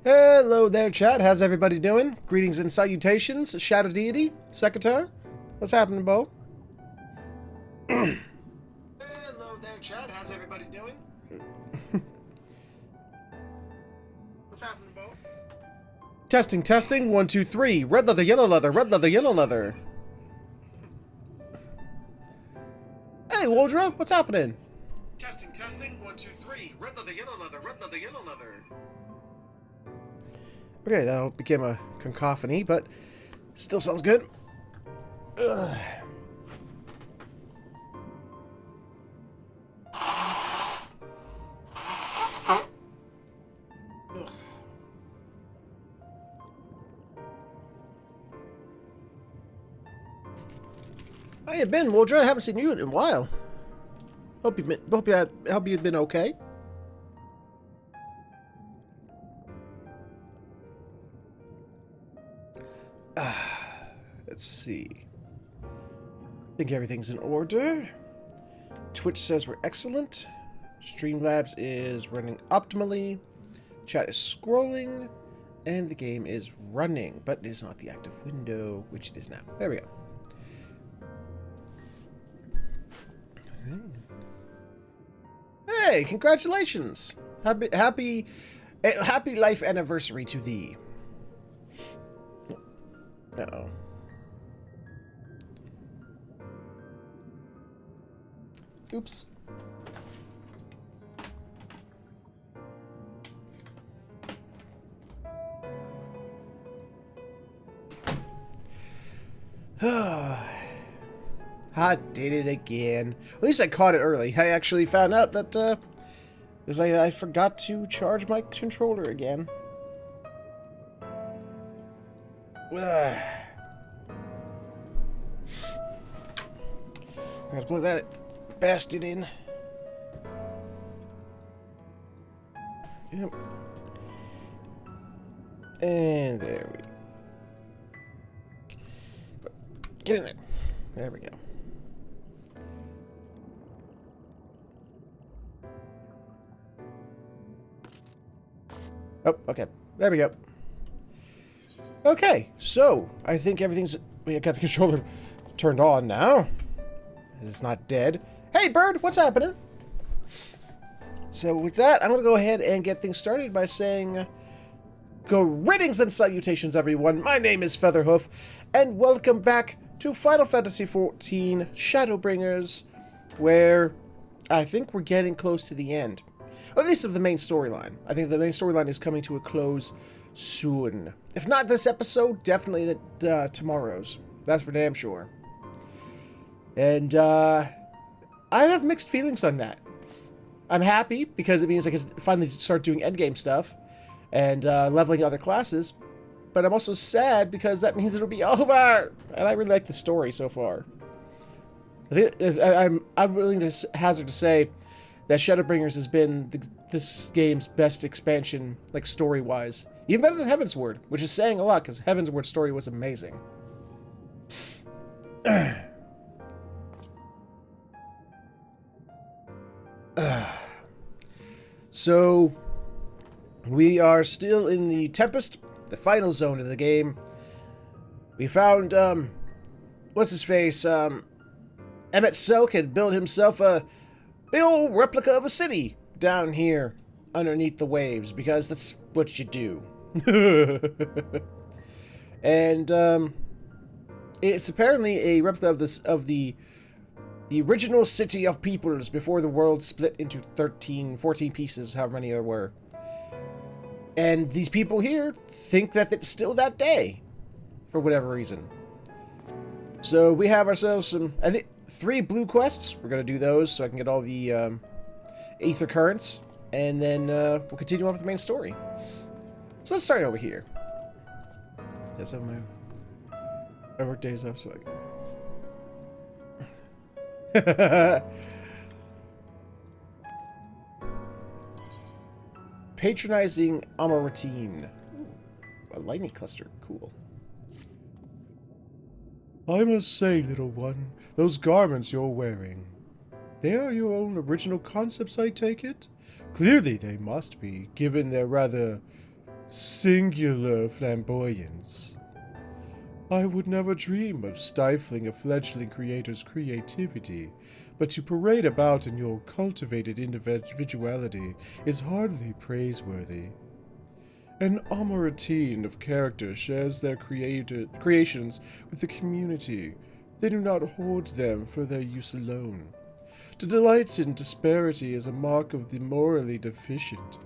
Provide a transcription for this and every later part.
Hello there, chat. How's everybody doing? Greetings and salutations, Shadow Deity, Secretary. What's happening, Bo? Hello there, chat. How's everybody doing? What's happening, Bo? Testing, testing. 1, 2, 3. Red leather, yellow leather. Red leather, yellow leather. Hey, Waldra, what's happening? Testing, testing. 1, 2, 3. Red leather, yellow leather. Red leather, yellow leather. Okay, that became a cacophony, but still sounds good. Ugh. How you been, Waldra? I haven't seen you in a while. Hope you've been okay. Let's see. I think everything's in order. Twitch says we're excellent. Streamlabs is running optimally. Chat is scrolling. And the game is running, but it is not the active window, which it is now. There we go. Hey, congratulations! Happy life anniversary to thee. Uh-oh. Oops. I did it again. At least I caught it early. I actually found out that, because I forgot to charge my controller again. I gotta plug that bastard in. Yep. And there we go. Get in there. There we go. Oh, okay. There we go. Okay, so I think everything's... We got the controller turned on now. It's not dead. Hey, bird, what's happening? So with that, I'm going to go ahead and get things started by saying... Greetings and salutations, everyone. My name is Featherhoof, and welcome back to Final Fantasy XIV Shadowbringers, where I think we're getting close to the end. Or at least of the main storyline. I think the main storyline is coming to a close soon. If not this episode, definitely tomorrow's. That's for damn sure. And I have mixed feelings on that. I'm happy because it means I can finally start doing endgame stuff and leveling other classes. But I'm also sad because that means it'll be over. And I really like the story so far. I'm willing to hazard to say that Shadowbringers has been this game's best expansion, like story-wise. Even better than Heavensward, which is saying a lot, because Heavensward's story was amazing. So, we are still in the Tempest, the final zone of the game. We found, what's-his-face, Emet-Selch had built himself a big old replica of a city down here underneath the waves, because that's what you do. And it's apparently a replica of the original city of peoples before the world split into 14 pieces, however many there were. And these people here think that it's still that day, for whatever reason. So we have ourselves some, I think, 3 blue quests. We're going to do those so I can get all the Aether Currents. And then we'll continue on with the main story. So let's start over here. Yes, I have my work days off, so I... Patronizing Amaratine. A lightning cluster. Cool. I must say, little one, those garments you're wearing, they are your own original concepts, I take it? Clearly they must be, given their rather singular flamboyance. I would never dream of stifling a fledgling creator's creativity, but to parade about in your cultivated individuality is hardly praiseworthy. An amaratine of character shares their creations with the community. They do not hoard them for their use alone. To delight in disparity is a mark of the morally deficient.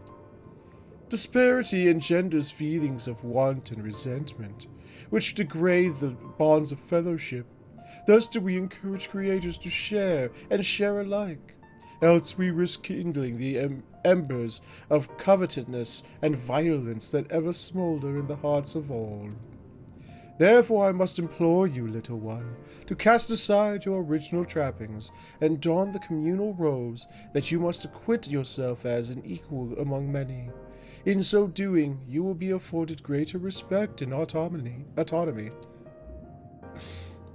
Disparity engenders feelings of want and resentment, which degrade the bonds of fellowship. Thus do we encourage creators to share, and share alike. Else we risk kindling the embers of covetousness and violence that ever smolder in the hearts of all. Therefore I must implore you, little one, to cast aside your original trappings, and don the communal robes that you must acquit yourself as an equal among many. In so doing, you will be afforded greater respect and autonomy.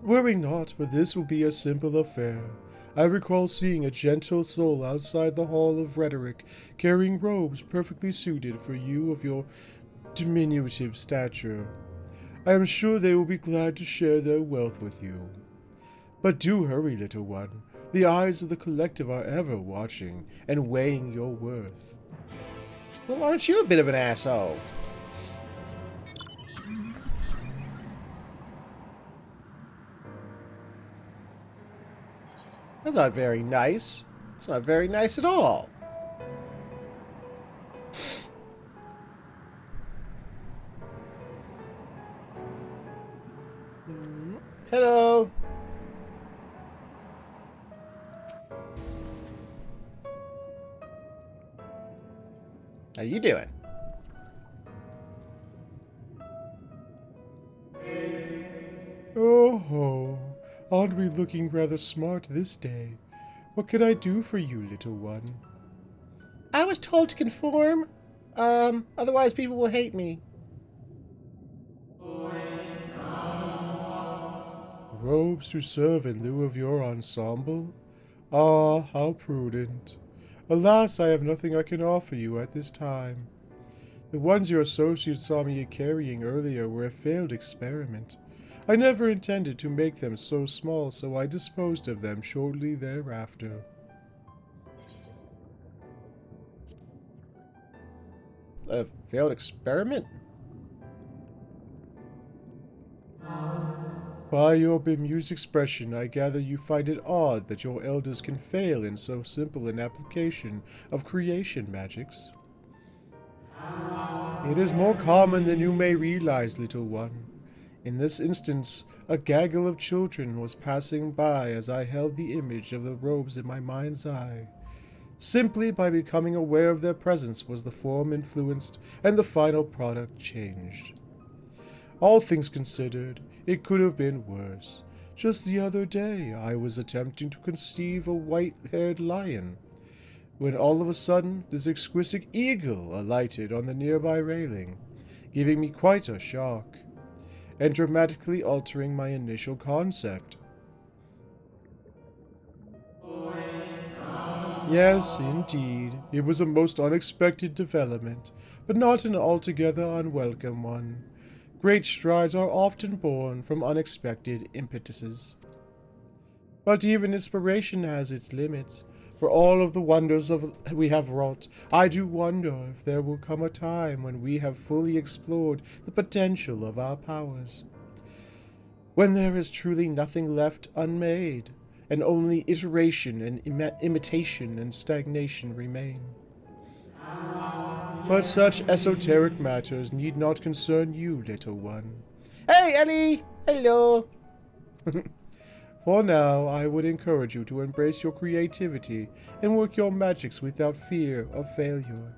Worry not, for this will be a simple affair. I recall seeing a gentle soul outside the Hall of Rhetoric, carrying robes perfectly suited for you of your diminutive stature. I am sure they will be glad to share their wealth with you. But do hurry, little one. The eyes of the collective are ever watching and weighing your worth. Well, aren't you a bit of an asshole? That's not very nice. It's not very nice at all. Hello. How you doing? Oh ho, aren't we looking rather smart this day? What could I do for you, little one? I was told to conform. Otherwise people will hate me. Robes to serve in lieu of your ensemble? Ah, how prudent. Alas, I have nothing I can offer you at this time. The ones your associates saw me carrying earlier were a failed experiment. I never intended to make them so small, so I disposed of them shortly thereafter. A failed experiment? By your bemused expression, I gather you find it odd that your elders can fail in so simple an application of creation magics. It is more common than you may realize, little one. In this instance, a gaggle of children was passing by as I held the image of the robes in my mind's eye. Simply by becoming aware of their presence was the form influenced and the final product changed. All things considered, it could have been worse. Just the other day, I was attempting to conceive a white-haired lion, when all of a sudden this exquisite eagle alighted on the nearby railing, giving me quite a shock, and dramatically altering my initial concept. Yes, indeed, it was a most unexpected development, but not an altogether unwelcome one. Great strides are often born from unexpected impetuses. But even inspiration has its limits. For all of the wonders we have wrought, I do wonder if there will come a time when we have fully explored the potential of our powers. When there is truly nothing left unmade, and only iteration and imitation and stagnation remain. But such esoteric matters need not concern you, little one. Hey, Ellie! Hello! For now, I would encourage you to embrace your creativity and work your magics without fear of failure.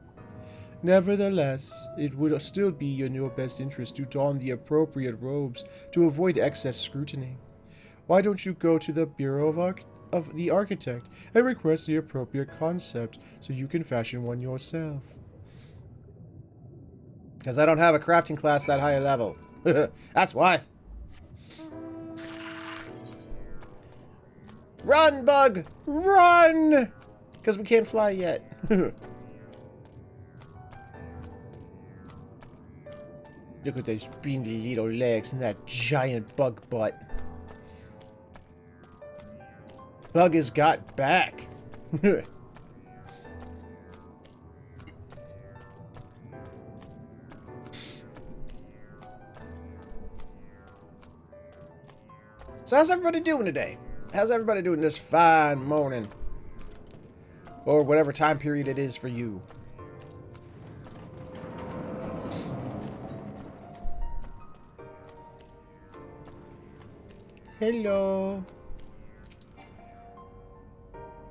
Nevertheless, it would still be in your best interest to don the appropriate robes to avoid excess scrutiny. Why don't you go to the Bureau of the Architect and request the appropriate concept so you can fashion one yourself? Because I don't have a crafting class that high a level. That's why. Run, Bug! Run! Because we can't fly yet. Look at those beany little legs and that giant bug butt. Bug has got back. So how's everybody doing today? How's everybody doing this fine morning? Or whatever time period it is for you. Hello.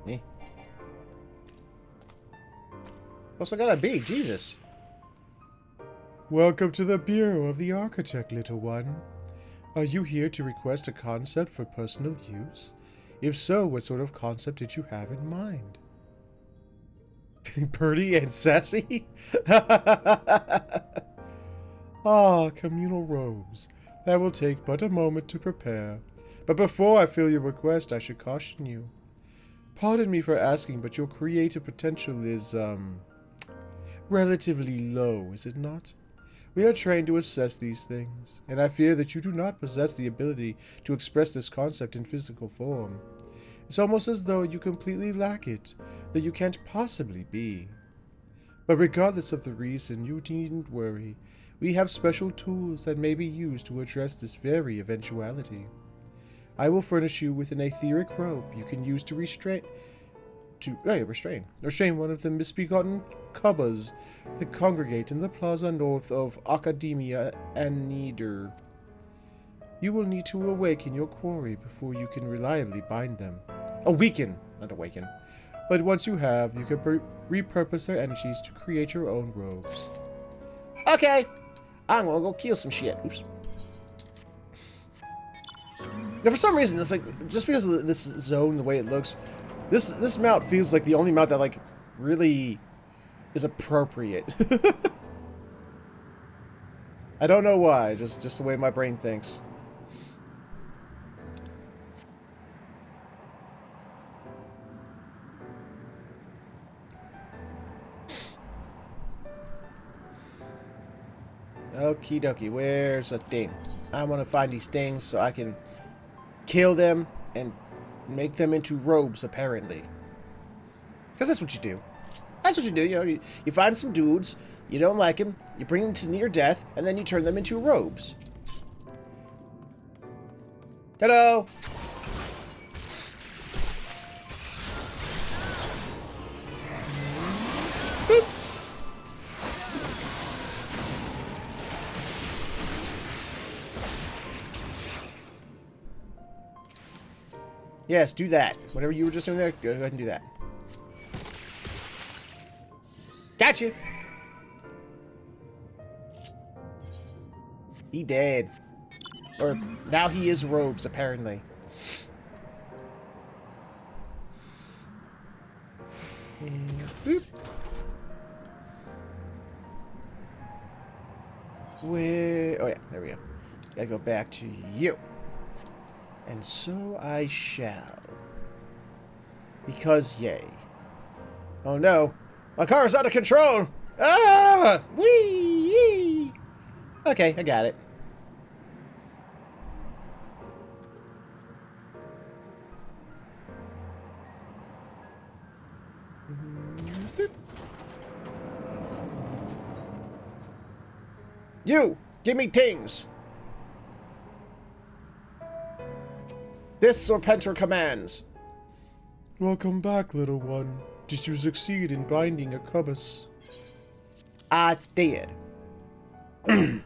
Eh. What's I gotta be? Jesus. Welcome to the Bureau of the Architect, little one. Are you here to request a concept for personal use? If so, what sort of concept did you have in mind? Feeling pretty and sassy? Ah, communal robes. That will take but a moment to prepare. But before I fill your request, I should caution you. Pardon me for asking, but your creative potential is, relatively low, is it not? We are trained to assess these things, and I fear that you do not possess the ability to express this concept in physical form. It's almost as though you completely lack it, that you can't possibly be. But regardless of the reason, you needn't worry. We have special tools that may be used to address this very eventuality. I will furnish you with an etheric robe you can use to restrain one of the misbegotten cubbas that congregate in the plaza north of Academia and Nieder. You will need to awaken your quarry before you can reliably bind them. Awaken, not awaken. But once you have, you can repurpose their energies to create your own robes. Okay, I'm gonna go kill some shit. Oops. Now, for some reason, it's like, just because of this zone, the way it looks, this mount feels like the only mount that, like, really is appropriate. I don't know why, just the way my brain thinks. Okie dokie, where's the thing? I want to find these things so I can kill them and make them into robes, apparently. Because that's what you do. That's what you do. You know, you find some dudes, you don't like them, you bring them to near death, and then you turn them into robes. Hello! Boop. Yes, do that. Whatever you were just doing there, go ahead and do that. Gotcha! He dead. Or, now he is robes, apparently. And boop. Where... Oh yeah, there we go. Gotta go back to you. And so I shall. Because yay. Oh no. My car is out of control! Ah! Whee! Okay, I got it. You! Give me tings! This Serpentor commands. Welcome back, little one. Did you succeed in binding a cubus? I did. You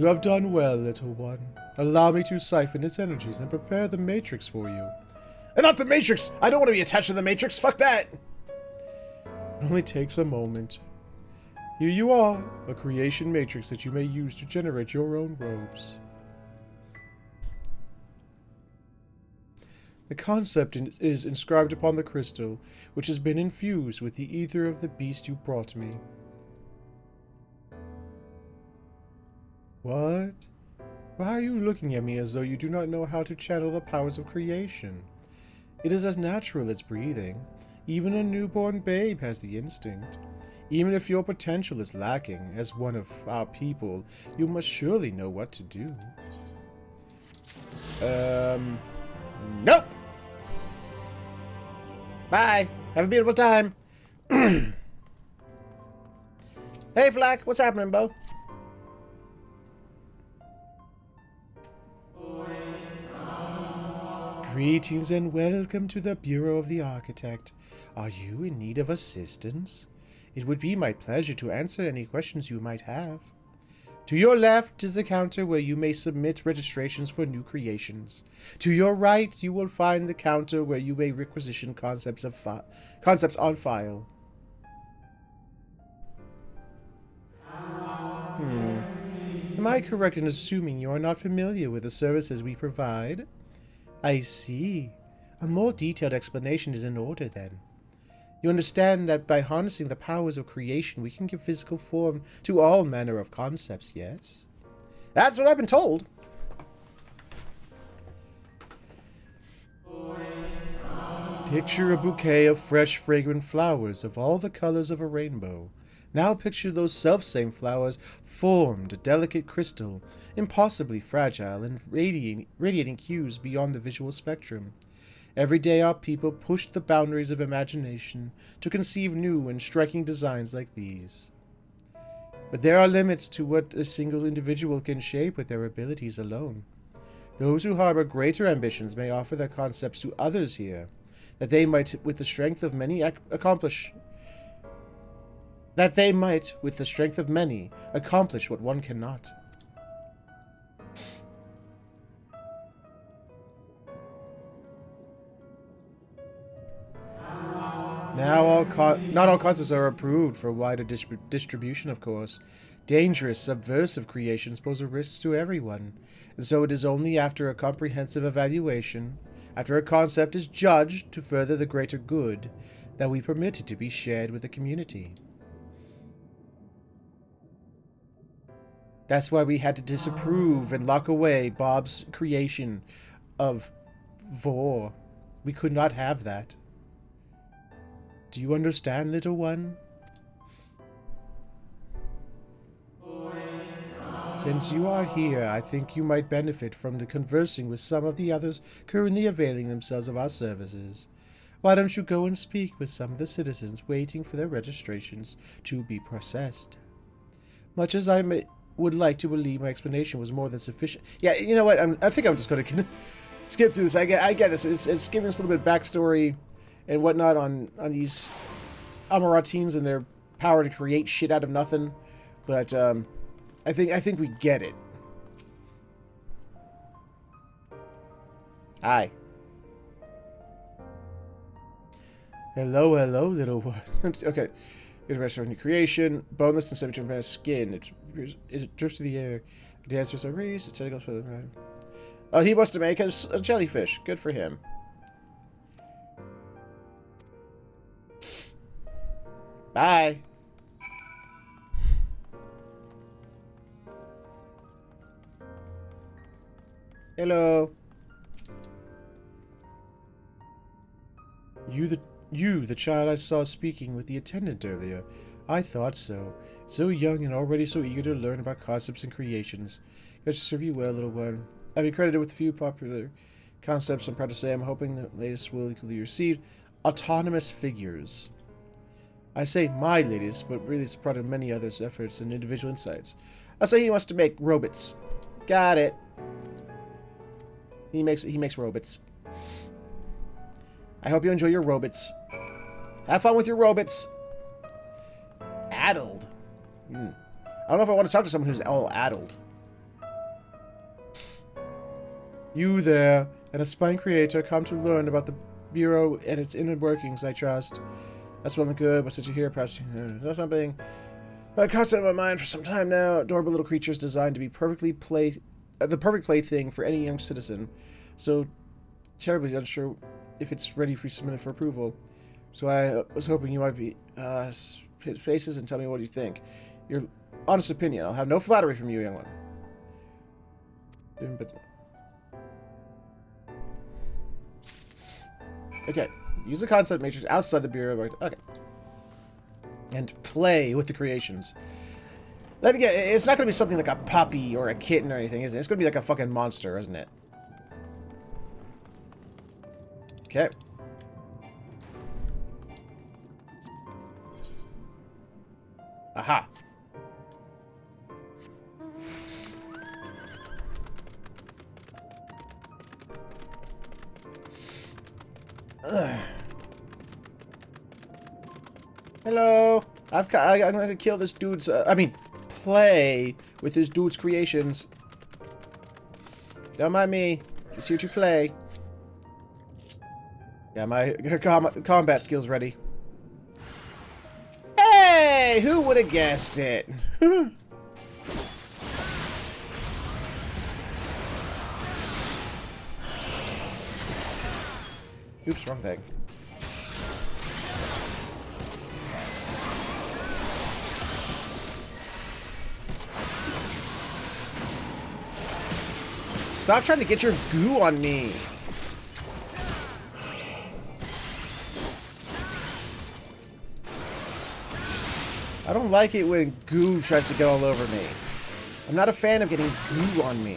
have done well, little one. Allow me to siphon its energies and prepare the Matrix for you. And not the Matrix! I don't want to be attached to the Matrix! Fuck that! It only takes a moment. Here you are, a creation matrix that you may use to generate your own robes. The concept is inscribed upon the crystal, which has been infused with the ether of the beast you brought me. What? Why are you looking at me as though you do not know how to channel the powers of creation? It is as natural as breathing. Even a newborn babe has the instinct. Even if your potential is lacking, as one of our people, you must surely know what to do. Nope! Bye! Have a beautiful time! Hey, Flack! What's happening, Bo? Greetings and welcome to the Bureau of the Architect. Are you in need of assistance? It would be my pleasure to answer any questions you might have. To your left is the counter where you may submit registrations for new creations. To your right, you will find the counter where you may requisition concepts on file. Am I correct in assuming you are not familiar with the services we provide? I see. A more detailed explanation is in order, then. You understand that by harnessing the powers of creation, we can give physical form to all manner of concepts, yes? That's what I've been told. Picture a bouquet of fresh, fragrant flowers of all the colors of a rainbow. Now picture those self-same flowers formed a delicate crystal, impossibly fragile and radiating hues beyond the visual spectrum. Every day our people push the boundaries of imagination to conceive new and striking designs like these. But there are limits to what a single individual can shape with their abilities alone. Those who harbor greater ambitions may offer their concepts to others here, that they might, with the strength of many, accomplish what one cannot. Now, not all concepts are approved for wider distribution, of course. Dangerous, subversive creations pose a risk to everyone, and so it is only after a comprehensive evaluation, after a concept is judged to further the greater good, that we permit it to be shared with the community. That's why we had to disapprove and lock away Bob's creation of Vor. We could not have that. Do you understand, little one? Since you are here, I think you might benefit from conversing with some of the others currently availing themselves of our services. Why don't you go and speak with some of the citizens waiting for their registrations to be processed? Much as would like to believe my explanation was more than sufficient. Yeah, you know what? I think I'm just going to skip through this. I get this. It's giving us a little bit of backstory and whatnot on these Amaratines and their power to create shit out of nothing. But I think we get it. Hi. Hello, little one. Okay. Get a rest of new creation. Boneless and 17% skin. It drifts through the air. Dancers are raised. It's goes for the matter. Oh, he wants to make us a jellyfish. Good for him. Bye. Hello. You, the child I saw speaking with the attendant earlier. I thought so. So young and already so eager to learn about concepts and creations. That should serve you well, little one. I've been credited with a few popular concepts. I'm proud to say I'm hoping the latest will equally receive autonomous figures. I say my latest, but really it's a product of many others' efforts and individual insights. I'll say he wants to make robots. Got it. He makes robots. I hope you enjoy your robots. Have fun with your robots. Addled. I don't know if I want to talk to someone who's all addled. You there, and a spine creator, come to learn about the Bureau and its inner workings, I trust. That's well and good, but since you're here, perhaps that's something. But a concept in my mind for some time now. Adorable little creatures designed to be the perfect plaything for any young citizen. So terribly unsure if it's ready to be submitted for approval. So I was hoping you might be faces and tell me what you think. Your honest opinion. I'll have no flattery from you, young one. But okay. Use the concept matrix outside the Bureau. Okay. and play with the creations. Then again, it's not going to be something like a puppy or a kitten or anything, is it? It's going to be like a fucking monster, isn't it? Okay. Aha. Ugh. Hello. I'm going to kill this dude's... play with this dude's creations. Don't mind me. Just here to play. Yeah, my combat skills ready. Hey! Who would have guessed it? Oops, wrong thing. Stop trying to get your goo on me. I don't like it when goo tries to get all over me. I'm not a fan of getting goo on me.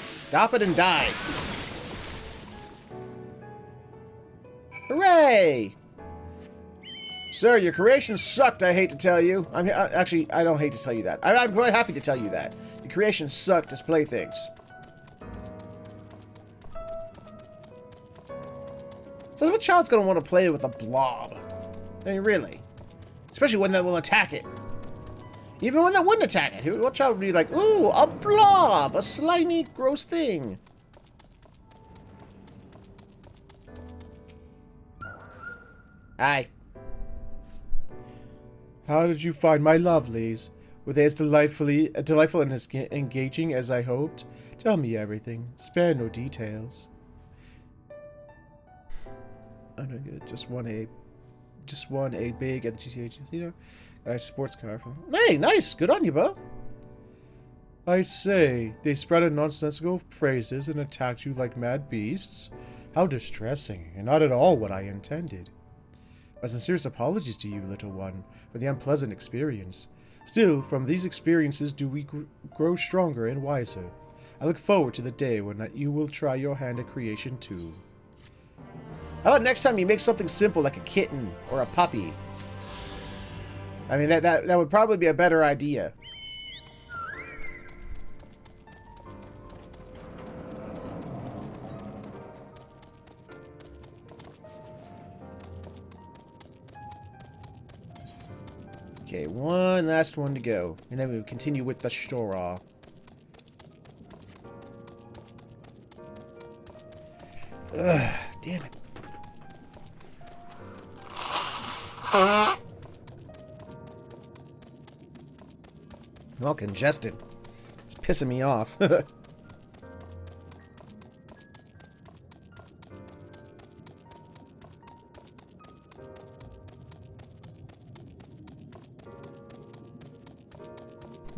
Stop it and die. Hooray! Sir, your creation sucked, I hate to tell you. Actually, I don't hate to tell you that. I'm quite happy to tell you that. Your creation sucked as playthings. So what child's gonna want to play with a blob? I mean, really? Especially one that will attack it. Even one that wouldn't attack it. What child would be like, ooh, a blob! A slimy, gross thing. Hi. How did you find my lovelies? Were they as delightful and as engaging as I hoped? Tell me everything. Spare no details. I don't get just won a big at the GTH, you know. Got a sports car from. Hey, nice, good on you, bro. I say, they sprouted nonsensical phrases and attacked you like mad beasts. How distressing, and not at all what I intended. My sincerest apologies to you, little one, for the unpleasant experience. Still, from these experiences do we grow stronger and wiser. I look forward to the day when you will try your hand at creation too. How about next time you make something simple like a kitten or a puppy? I mean, that would probably be a better idea. Okay, one last one to go. And then we'll continue with the Shora. Ugh, damn it. I'm all congested. It's pissing me off. But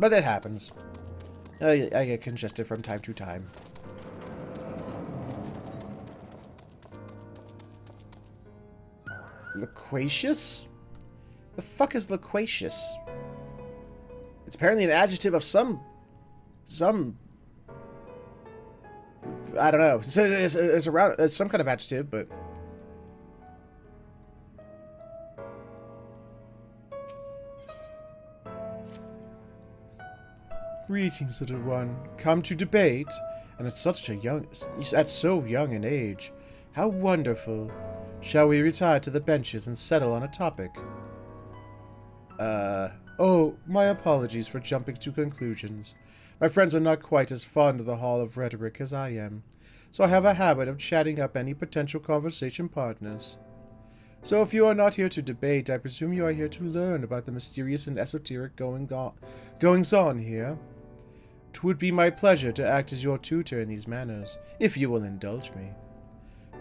that happens. I get congested from time to time. Loquacious? The fuck is loquacious? It's apparently an adjective of some I don't know. It's around. It's some kind of adjective, but greetings, little one. Come to debate, and at so young an age. How wonderful. Shall we retire to the benches and settle on a topic? Oh, my apologies for jumping to conclusions. My friends are not quite as fond of the Hall of Rhetoric as I am, so I have a habit of chatting up any potential conversation partners. So if you are not here to debate, I presume you are here to learn about the mysterious and esoteric goings-on here. It would be my pleasure to act as your tutor in these matters, if you will indulge me.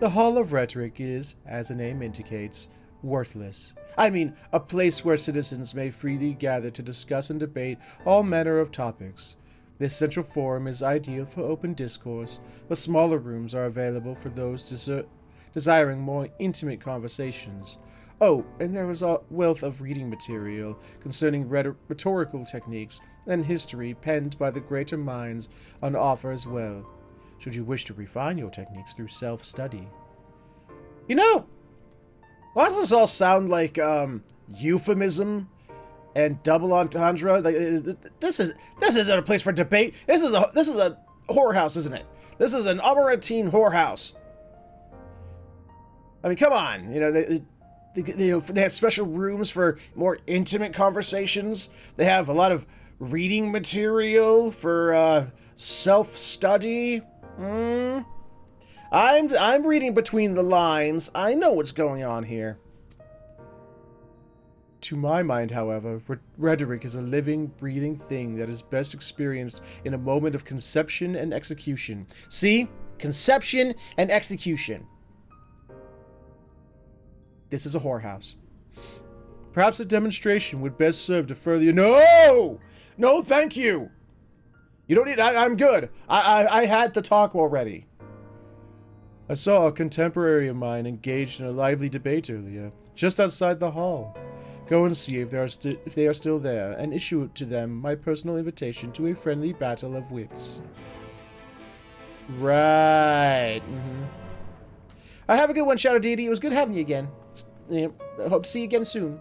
The Hall of Rhetoric is, as the name indicates, worthless. I mean, a place where citizens may freely gather to discuss and debate all manner of topics. This central forum is ideal for open discourse, but smaller rooms are available for those desiring more intimate conversations. Oh, and there is a wealth of reading material concerning rhetorical techniques and history penned by the greater minds on offer as well, should you wish to refine your techniques through self-study. You know, why does this all sound like, euphemism and double entendre? Like, this isn't a place for debate. This is a whorehouse, isn't it? This is an Amaranthine whorehouse. I mean, come on. You know, they have special rooms for more intimate conversations. They have a lot of reading material for self-study. I'm reading between the lines. I know what's going on here. To my mind, however, rhetoric is a living, breathing thing that is best experienced in a moment of conception and execution. See? Conception and execution. This is a whorehouse. Perhaps a demonstration would best serve to further your— No! No, thank you! You don't need— I'm good. I had the talk already. I saw a contemporary of mine engaged in a lively debate earlier, just outside the hall. Go and see if they are still there, and issue to them my personal invitation to a friendly battle of wits. Right. Have a good one, Shadow Deity. It was good having you again. I hope to see you again soon.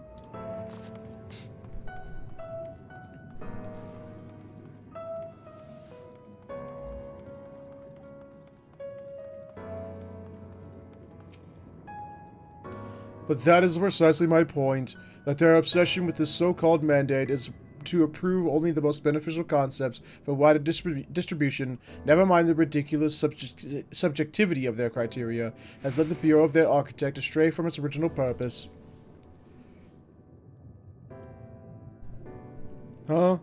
But that is precisely my point, that their obsession with this so-called mandate is to approve only the most beneficial concepts for wider distribution. Never mind the ridiculous subjectivity of their criteria, has led the Bureau of their architect astray from its original purpose. Huh?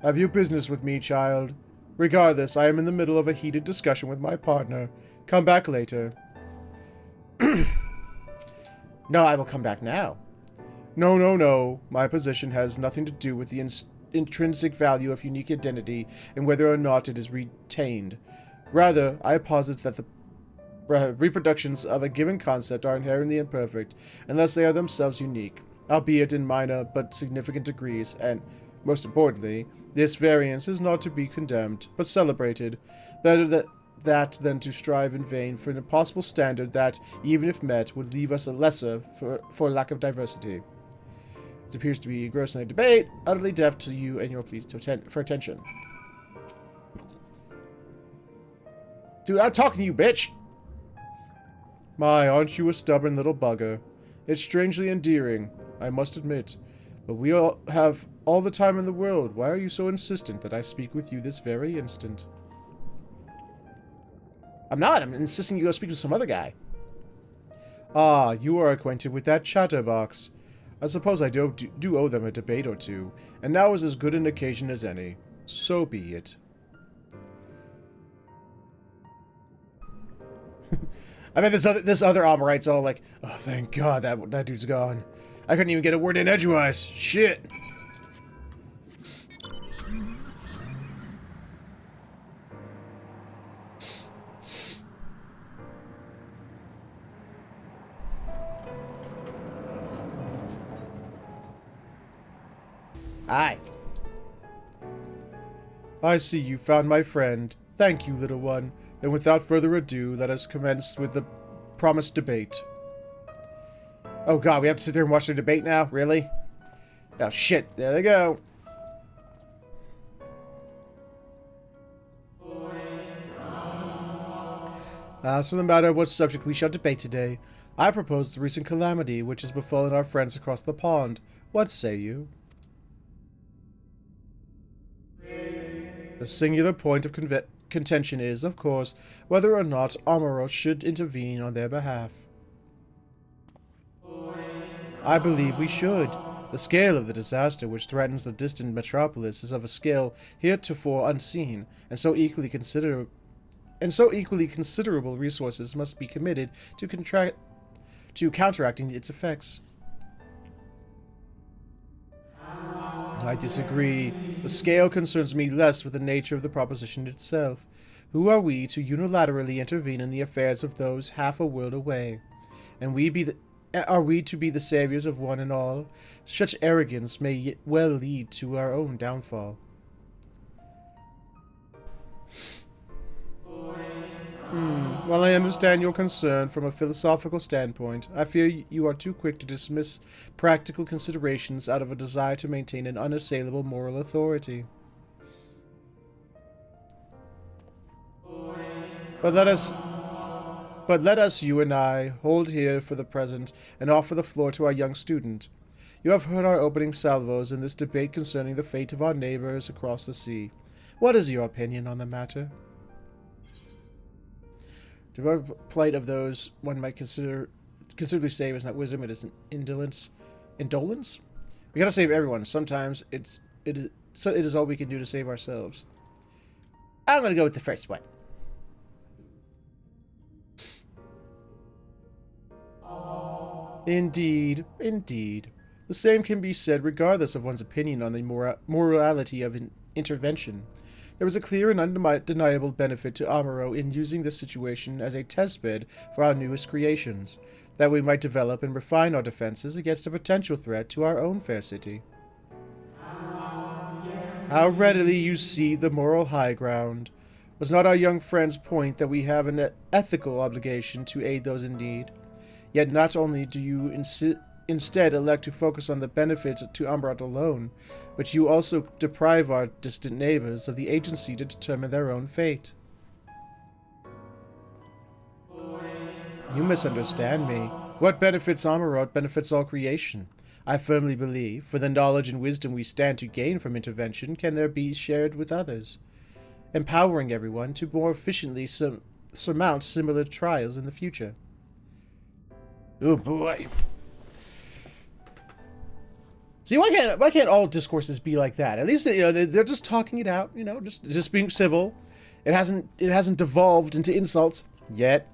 Have you business with me, child? Regardless, I am in the middle of a heated discussion with my partner. Come back later. No, I will come back now. No. My position has nothing to do with the intrinsic value of unique identity and whether or not it is retained. Rather, I posit that the reproductions of a given concept are inherently imperfect, unless they are themselves unique, albeit in minor but significant degrees, and, most importantly, this variance is not to be condemned, but celebrated. Better that than to strive in vain for an impossible standard that, even if met, would leave us a lesser for lack of diversity. This appears to be engrossing a debate, utterly deaf to you and your pleas for attention. Dude, I'm talking to you, bitch! My, aren't you a stubborn little bugger? It's strangely endearing, I must admit. But we all have all the time in the world. Why are you so insistent that I speak with you this very instant? I'm not. I'm insisting you go speak to some other guy. Ah, you are acquainted with that chatterbox. I suppose I do owe them a debate or two, and now is as good an occasion as any. So be it. I mean, this other Amorite's all like, oh, thank God that dude's gone. I couldn't even get a word in edgewise. Shit. Hi. I see you found my friend. Thank you, little one. Then without further ado, let us commence with the promised debate. Oh god, we have to sit there and watch the debate now? Really? Oh shit, there they go. So no matter what subject we shall debate today, I propose the recent calamity which has befallen our friends across the pond. What say you? The singular point of contention is, of course, whether or not Amoros should intervene on their behalf. I believe we should. The scale of the disaster which threatens the distant metropolis is of a scale heretofore unseen, and so equally considerable resources must be committed to counteracting its effects. I disagree. The scale concerns me less with the nature of the proposition itself. Who are we to unilaterally intervene in the affairs of those half a world away? And are we to be the saviors of one and all? Such arrogance may well lead to our own downfall. While I understand your concern from a philosophical standpoint, I fear you are too quick to dismiss practical considerations out of a desire to maintain an unassailable moral authority. But let us, you and I, hold here for the present and offer the floor to our young student. You have heard our opening salvos in this debate concerning the fate of our neighbors across the sea. What is your opinion on the matter? The plight of those one might considerably say is not wisdom, it is an indolence. Indolence? We gotta save everyone. Sometimes it is all we can do to save ourselves. I'm gonna go with the first one. Indeed, indeed. The same can be said regardless of one's opinion on the morality of intervention. There was a clear and undeniable benefit to Amuro in using this situation as a testbed for our newest creations, that we might develop and refine our defenses against a potential threat to our own fair city. How readily you see the moral high ground. Was not our young friend's point that we have an ethical obligation to aid those in need? Yet not only do you instead elect to focus on the benefit to Umbral alone, but you also deprive our distant neighbors of the agency to determine their own fate. You misunderstand me. What benefits Amarot benefits all creation. I firmly believe, for the knowledge and wisdom we stand to gain from intervention can there be shared with others, empowering everyone to more efficiently surmount similar trials in the future. Oh boy. See, why can't all discourses be like that? At least, you know, they're just talking it out, you know, just being civil. It hasn't devolved into insults yet.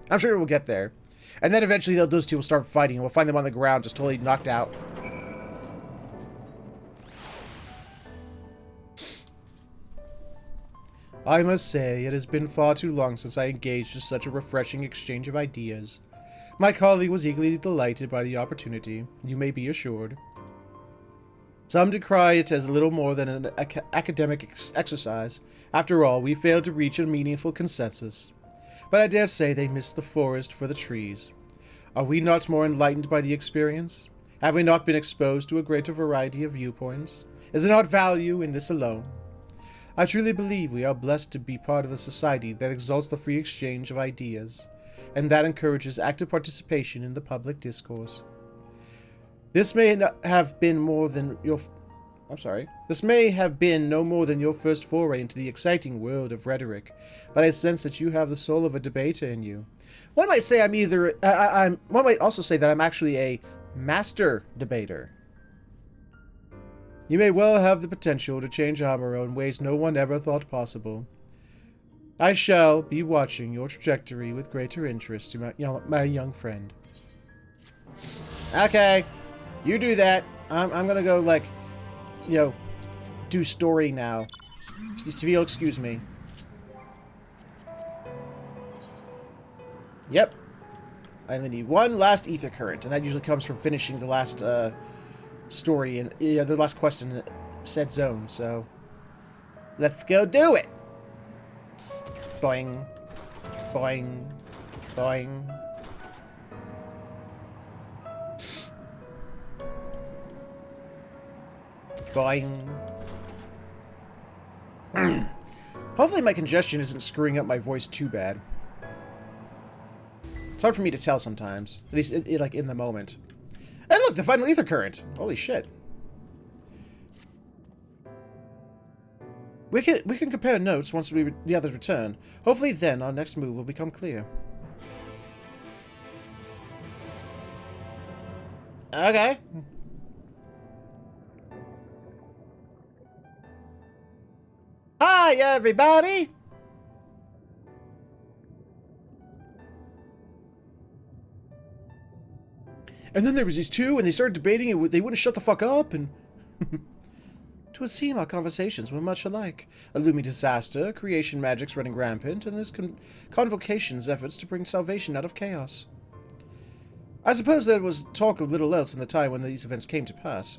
I'm sure it will get there. And then eventually those two will start fighting and we'll find them on the ground just totally knocked out. I must say, it has been far too long since I engaged in such a refreshing exchange of ideas. My colleague was eagerly delighted by the opportunity, you may be assured. Some decry it as little more than an academic exercise. After all, we failed to reach a meaningful consensus. But I dare say they missed the forest for the trees. Are we not more enlightened by the experience? Have we not been exposed to a greater variety of viewpoints? Is there not value in this alone? I truly believe we are blessed to be part of a society that exalts the free exchange of ideas, and that encourages active participation in the public discourse. This may have been no more than your first foray into the exciting world of rhetoric, but I sense that you have the soul of a debater in you. One might say one might also say that I'm actually a master debater. You may well have the potential to change Amuro in ways no one ever thought possible. I shall be watching your trajectory with greater interest, my young friend. Okay. You do that. I'm gonna go, like, you know, do story now. If you'll excuse me. Yep. I only need one last ether current, and that usually comes from finishing the last story and the last quest in said zone. So let's go do it. Boing, boing, boing. Boing. Hopefully my congestion isn't screwing up my voice too bad. It's hard for me to tell sometimes. At least, like, in the moment. Hey, look! The final ether current! Holy shit. We can compare notes once the others return. Hopefully then our next move will become clear. Okay. Hi, everybody! And then there was these two, and they started debating, and they wouldn't shut the fuck up, and... 'Twould seem our conversations were much alike. A looming disaster, creation magics running rampant, and this convocation's efforts to bring salvation out of chaos. I suppose there was talk of little else in the time when these events came to pass.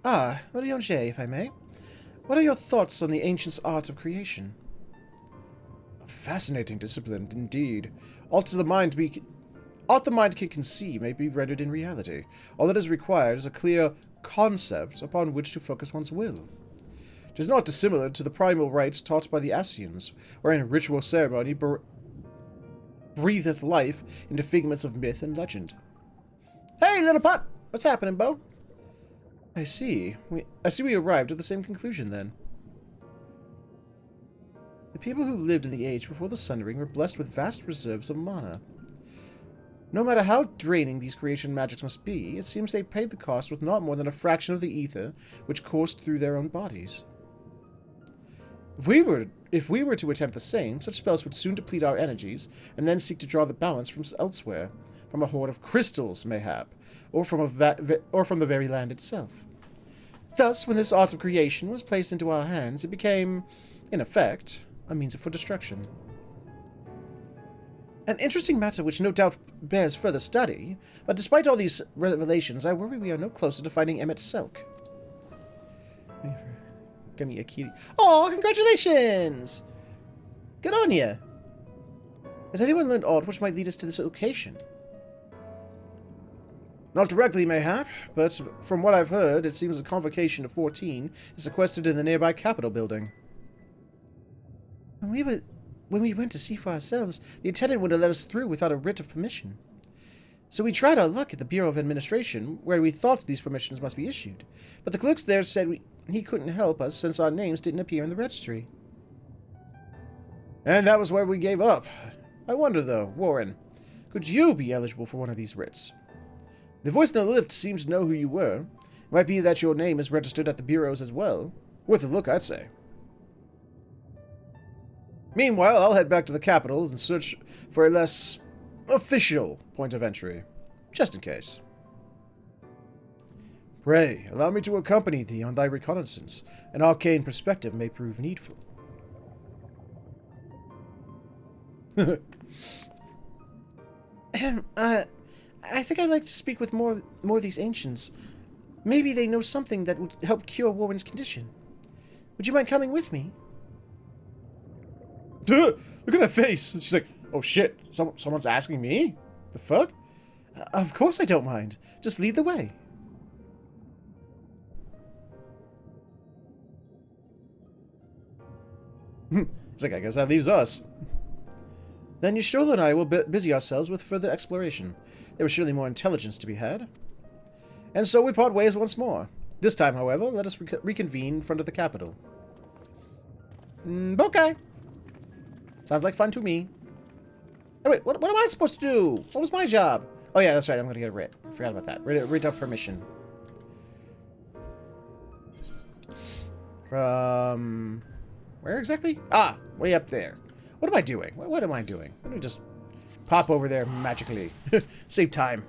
Ah, Orion-J, if I may. What are your thoughts on the ancients' art of creation? A fascinating discipline, indeed. Aught the mind can conceive may be rendered in reality. All that is required is a clear concept upon which to focus one's will. It is not dissimilar to the primal rites taught by the Assyrians, wherein a ritual ceremony breatheth life into figments of myth and legend. Hey, little pup! What's happening, Bo? I see. We arrived at the same conclusion, then. The people who lived in the age before the Sundering were blessed with vast reserves of mana. No matter how draining these creation magics must be, it seems they paid the cost with not more than a fraction of the ether which coursed through their own bodies. If we were to attempt the same, such spells would soon deplete our energies, and then seek to draw the balance from elsewhere, from a hoard of crystals, mayhap, or from the very land itself. Thus, when this art of creation was placed into our hands, it became, in effect, a means for destruction. An interesting matter which no doubt bears further study, but despite all these revelations, I worry we are no closer to finding Emet-Selch. Give me a kitty. Oh, congratulations! Good on ya! Has anyone learned aught which might lead us to this location? Not directly, mayhap, but from what I've heard, it seems a convocation of 14 is sequestered in the nearby Capitol building. When we went to see for ourselves, the attendant wouldn't let us through without a writ of permission. So we tried our luck at the Bureau of Administration, where we thought these permissions must be issued. But the clerks there said he couldn't help us since our names didn't appear in the registry. And that was where we gave up. I wonder, though, Warren, could you be eligible for one of these writs? The voice in the lift seems to know who you were. It might be that your name is registered at the bureaus as well. Worth a look, I'd say. Meanwhile, I'll head back to the capitals and search for a less official point of entry, just in case. Pray, allow me to accompany thee on thy reconnaissance. An arcane perspective may prove needful. I think I'd like to speak with more of these ancients. Maybe they know something that would help cure Warren's condition. Would you mind coming with me? Duh! Look at that face! She's like, oh shit, someone's asking me? The fuck? Of course I don't mind. Just lead the way. It's like, I guess that leaves us. Then Yashola and I will busy ourselves with further exploration. There was surely more intelligence to be had. And so we part ways once more. This time, however, let us reconvene in front of the Capitol. Okay. Sounds like fun to me. Oh, wait, what am I supposed to do? What was my job? Oh yeah, that's right, I'm gonna get a writ. I forgot about that. Writ of permission. From... where exactly? Ah, way up there. What am I doing? What am I doing? Let me just pop over there magically. Save time.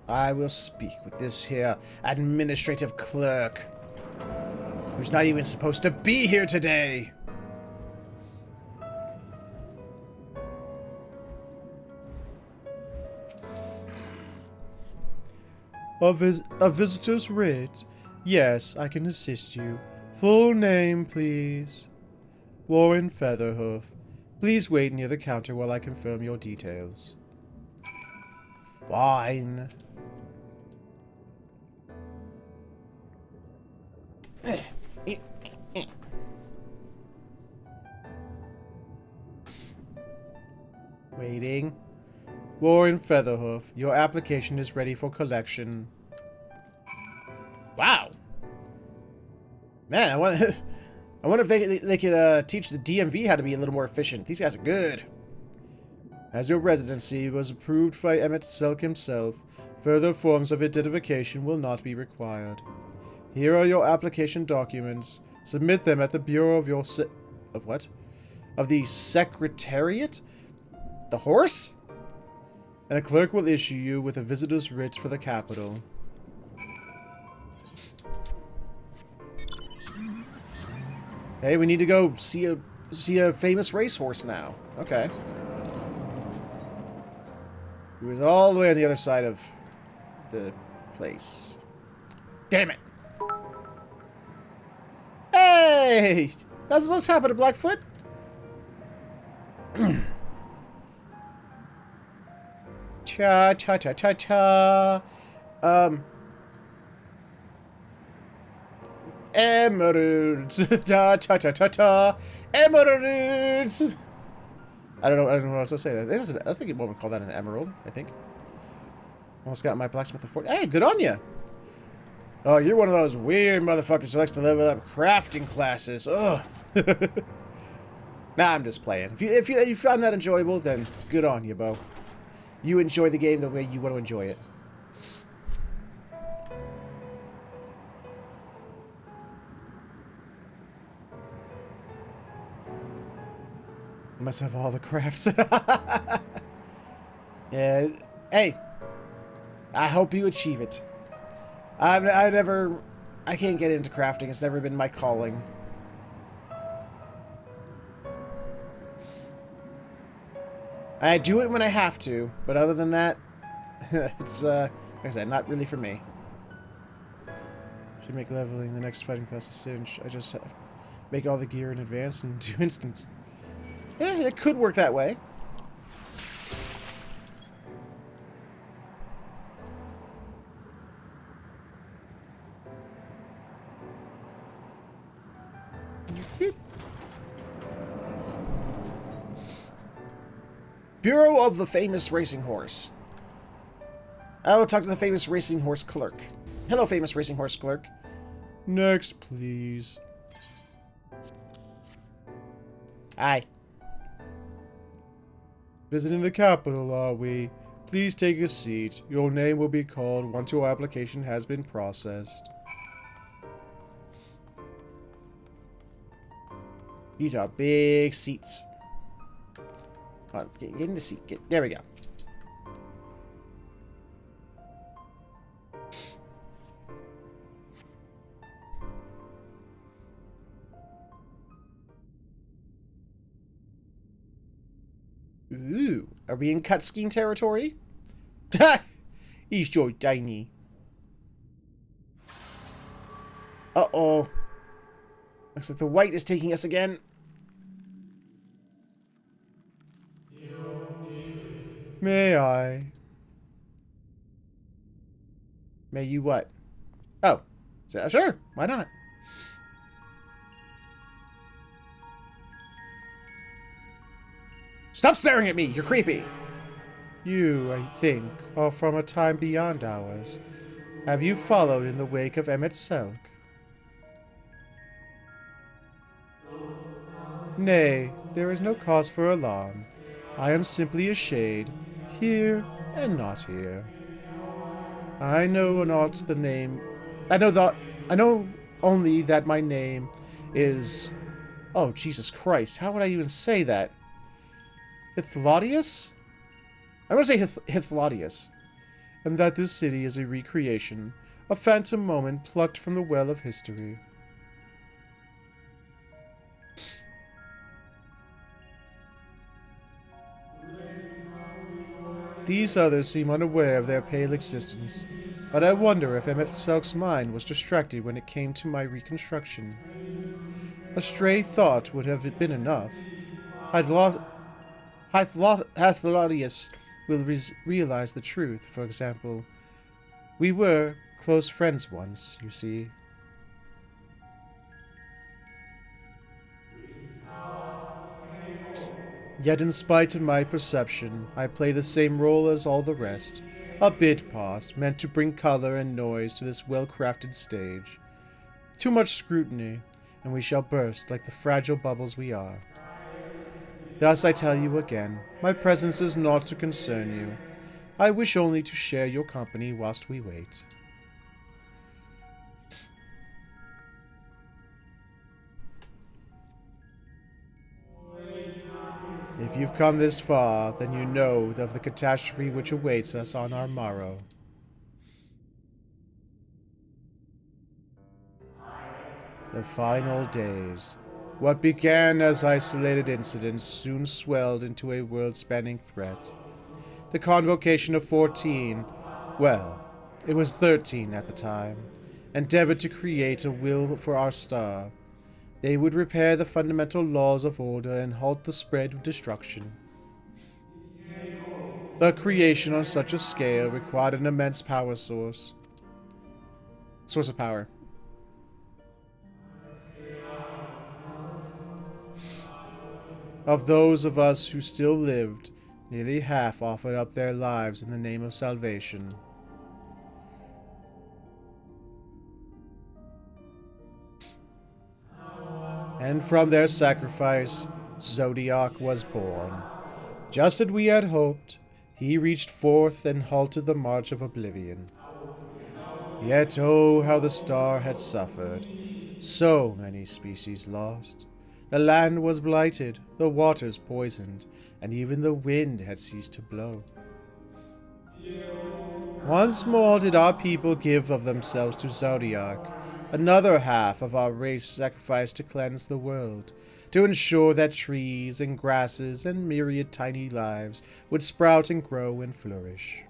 I will speak with this here administrative clerk, who's not even supposed to be here today. A visitor's writ? Yes, I can assist you. Full name, please. Warren Featherhoof. Please wait near the counter while I confirm your details. Fine. Waiting. Warren Featherhoof, your application is ready for collection. Wow. Man, I wonder if they could teach the DMV how to be a little more efficient. These guys are good. As your residency was approved by Emet-Selch himself, further forms of identification will not be required. Here are your application documents. Submit them at the bureau of your of what? Of the Secretariat? The horse? And the clerk will issue you with a visitor's writ for the capital. Hey, we need to go see a famous racehorse now. Okay. He was all the way on the other side of the place. Damn it! Hey! That's what's happened to Blackfoot. Cha cha cha cha cha. Emeralds. Ta ta ta ta ta. Emeralds. I don't know what else to say. I was thinking what we call that an emerald. I think. Almost got my blacksmith of 40. Hey, good on you. Oh, you're one of those weird motherfuckers who likes to level up crafting classes. Ugh. Nah, I'm just playing. If you found that enjoyable, then good on you, Bo. You enjoy the game the way you want to enjoy it. I must have all the crafts. Yeah. Hey. I hope you achieve it. I can't get into crafting. It's never been my calling. I do it when I have to, but other than that, it's, like I said, not really for me. Should make leveling the next fighting class a cinch. I just make all the gear in advance and do instant. Yeah, it could work that way. Bureau of the Famous Racing Horse. I will talk to the famous racing horse clerk. Hello, famous racing horse clerk. Next, please. Aye. Visiting the capital, are we? Please take a seat. Your name will be called once your application has been processed. These are big seats. Come on, get in the seat. There we go. Ooh, are we in cutscene territory? He's so tiny. Uh-oh. Looks like the white is taking us again. May I? May you what? Oh. Sure, why not? Stop staring at me! You're creepy! You, I think, are from a time beyond ours. Have you followed in the wake of Emet-Selch? Nay, there is no cause for alarm. I am simply a shade, here and not here. I know not the name. I know only that my name is. Oh, Jesus Christ! How would I even say that? Hithlodius? I'm gonna say Hithlodius. And that this city is a recreation, a phantom moment plucked from the well of history. These others seem unaware of their pale existence, but I wonder if Emet-Selch's mind was distracted when it came to my reconstruction. A stray thought would have been enough. Hithlodius will realize the truth, for example. We were close friends once, you see. Yet in spite of my perception, I play the same role as all the rest. A bit part, meant to bring color and noise to this well-crafted stage. Too much scrutiny, and we shall burst like the fragile bubbles we are. Thus I tell you again, my presence is not to concern you. I wish only to share your company whilst we wait. If you've come this far, then you know of the catastrophe which awaits us on our morrow. The final days. What began as isolated incidents soon swelled into a world-spanning threat. The convocation of 14, well, it was 13 at the time, endeavored to create a will for our star. They would repair the fundamental laws of order and halt the spread of destruction. But creation on such a scale required an immense power source. Source of power. Of those of us who still lived, nearly half offered up their lives in the name of salvation. And from their sacrifice, Zodiac was born. Just as we had hoped, he reached forth and halted the march of oblivion. Yet oh, how the star had suffered. So many species lost. The land was blighted, the waters poisoned, and even the wind had ceased to blow. Once more did our people give of themselves to Zodiac. Another half of our race sacrificed to cleanse the world, to ensure that trees and grasses and myriad tiny lives would sprout and grow and flourish.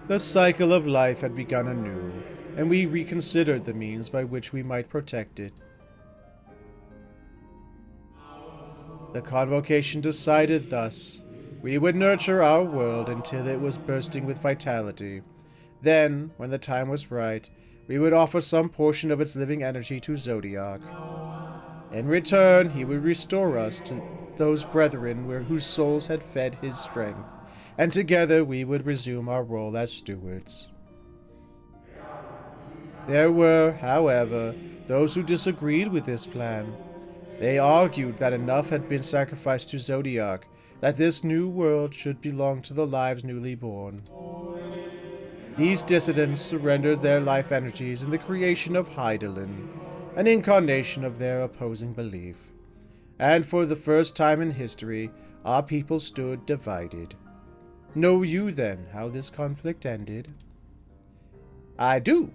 The cycle of life had begun anew, and we reconsidered the means by which we might protect it. The convocation decided thus. We would nurture our world until it was bursting with vitality. Then, when the time was right, we would offer some portion of its living energy to Zodiac. In return, he would restore us to those brethren whose souls had fed his strength, and together we would resume our role as stewards. There were, however, those who disagreed with this plan. They argued that enough had been sacrificed to Zodiac, that this new world should belong to the lives newly born. These dissidents surrendered their life energies in the creation of Hydaelyn, an incarnation of their opposing belief. And for the first time in history, our people stood divided. Know you, then, how this conflict ended? I do.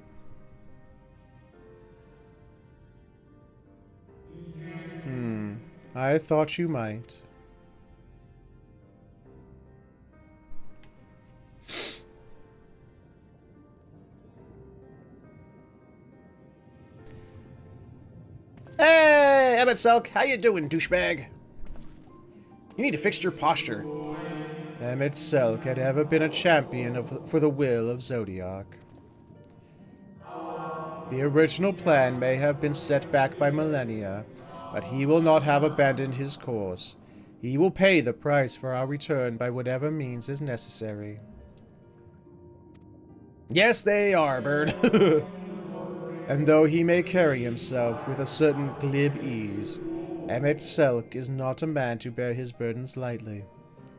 I thought you might. Hey, Emet-Selch, how you doing, douchebag? You need to fix your posture. Emet-Selch had ever been a champion for the will of Zodiac. The original plan may have been set back by millennia, but he will not have abandoned his course. He will pay the price for our return by whatever means is necessary. Yes, they are, Bird. And though he may carry himself with a certain glib ease, Emet-Selch is not a man to bear his burdens lightly.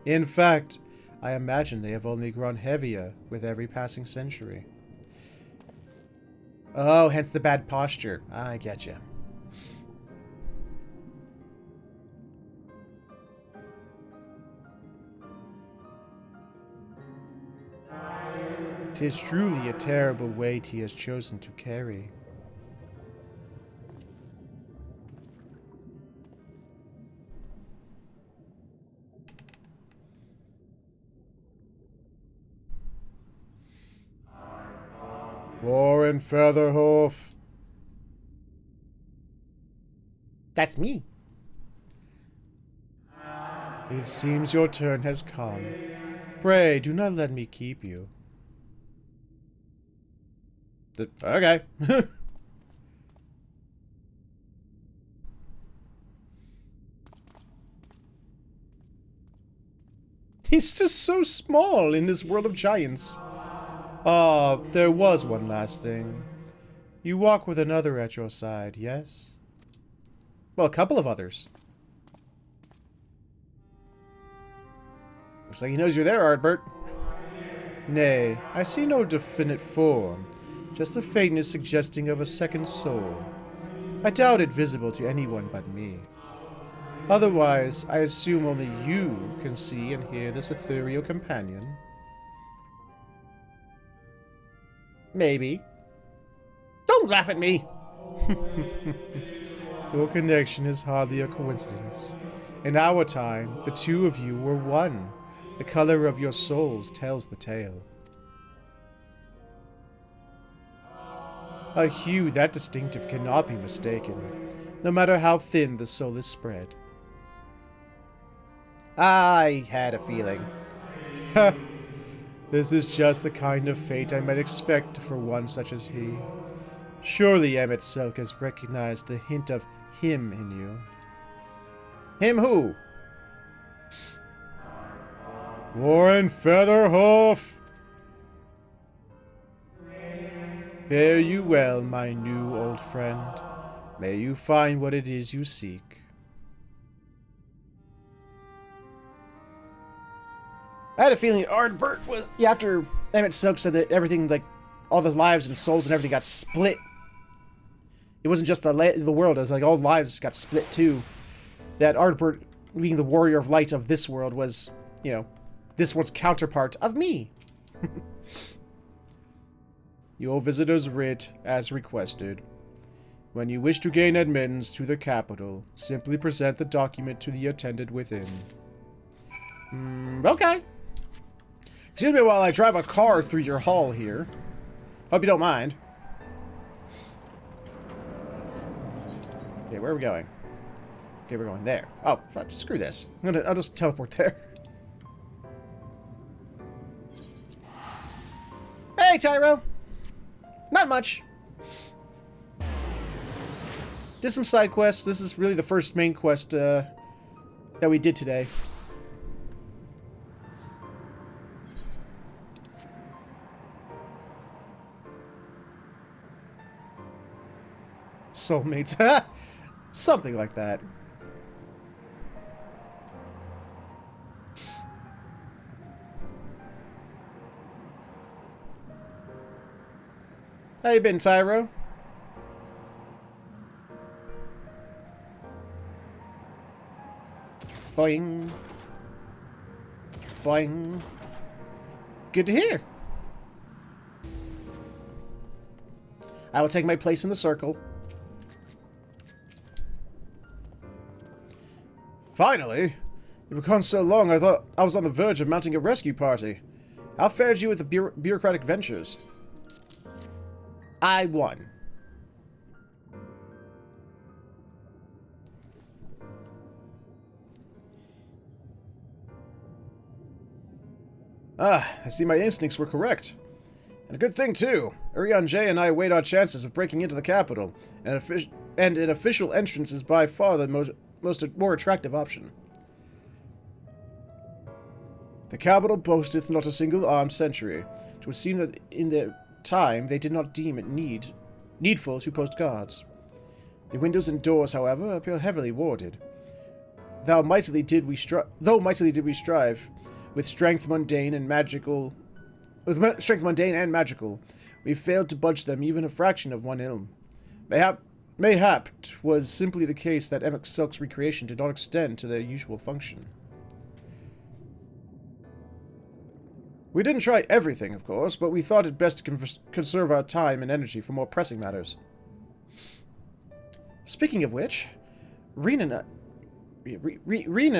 In fact, I imagine they have only grown heavier with every passing century. Oh, hence the bad posture. I get you. 'Tis truly a terrible weight he has chosen to carry. Warren Featherhoof. That's me. It seems your turn has come. Pray, do not let me keep you. Okay. He's just so small in this world of giants. Ah, there was one last thing. You walk with another at your side, yes? Well, a couple of others. Looks like he knows you're there, Ardbert. Nay, I see no definite form. Just a faintness suggesting of a second soul. I doubt it visible to anyone but me. Otherwise, I assume only you can see and hear this ethereal companion. Maybe. Don't laugh at me! Your connection is hardly a coincidence. In our time, the two of you were one. The color of your souls tells the tale. A hue that distinctive cannot be mistaken, no matter how thin the soul is spread. I had a feeling. This is just the kind of fate I might expect for one such as he. Surely Emet-Selch has recognized a hint of him in you. Him who? Warren Featherhoof! Fare you well, my new old friend. May you find what it is you seek. I had a feeling Ardbert was... Yeah, after Emet-Selch said that everything, like, all the lives and souls and everything got split. It wasn't just the world, it was like all lives got split too. That Ardbert, being the warrior of light of this world, was, you know, this one's counterpart of me. Your visitor's writ, as requested. When you wish to gain admittance to the capital, simply present the document to the attendant within. Okay. Excuse me while I drive a car through your hall here. Hope you don't mind. Okay, where are we going? Okay, we're going there. Oh, fuck, screw this. I'll just teleport there. Hey, Tyro! Not much. Did some side quests. This is really the first main quest that we did today. Soulmates. Something like that. How you been, Tyro? Boing. Boing. Good to hear. I will take my place in the circle. Finally! You've gone so long, I thought I was on the verge of mounting a rescue party. How fared you with the bureaucratic ventures? I won. Ah, I see my instincts were correct. And a good thing, too. Urian J and I weighed our chances of breaking into the capital, and an official entrance is by far the more attractive option. The capital boasteth not a single armed sentry. It would seem that in their time they did not deem it needful to post guards. The windows and doors, however, appear heavily warded. Though mightily did we strive, with strength mundane and magical, we failed to budge them even a fraction of one ilm. Mayhap 'twas simply the case that Emet-Selch's recreation did not extend to their usual function. We didn't try everything, of course, but we thought it best to conserve our time and energy for more pressing matters. Speaking of which, Reen and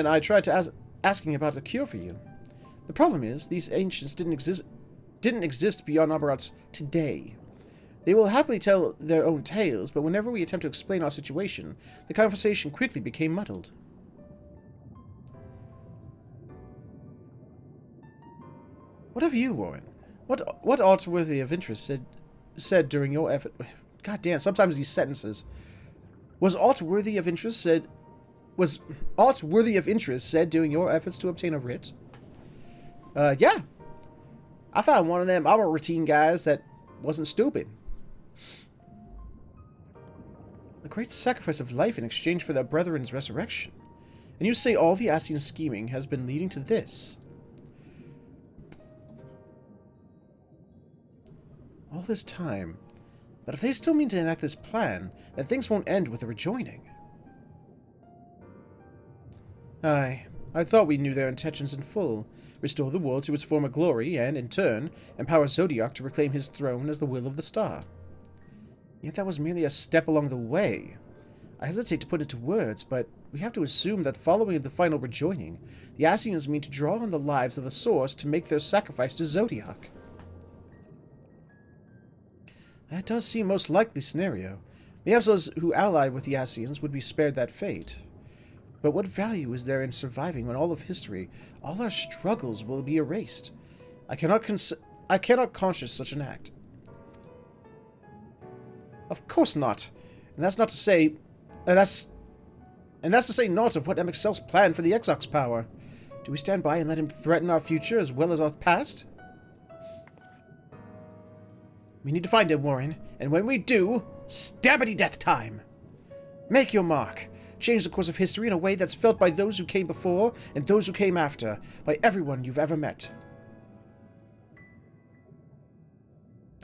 I tried to asking about a cure for you. The problem is, these ancients didn't exist beyond Aberrats today. They will happily tell their own tales, but whenever we attempt to explain our situation, the conversation quickly became muddled. What of you, Warren? What aught worthy of interest said during your effort? God damn! Sometimes these sentences. Was aught worthy of interest said during your efforts to obtain a writ? Yeah. I found one of them our routine guys that wasn't stupid. A great sacrifice of life in exchange for their brethren's resurrection. And you say all the Ascian scheming has been leading to this. All this time, But if they still mean to enact this plan, then things won't end with a rejoining. Aye, I thought we knew their intentions in full. Restore the world to its former glory, and, in turn, empower Zodiac to reclaim his throne as the will of the star. Yet that was merely a step along the way. I hesitate to put it to words, but we have to assume that following the final rejoining, the Ascians mean to draw on the lives of the Source to make their sacrifice to Zodiac. That does seem most likely scenario. Perhaps those who allied with the Ascians would be spared that fate. But what value is there in surviving when all of history, all our struggles will be erased? I cannot conscience such an act. Of course not. And that's not to say... And that's to say naught of what Emet-Selch's plan for the Exarch's power. Do we stand by and let him threaten our future as well as our past? We need to find him, Warren. And when we do, stabbity death time! Make your mark. Change the course of history in a way that's felt by those who came before and those who came after, by everyone you've ever met.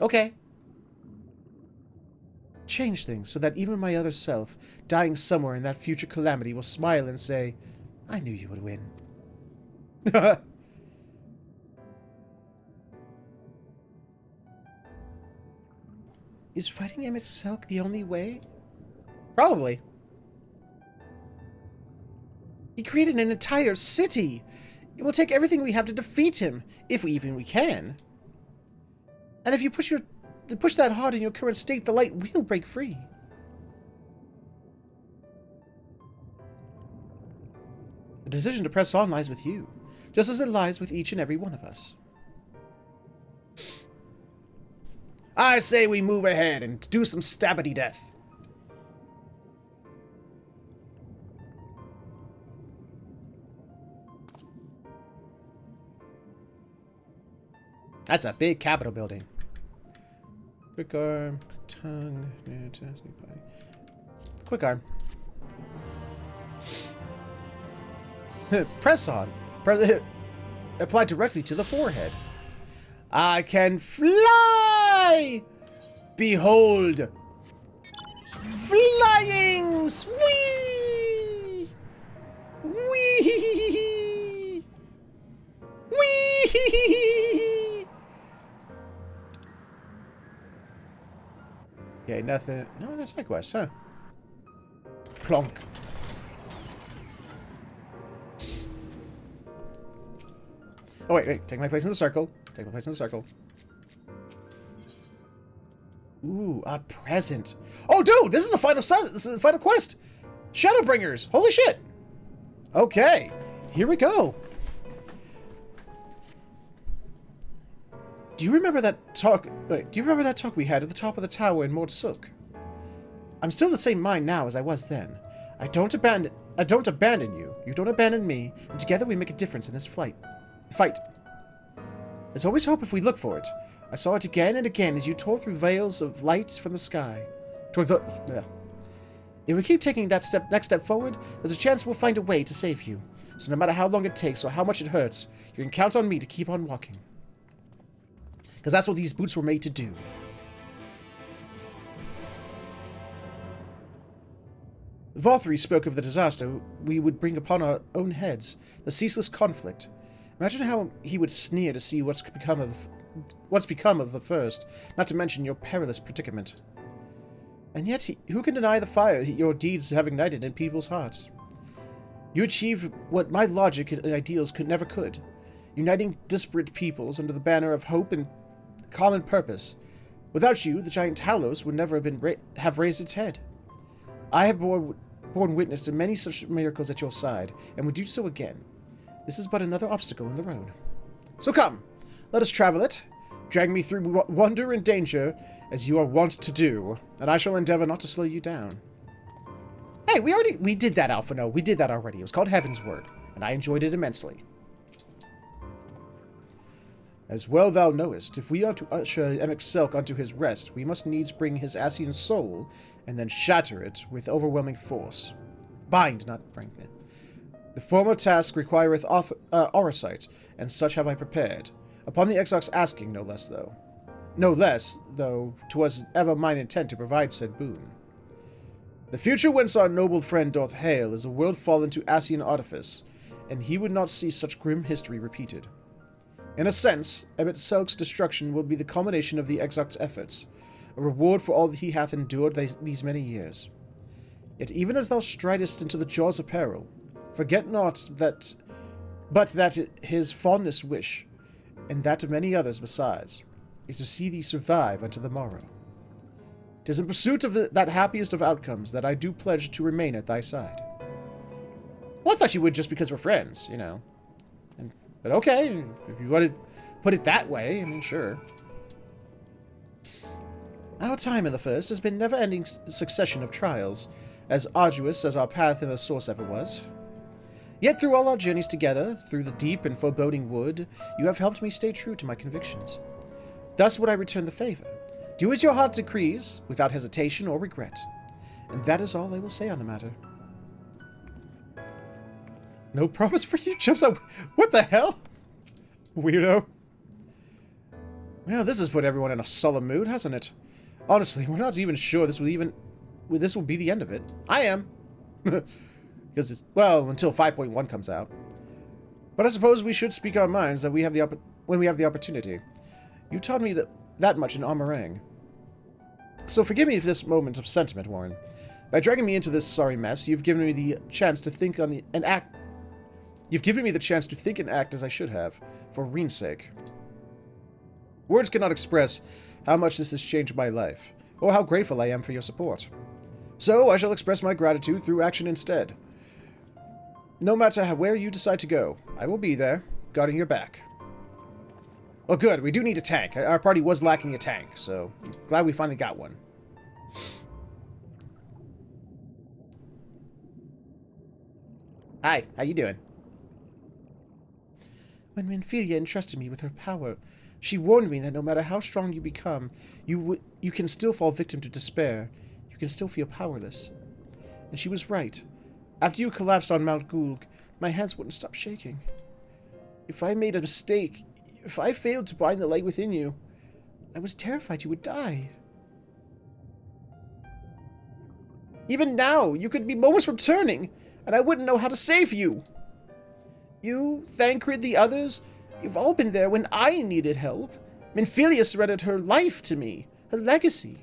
Okay. Change things so that even my other self, dying somewhere in that future calamity, will smile and say, I knew you would win. Is fighting Emet-Selch the only way? Probably. He created an entire city! It will take everything we have to defeat him, if we can. And if you push that hard in your current state, the light will break free. The decision to press on lies with you, just as it lies with each and every one of us. I say we move ahead and do some stabbity death. That's a big Capitol building. Quick arm, tongue, quick arm. Press on. Apply directly to the forehead. I can fly! Behold! Flyings! Whee! Whee! Whee! Okay, nothing. No, that's my quest, huh? Plonk. Oh, wait. Take my place in the circle. Take my place in the circle. Ooh, a present. Oh, dude, this is the final this is the final quest. Shadowbringers. Holy shit. Okay, here we go. Do you remember that talk? Wait, do you remember that talk we had at the top of the tower in Emet-Selch? I'm still the same mind now as I was then. I don't abandon you. You don't abandon me, and together we make a difference in this fight. There's always hope if we look for it. I saw it again and again as you tore through veils of lights from the sky. If we keep taking that next step forward, there's a chance we'll find a way to save you. So no matter how long it takes or how much it hurts, you can count on me to keep on walking. Because that's what these boots were made to do. Valtteri spoke of the disaster we would bring upon our own heads, the ceaseless conflict. Imagine how he would sneer to see what's become of the first, not to mention your perilous predicament. And yet, who can deny the fire your deeds have ignited in people's hearts? You achieved what my logic and ideals never could, uniting disparate peoples under the banner of hope and common purpose. Without you, the giant Talos would never have raised its head. I have borne witness to many such miracles at your side, and would do so again. This is but another obstacle in the road. So come, let us travel it. Drag me through wonder and danger, as you are wont to do, and I shall endeavor not to slow you down. Hey, we did that, Alpha. No, we did that already. It was called Heaven's Word, and I enjoyed it immensely. As well thou knowest, if we are to usher Emet-Selch unto his rest, we must needs bring his Ascian soul, and then shatter it with overwhelming force. Bind, not bring it. The former task requireth orosight, and such have I prepared. Upon the Exarch's asking, no less, though. No less, though 'twas ever mine intent to provide said boon. The future whence our noble friend doth hail is a world fallen to Asian artifice, and he would not see such grim history repeated. In a sense, Emet-Selch's destruction will be the culmination of the Exarch's efforts, a reward for all that he hath endured these many years. Yet even as thou stridest into the jaws of peril, forget not that his fondest wish, and that of many others besides, is to see thee survive unto the morrow. 'Tis in pursuit of that happiest of outcomes that I do pledge to remain at thy side. Well, I thought you would just because we're friends, you know. But okay, if you want to put it that way, I mean, sure. Our time in the First has been never-ending succession of trials, as arduous as our path in the Source ever was. Yet through all our journeys together, through the deep and foreboding wood, you have helped me stay true to my convictions. Thus would I return the favor. Do as your heart decrees, without hesitation or regret. And that is all I will say on the matter. No promise for you, jumps out. What the hell? Weirdo. Well, this has put everyone in a solemn mood, hasn't it? Honestly, we're not even sure this will be the end of it. I am. Because it's, well, until 5.1 comes out. But I suppose we should speak our minds that when we have the opportunity. You taught me that much in Armorang. So forgive me for this moment of sentiment, Warren. By dragging me into this sorry mess, you've given me the chance to think and act. You've given me the chance to think and act as I should have, for Reen's sake. Words cannot express how much this has changed my life, or how grateful I am for your support. So I shall express my gratitude through action instead. No matter where you decide to go, I will be there, guarding your back. Well, good. We do need a tank. Our party was lacking a tank, so glad we finally got one. Hi, how you doing? When Minfilia entrusted me with her power, she warned me that no matter how strong you become, you can still fall victim to despair. You can still feel powerless. And she was right. After you collapsed on Mount Gulg, my hands wouldn't stop shaking. If I made a mistake, if I failed to bind the light within you, I was terrified you would die. Even now, you could be moments from turning, and I wouldn't know how to save you. You, Thancred, the others, you've all been there when I needed help. Minfilia surrendered her life to me, her legacy.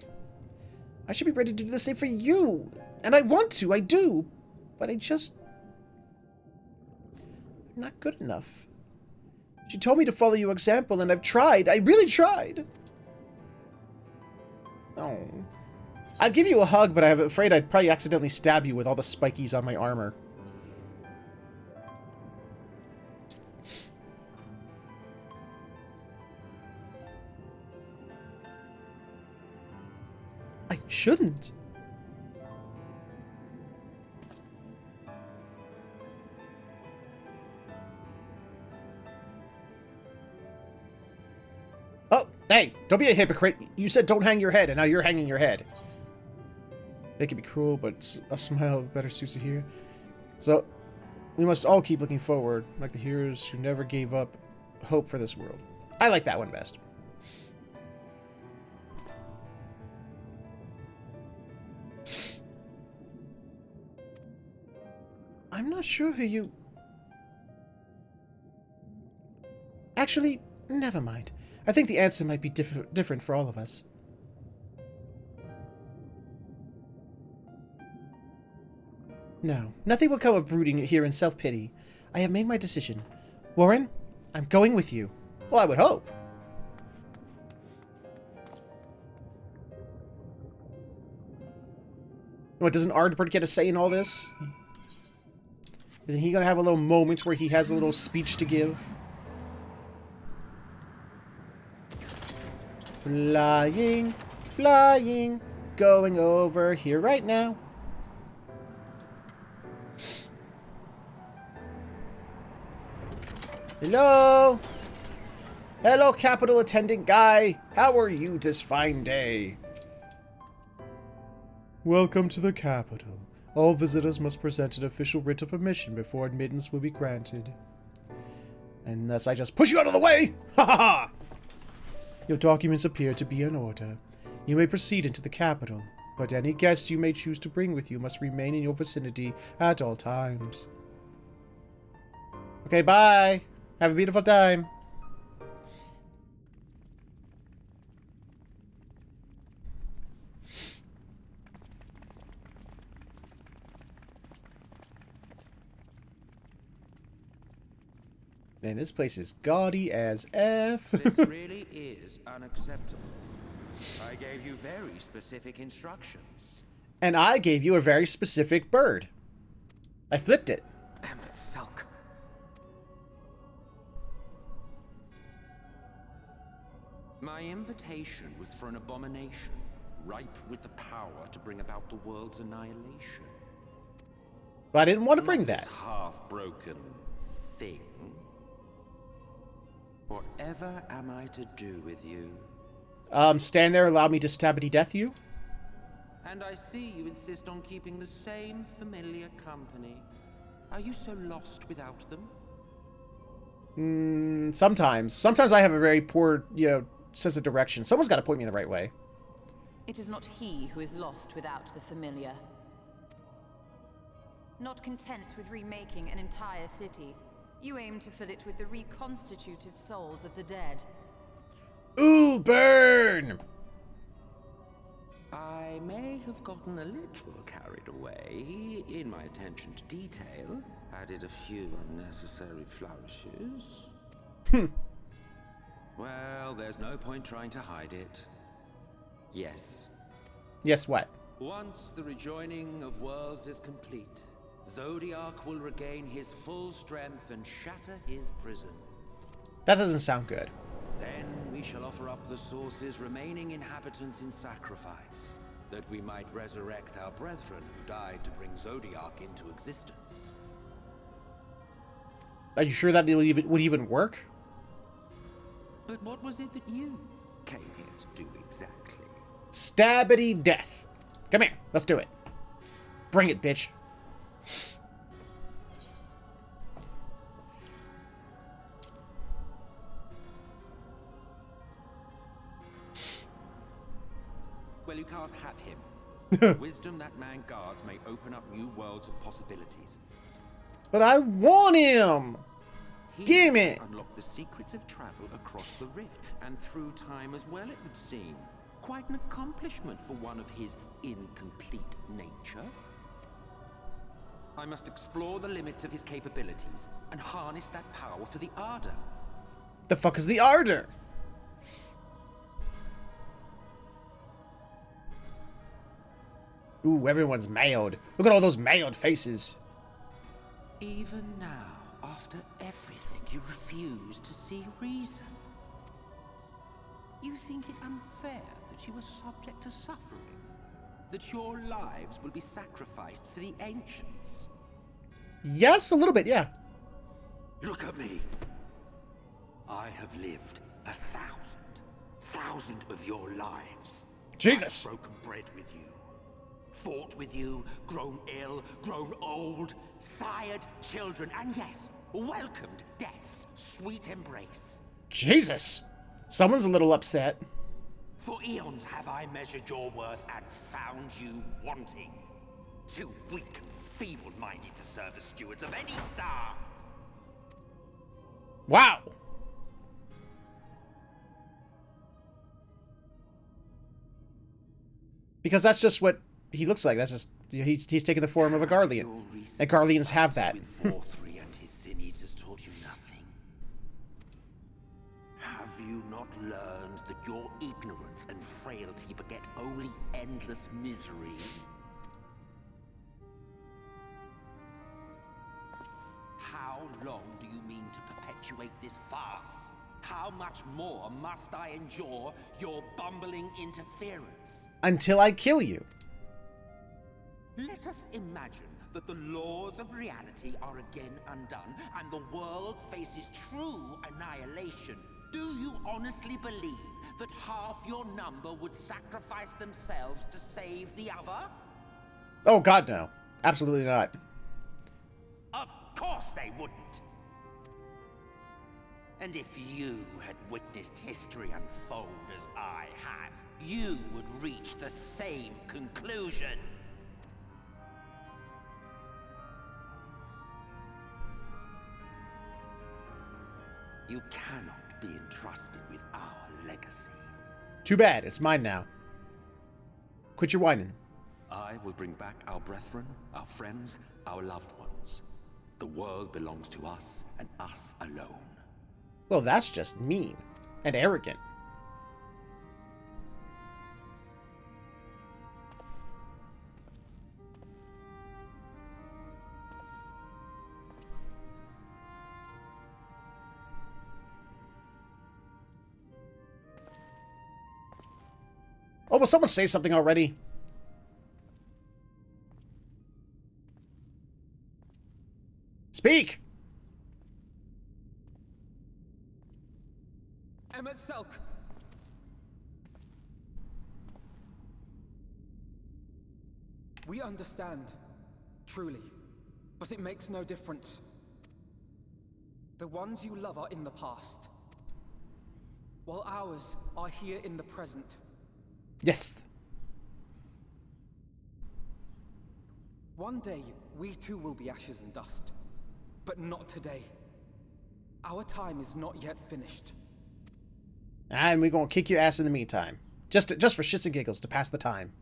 I should be ready to do the same for you. And I want to, I do. But I'm not good enough. She told me to follow your example, and I've tried. I really tried. Oh. I'd give you a hug, but I'm afraid I'd probably accidentally stab you with all the spikies on my armor. I shouldn't. Oh, hey, don't be a hypocrite. You said don't hang your head, and now you're hanging your head. It can be cruel, but a smile better suits it here. So, we must all keep looking forward, like the heroes who never gave up hope for this world. I like that one best. I'm not sure who you... Actually, never mind. I think the answer might be different for all of us. No, nothing will come of brooding here in self-pity. I have made my decision. Warren, I'm going with you. Well, I would hope. What, doesn't Ardbert get a say in all this? Isn't he going to have a little moment where he has a little speech to give? Flying, flying, going over here right now. Hello? Hello, Capitol Attendant Guy. How are you this fine day? Welcome to the Capitol. All visitors must present an official writ of admission before admittance will be granted. Unless I just push you out of the way! Ha ha ha! Your documents appear to be in order. You may proceed into the capital, but any guests you may choose to bring with you must remain in your vicinity at all times. Okay, bye! Have a beautiful time! Man, this place is gaudy as F. This really is unacceptable. I gave you very specific instructions. And I gave you a very specific bird. I flipped it. Emet-Selch. My invitation was for an abomination, ripe with the power to bring about the world's annihilation. But I didn't want to bring that. This half-broken thing. Whatever am I to do with you? Stand there, allow me to stabby death you? And I see you insist on keeping the same familiar company. Are you so lost without them? Sometimes. Sometimes I have a very poor, sense of direction. Someone's got to point me in the right way. It is not he who is lost without the familiar. Not content with remaking an entire city, you aim to fill it with the reconstituted souls of the dead. Ooh, burn! I may have gotten a little carried away in my attention to detail. Added a few unnecessary flourishes. Well, there's no point trying to hide it. Yes. Yes, what? Once the rejoining of worlds is complete, Zodiac will regain his full strength and shatter his prison. That doesn't sound good. Then we shall offer up the Source's remaining inhabitants in sacrifice, that we might resurrect our brethren who died to bring Zodiac into existence. Are you sure that it would even work? But what was it that you came here to do exactly? Stabbity death. Come here, let's do it. Bring it, bitch. Well, you can't have him. The wisdom that man guards may open up new worlds of possibilities. But I want him! He Damn it! has unlocked the secrets of travel across the rift, and through time as well, it would seem. Quite an accomplishment for one of his incomplete nature. I must explore the limits of his capabilities, and harness that power for the Ardor. The fuck is the Ardor? Ooh, everyone's mailed. Look at all those mailed faces. Even now, after everything, you refuse to see reason. You think it unfair that you are subject to suffering? That your lives will be sacrificed for the ancients? Yes, a little bit, yeah. Look at me. I have lived 1,000 of your lives. Jesus. I've broken bread with you. Fought with you, grown ill, grown old, sired children, and yes, welcomed death's sweet embrace. Jesus. Someone's a little upset. For eons have I measured your worth and found you wanting. Too weak and feeble-minded to serve as stewards of any star. Wow. Because that's just what he looks like. That's just, he's taking the form of a Garlean. And Garleans have that. With Vorthri and his sin eaters taught you nothing. Have you not learned that your ignorance and frailty beget only endless misery? How long do you mean to perpetuate this farce? How much more must I endure your bumbling interference? Until I kill you. Let us imagine that the laws of reality are again undone and the world faces true annihilation. Do you honestly believe that half your number would sacrifice themselves to save the other? Oh, God, no. Absolutely not. Of course they wouldn't. And if you had witnessed history unfold as I have, you would reach the same conclusion. You cannot be entrusted with our legacy. Too bad. It's mine now. Quit your whining. I will bring back our brethren, our friends, our loved ones. The world belongs to us, and us alone. Well, that's just mean. And arrogant. Oh, will someone say something already? Speak! Emet-Selch! We understand, truly, but it makes no difference. The ones you love are in the past, while ours are here in the present. Yes. One day, we too will be ashes and dust. But not today. Our time is not yet finished. And we're gonna kick your ass in the meantime. Just for shits and giggles, to pass the time.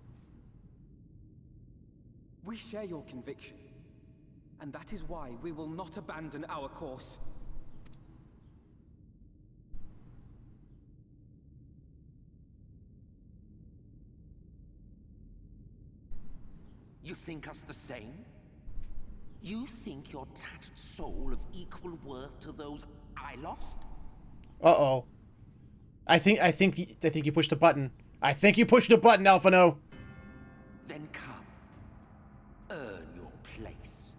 We share your conviction. And that is why we will not abandon our course. You think us the same? You think your tattered soul of equal worth to those I lost? Uh-oh. I think you pushed a button. I think you pushed a button, Alphino. Then come. Earn your place.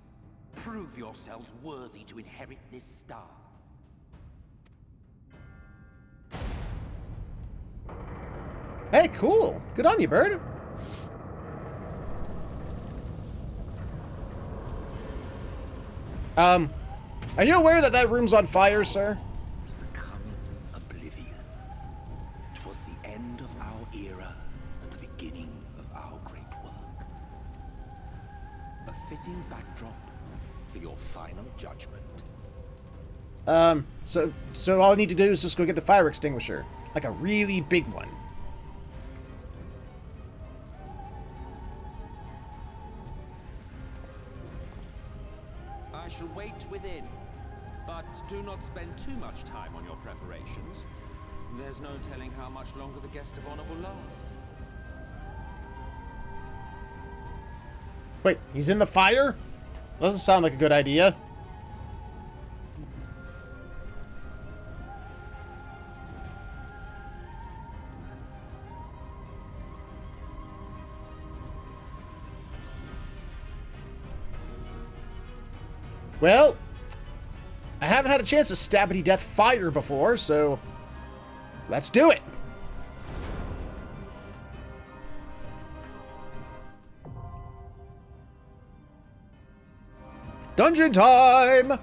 Prove yourselves worthy to inherit this star. Hey, cool. Good on you, bird. Are you aware that that room's on fire, sir? The coming oblivion. 'Twas the end of our era and the beginning of our great work. A fitting backdrop for your final judgment. So all I need to do is just go get the fire extinguisher. Like a really big one. I shall wait within, but do not spend too much time on your preparations. There's no telling how much longer the guest of honor will last. Wait, he's in the fire? Doesn't sound like a good idea. Well, I haven't had a chance to stabbity death fire before, so let's do it. Dungeon time!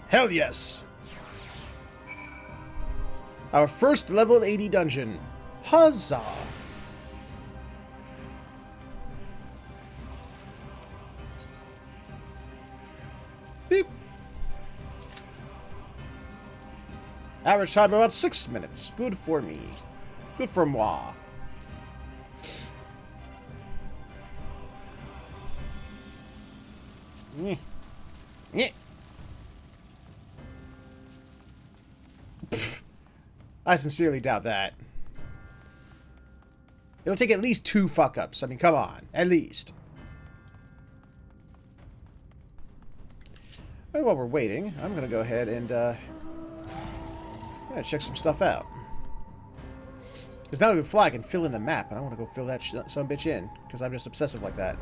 Hell yes. Our first level 80 dungeon. Huzzah! Beep. Average time about 6 minutes. Good for me. Good for moi. Yeah. Yeah. I sincerely doubt that. It'll take at least 2 fuck-ups. I mean, come on. At least. Well, while we're waiting, I'm going to go ahead and check some stuff out. Because now we can fly, I can fill in the map, and I want to go fill that some bitch in. Because I'm just obsessive like that.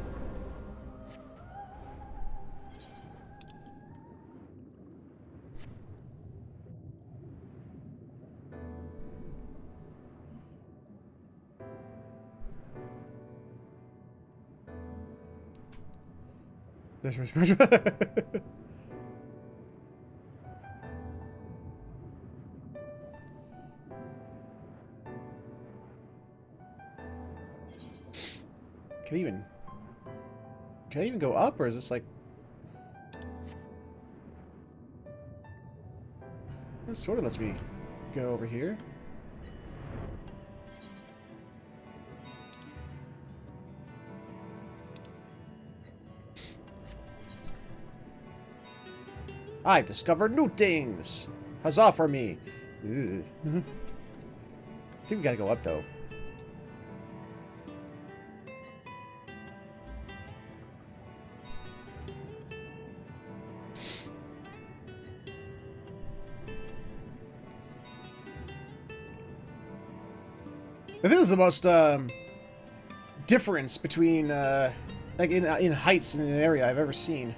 Can I even go up, or is this like... It sort of lets me go over here. I discovered new things! Huzzah for me! Ugh. I think we gotta go up, though. I think this is the most difference between like in heights in an area I've ever seen.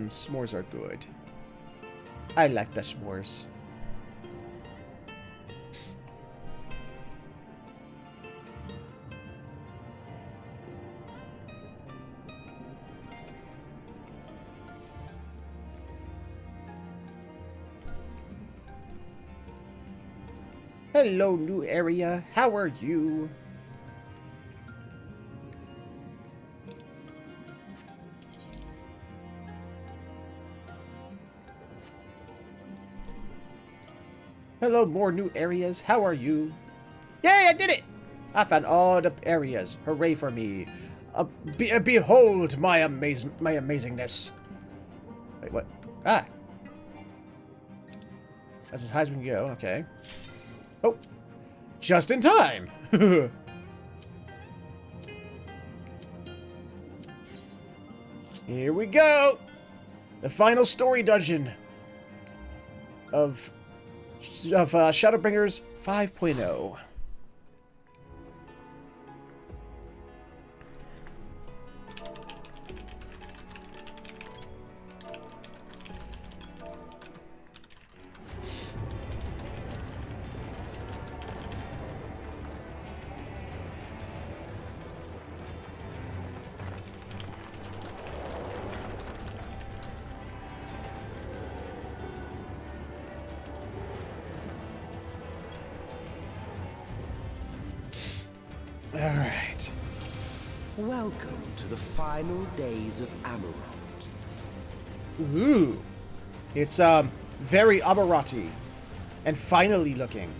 S'mores are good. I like the s'mores. Hello, new area. How are you? Hello, more new areas. How are you? Yay, I did it! I found all the areas. Hooray for me. Behold my amazingness. Wait, what? Ah. That's as high as we can go. Okay. Oh. Just in time. Here we go. The final story dungeon of Shadowbringers 5.0. Alright. Welcome to the final days of Amarant. Ooh. It's, very Amarati. And finally looking.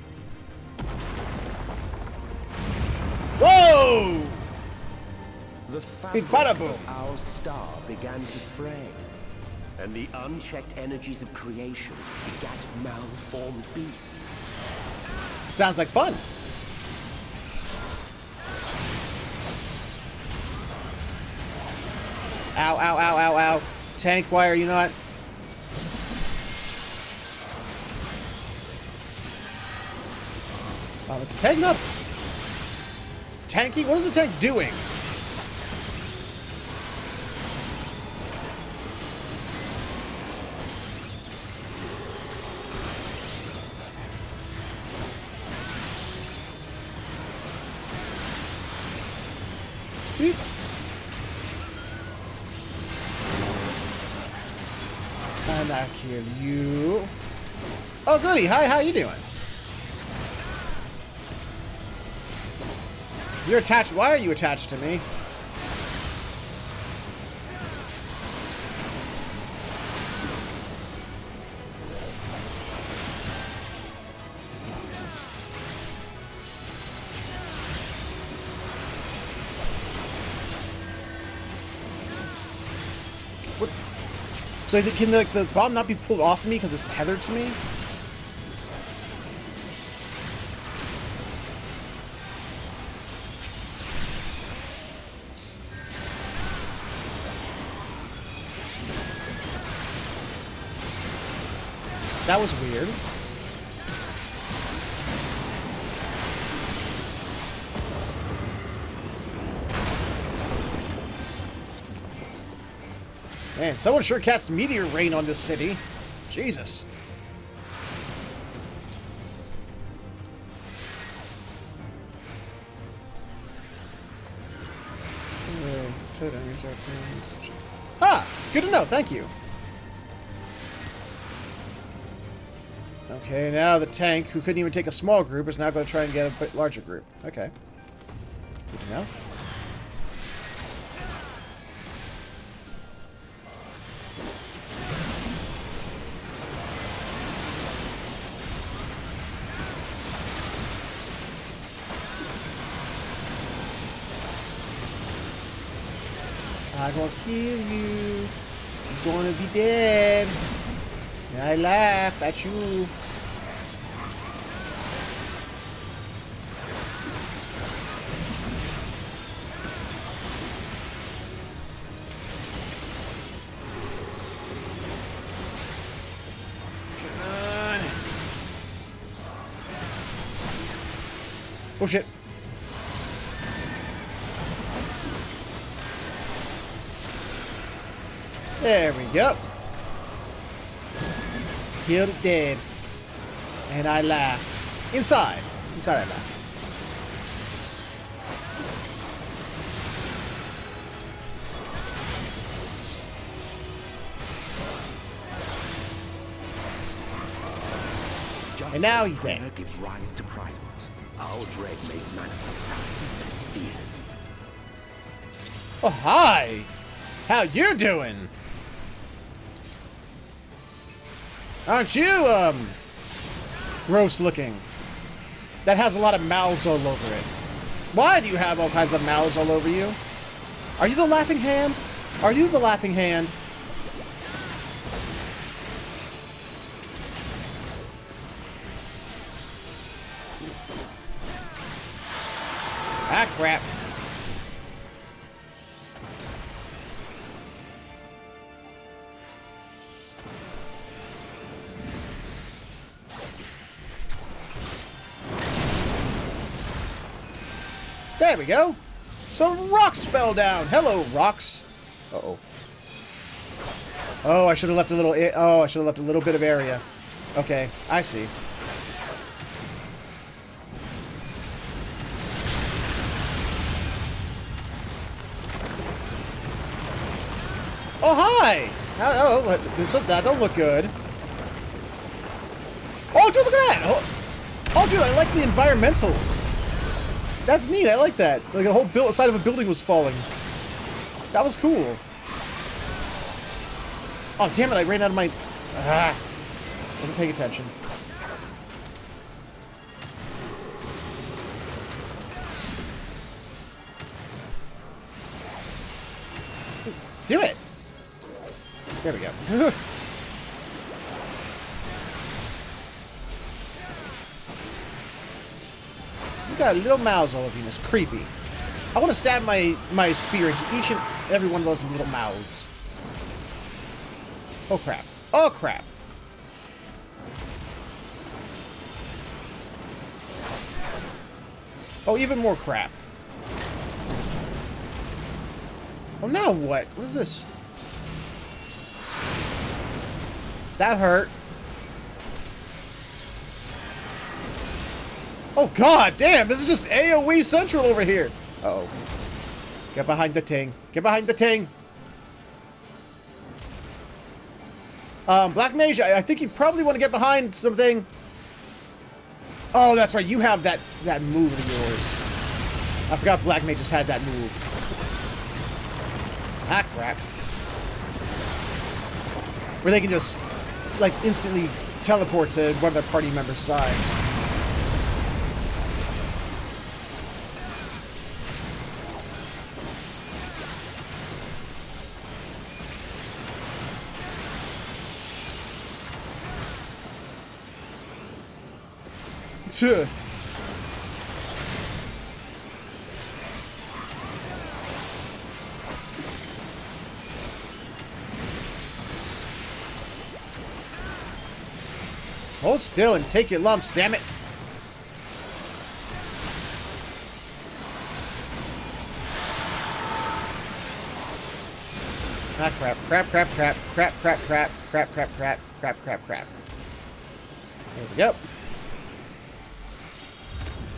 Whoa! The fabric bada-boom. of our star began to fray, and the unchecked energies of creation begat malformed beasts. Sounds like fun. Ow, ow, ow, ow, ow. Tank, why are you not? Oh, is the tank not tanking? What is the tank doing? Beep. And I kill you. Oh, goody. Hi, how you doing? You're attached. Why are you attached to me? What? So can the bomb not be pulled off of me because it's tethered to me? That was weird. Man, someone sure cast meteor rain on this city. Jesus. Ah, good to know. Thank you. Okay, now the tank, who couldn't even take a small group, is now going to try and get a bit larger group. Okay. Good to know. I'm gonna kill you. You're gonna be dead. And I laugh at you. Come on. Oh shit. There we go. Killed it dead. And I laughed. Inside. Inside I laughed. Just And now as he's dead. prayer gives rise to primates, our dread may manifest our deepest fears. Oh, hi. How you doing? Aren't you, gross looking? That has a lot of mouths all over it. Why do you have all kinds of mouths all over you? Are you the laughing hand? Are you the laughing hand? Ah, crap. There we go. Some rocks fell down. Hello, rocks. Uh-oh. Oh, I should have left a little... Oh, I should have left a little bit of area. Okay, I see. Oh, hi! Oh, that don't look good. Oh, dude, look at that! Oh, dude, I like the environmentals. That's neat. I like that. Like, the whole side of a building was falling. That was cool. Oh, damn it. I ran out of my... Wasn't paying attention. Do it. There we go. You got little mouths all over you. It's creepy. I want to stab my spear into each and every one of those little mouths. Oh, crap. Oh, crap. Oh, even more crap. Oh, now what? What is this? That hurt. Oh, god damn! This is just AoE Central over here! Uh-oh. Get behind the ting. Get behind the ting! Black Mage, I think you probably want to get behind something. Oh, that's right. You have that move of yours. I forgot Black Mages had that move. Ah, crap. Where they can just, like, instantly teleport to one of their party members' sides. Tuh. Hold still and take your lumps, damn it. Ah, crap. Crap, crap, crap. Crap, crap, crap. Crap, crap, crap. Crap, crap, crap. There we go.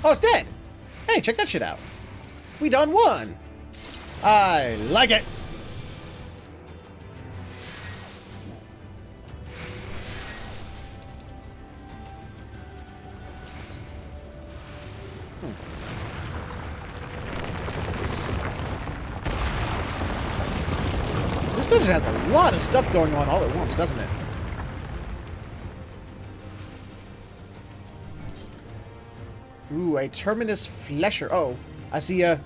Oh, it's dead. Hey, check that shit out. We done one. I like it. This dungeon has a lot of stuff going on all at once, doesn't it? Ooh, a terminus flesher. Oh, I see a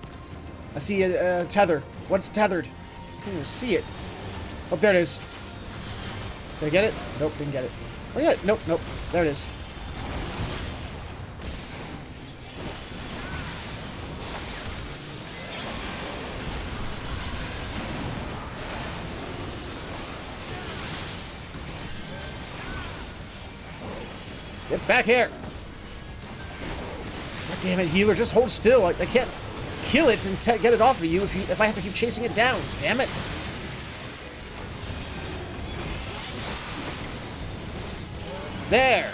tether. What's tethered? I can't even see it. Oh, there it is. Did I get it? Nope, didn't get it. Oh yeah, nope, nope. There it is. Get back here! God damn it, healer, just hold still. I can't kill it and get it off of you if I have to keep chasing it down. Damn it! There!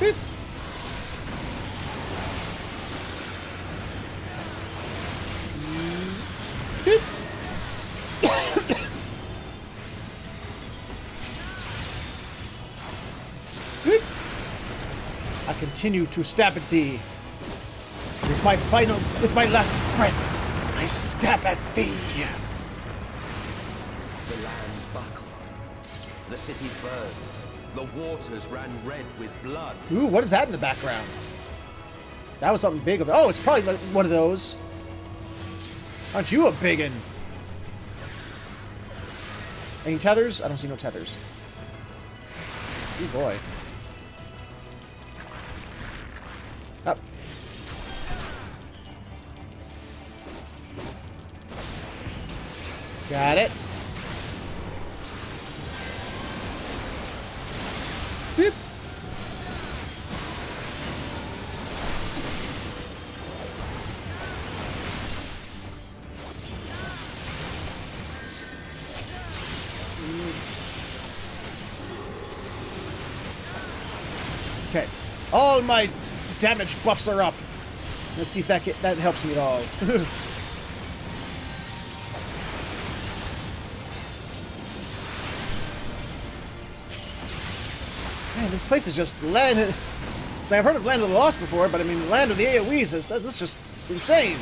Boop. Boop. I continue to stab at thee. With my last breath, I stab at thee. The land buckled. The cities burned. The waters ran red with blood. Ooh, what is that in the background? That was something big. Oh, it's probably like one of those. Aren't you a biggin? Any tethers? I don't see no tethers. Oh boy. Up. Got it. Boop. Okay. All my damage buffs are up. Let's see if that helps me at all. Man, this place is just land. So I've heard of Land of the Lost before, but I mean, Land of the AoEs that's just insane.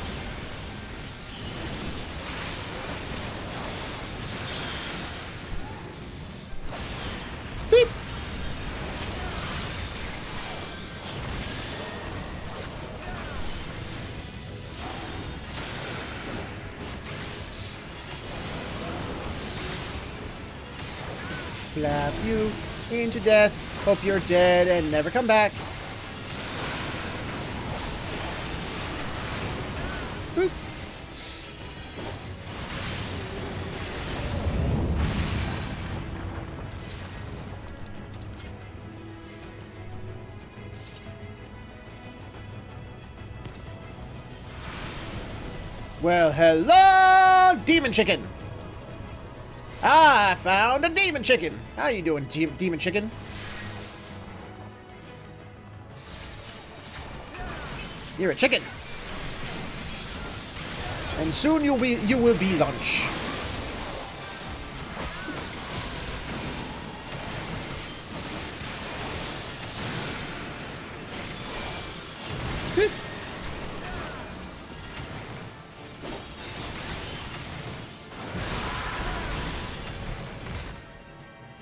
Beep. Slap you into death. Hope you're dead and never come back. Boop. Well, hello, Demon Chicken. I found a Demon Chicken. How you doing, Demon Chicken? You're a chicken. And soon you will be lunch.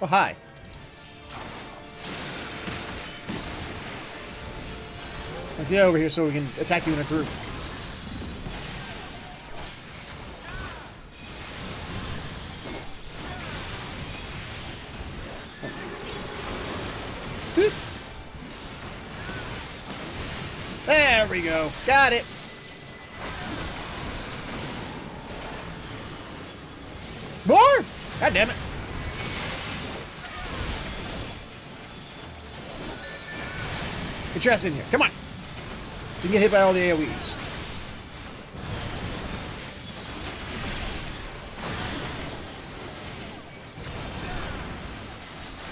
Oh, hi. Let's get over here so we can attack you in a group. There we go. Got it. More? God damn it. Get your ass in here. Come on. So you can get hit by all the AoEs.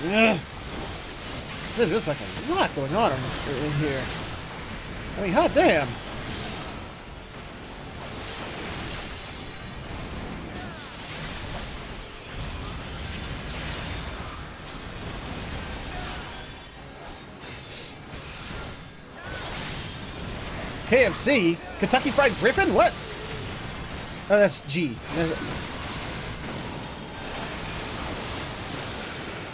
Ugh. There's just like a lot going on in here. I mean, hot damn. KFC? Kentucky Fried Griffin? What? Oh, that's G.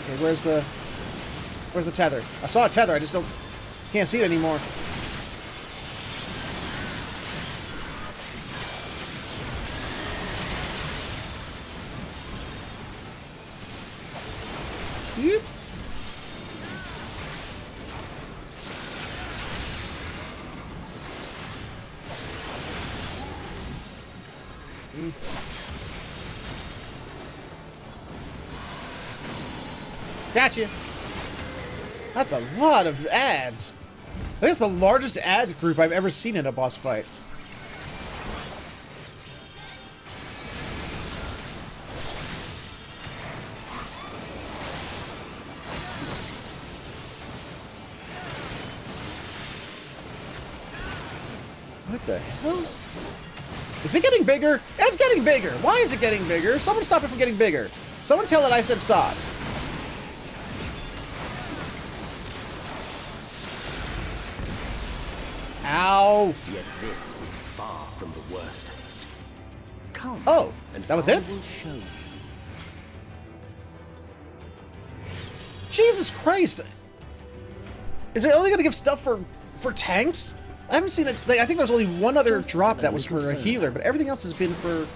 Okay, where's the tether? I saw a tether, I just can't see it anymore. Yep. Gotcha. That's a lot of ads. I think it's the largest ad group I've ever seen in a boss fight. What the hell? Is it getting bigger? It's getting bigger. Why is it getting bigger? Someone stop it from getting bigger. Someone tell it I said stop. Ow! Yet this is far from the worst of it. Come. Oh, and that was I it? will show you. Jesus Christ! Is it only gonna give stuff for tanks? I haven't seen it. Like, I think there's only one other drop that was for a healer, but everything else has been for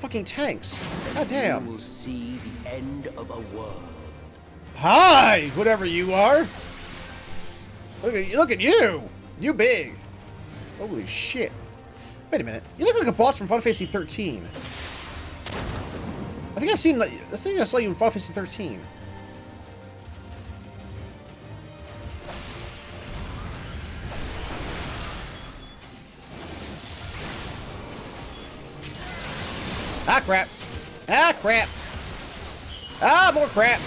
fucking tanks. God damn. You will see the end of a world. Hi, whatever you are. Look at you. You big. Holy shit. Wait a minute. You look like a boss from Final Fantasy 13. I think I saw you in Final Fantasy 13. Ah, crap. Ah, crap. Ah, more crap.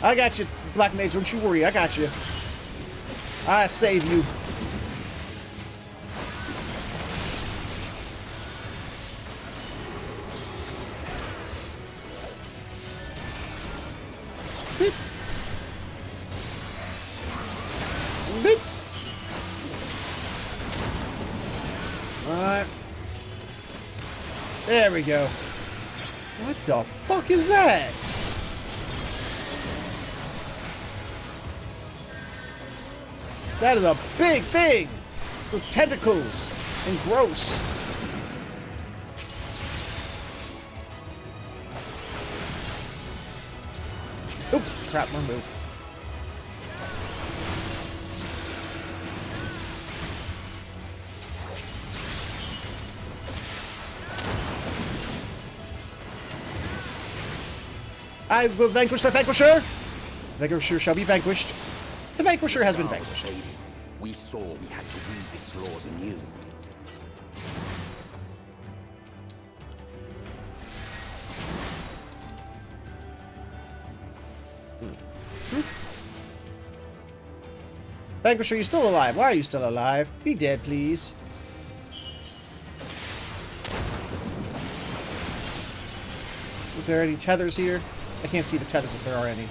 I got you, Black Mage. Don't you worry. I got you. I save you. Beep. Beep. Alright. There we go. What the fuck is that? That is a big thing with tentacles and gross. Oop, crap, one move. I will vanquish the Vanquisher. Vanquisher shall be vanquished. The Vanquisher has been vanquished. We saw we had to weave its laws anew. Vanquisher, you still alive? Why are you still alive? Be dead, please. Is there any tethers here? I can't see the tethers if there are any.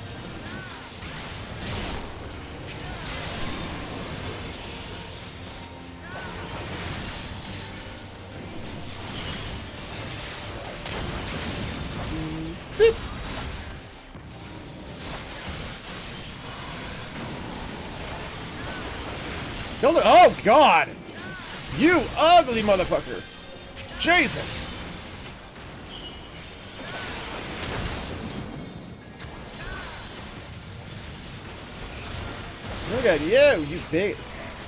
Beep. Oh, God! You ugly motherfucker! Jesus! Look at you, you big...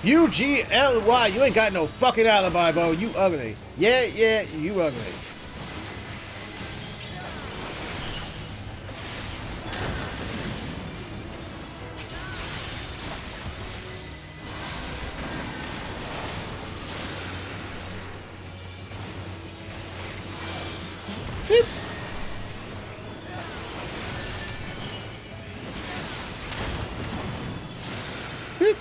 U-G-L-Y, you ain't got no fucking alibi, Bo. You ugly. Yeah, you ugly. Beep. Beep.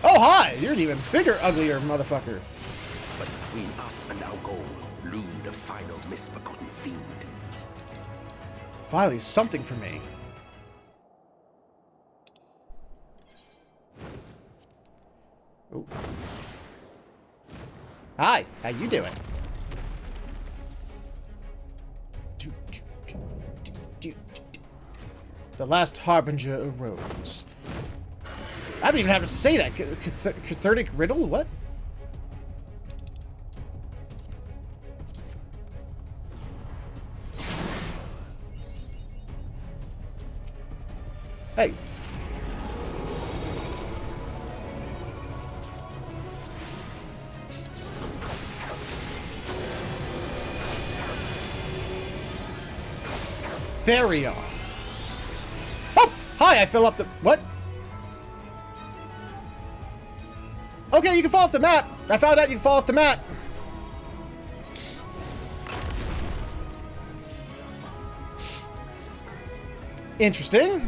Oh, Oh, hi! You're an even bigger, uglier motherfucker. But between us and our goal loomed a final misbegotten fiend. Finally, something for me. Ooh. Hi, how you doing? The last harbinger arose. I don't even have to say that. Cathartic riddle? What? Hey. Varia. Oh! Hi, I fill up the... What? Okay, you can fall off the map. I found out you can fall off the map. Interesting.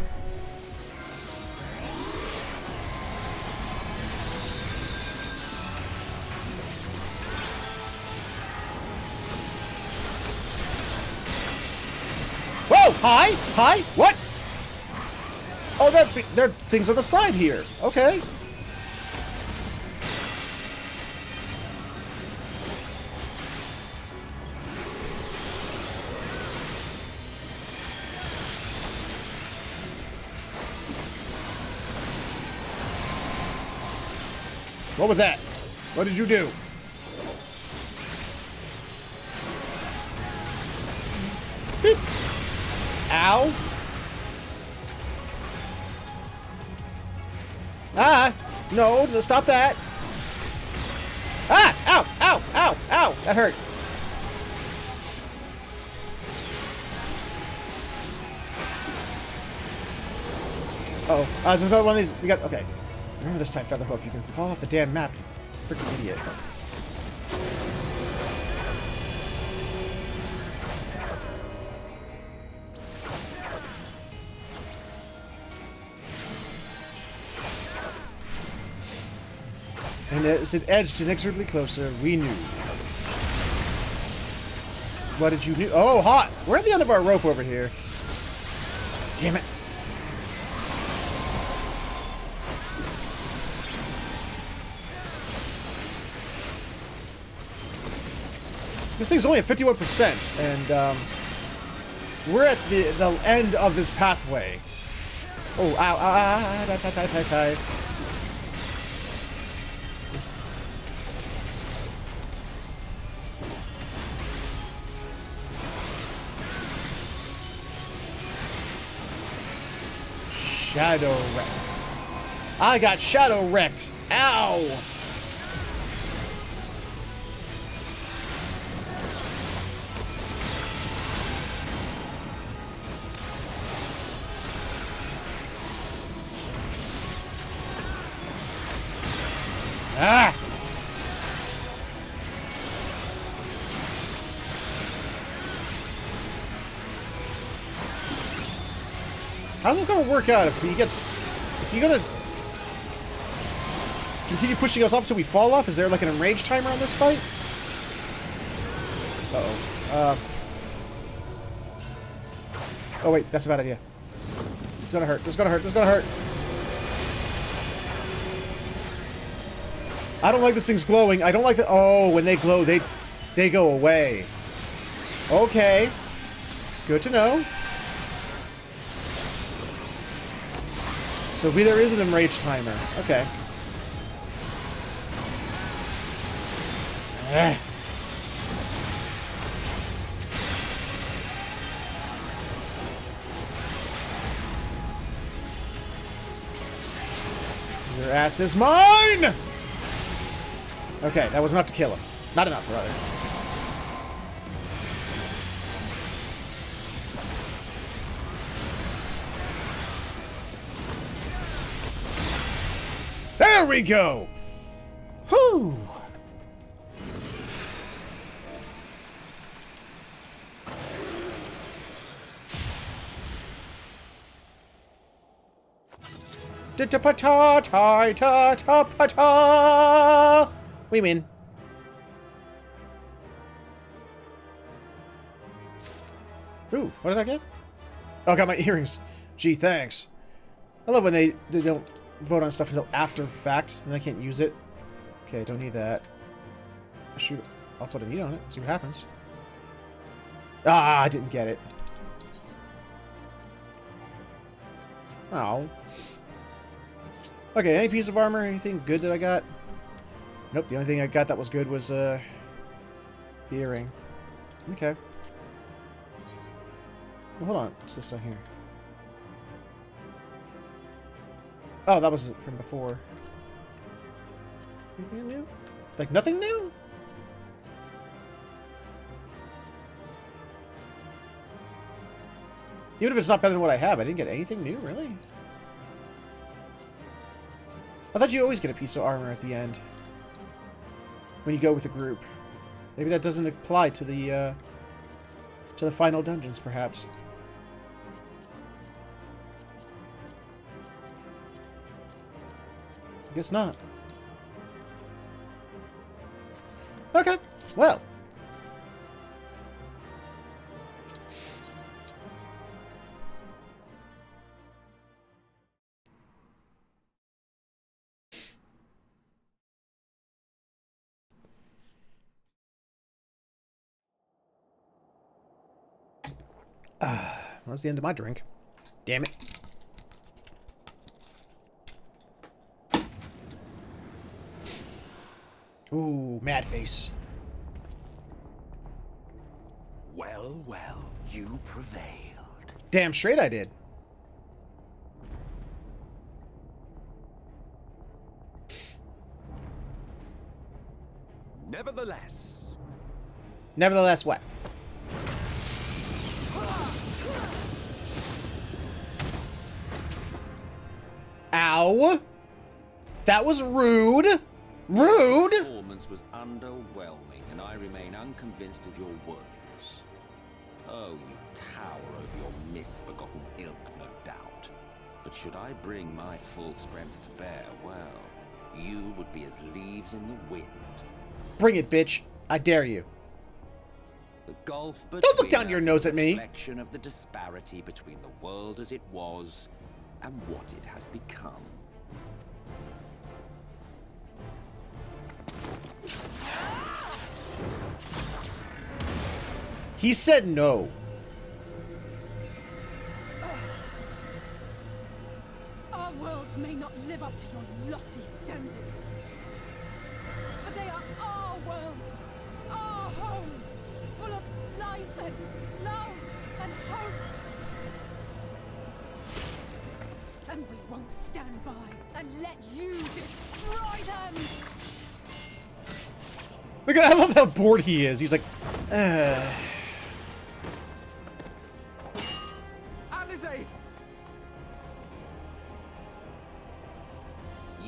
Whoa! Hi! Hi! What? Oh, there are things on the side here. Okay. What was that? What did you do? Beep. Ow. Ah! No, stop that. Ah! Ow! Ow! Ow! Ow! That hurt. Uh-oh. Is this another one of these? We got... Okay. Remember this time, Featherhoof. You can fall off the damn map, you freaking idiot. And as it edged inexorably closer, we knew. What did you do? Oh, hot! We're at the end of our rope over here. Damn it. This thing's only at 51%, and we're at the end of this pathway. Oh, ow, ow, tie. Shadow wrecked. I got shadow wrecked. Ow! Ah! How's it gonna work out if he gets... Is he gonna continue pushing us off until we fall off? Is there like an enraged timer on this fight? Uh-oh. Oh wait, that's a bad idea. It's gonna hurt. This is gonna hurt. This is gonna hurt. I don't like this thing's glowing. I don't like the... Oh, when they glow, they go away. Okay. Good to know. So there is an enraged timer. Okay. Your ass is mine! Okay, that was enough to kill him. Not enough, rather. There we go! Whew! We win. Ooh, what did I get? Oh, I got my earrings. Gee, thanks. I love when they don't vote on stuff until after the fact, and I can't use it. Okay, don't need that. Shoot, I'll put a need on it, see what happens. Ah, I didn't get it. Oh. Okay, any piece of armor, anything good that I got? Nope, the only thing I got that was good was, the earring. Okay. Well, hold on, what's this on here? Oh, that was from before. Anything new? Like, nothing new? Even if it's not better than what I have, I didn't get anything new, really? I thought you always get a piece of armor at the end. When you go with a group. Maybe that doesn't apply to the final dungeons, perhaps. I guess not. Okay, well. That's the end of my drink. Damn it. Ooh, mad face. Well, well, you prevailed. Damn straight I did. Nevertheless. Nevertheless, what? Ow! That was rude! Rude! Your performance was underwhelming, and I remain unconvinced of your worthiness. Oh, you tower over your misbegotten ilk, no doubt. But should I bring my full strength to bear, well, you would be as leaves in the wind. Bring it, bitch. I dare you. The gulf between Don't look down your us nose is at a me. reflection of the disparity between the world as it was and what it has become. He said no. Our worlds may not live up to your lofty standards, but they are our worlds, our homes, full of life and love and hope. And we won't stand by and let you destroy them! Look at, I love how bored he is. He's like,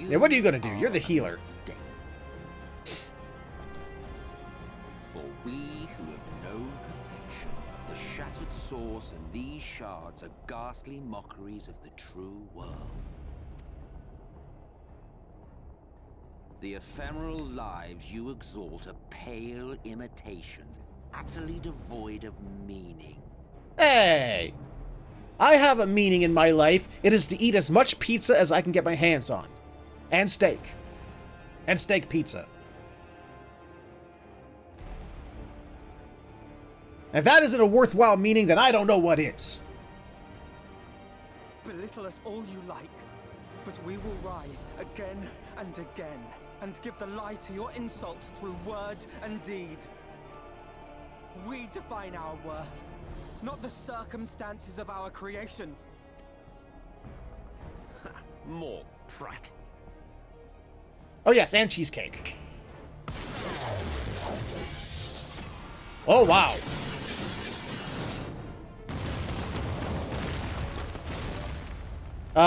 Yeah, what are you gonna do? You're the healer. For we who have known perfection, the shattered source and these shards are ghastly mockeries of the true world. The ephemeral lives you exalt are pale imitations, utterly devoid of meaning. Hey! I have a meaning in my life. It is to eat as much pizza as I can get my hands on. And steak. And steak pizza. If that isn't a worthwhile meaning, then I don't know what is. Belittle us all you like, but we will rise again and again, and give the lie to your insults through word and deed. We define our worth, not the circumstances of our creation. More prattle. Oh yes, and cheesecake. Oh wow.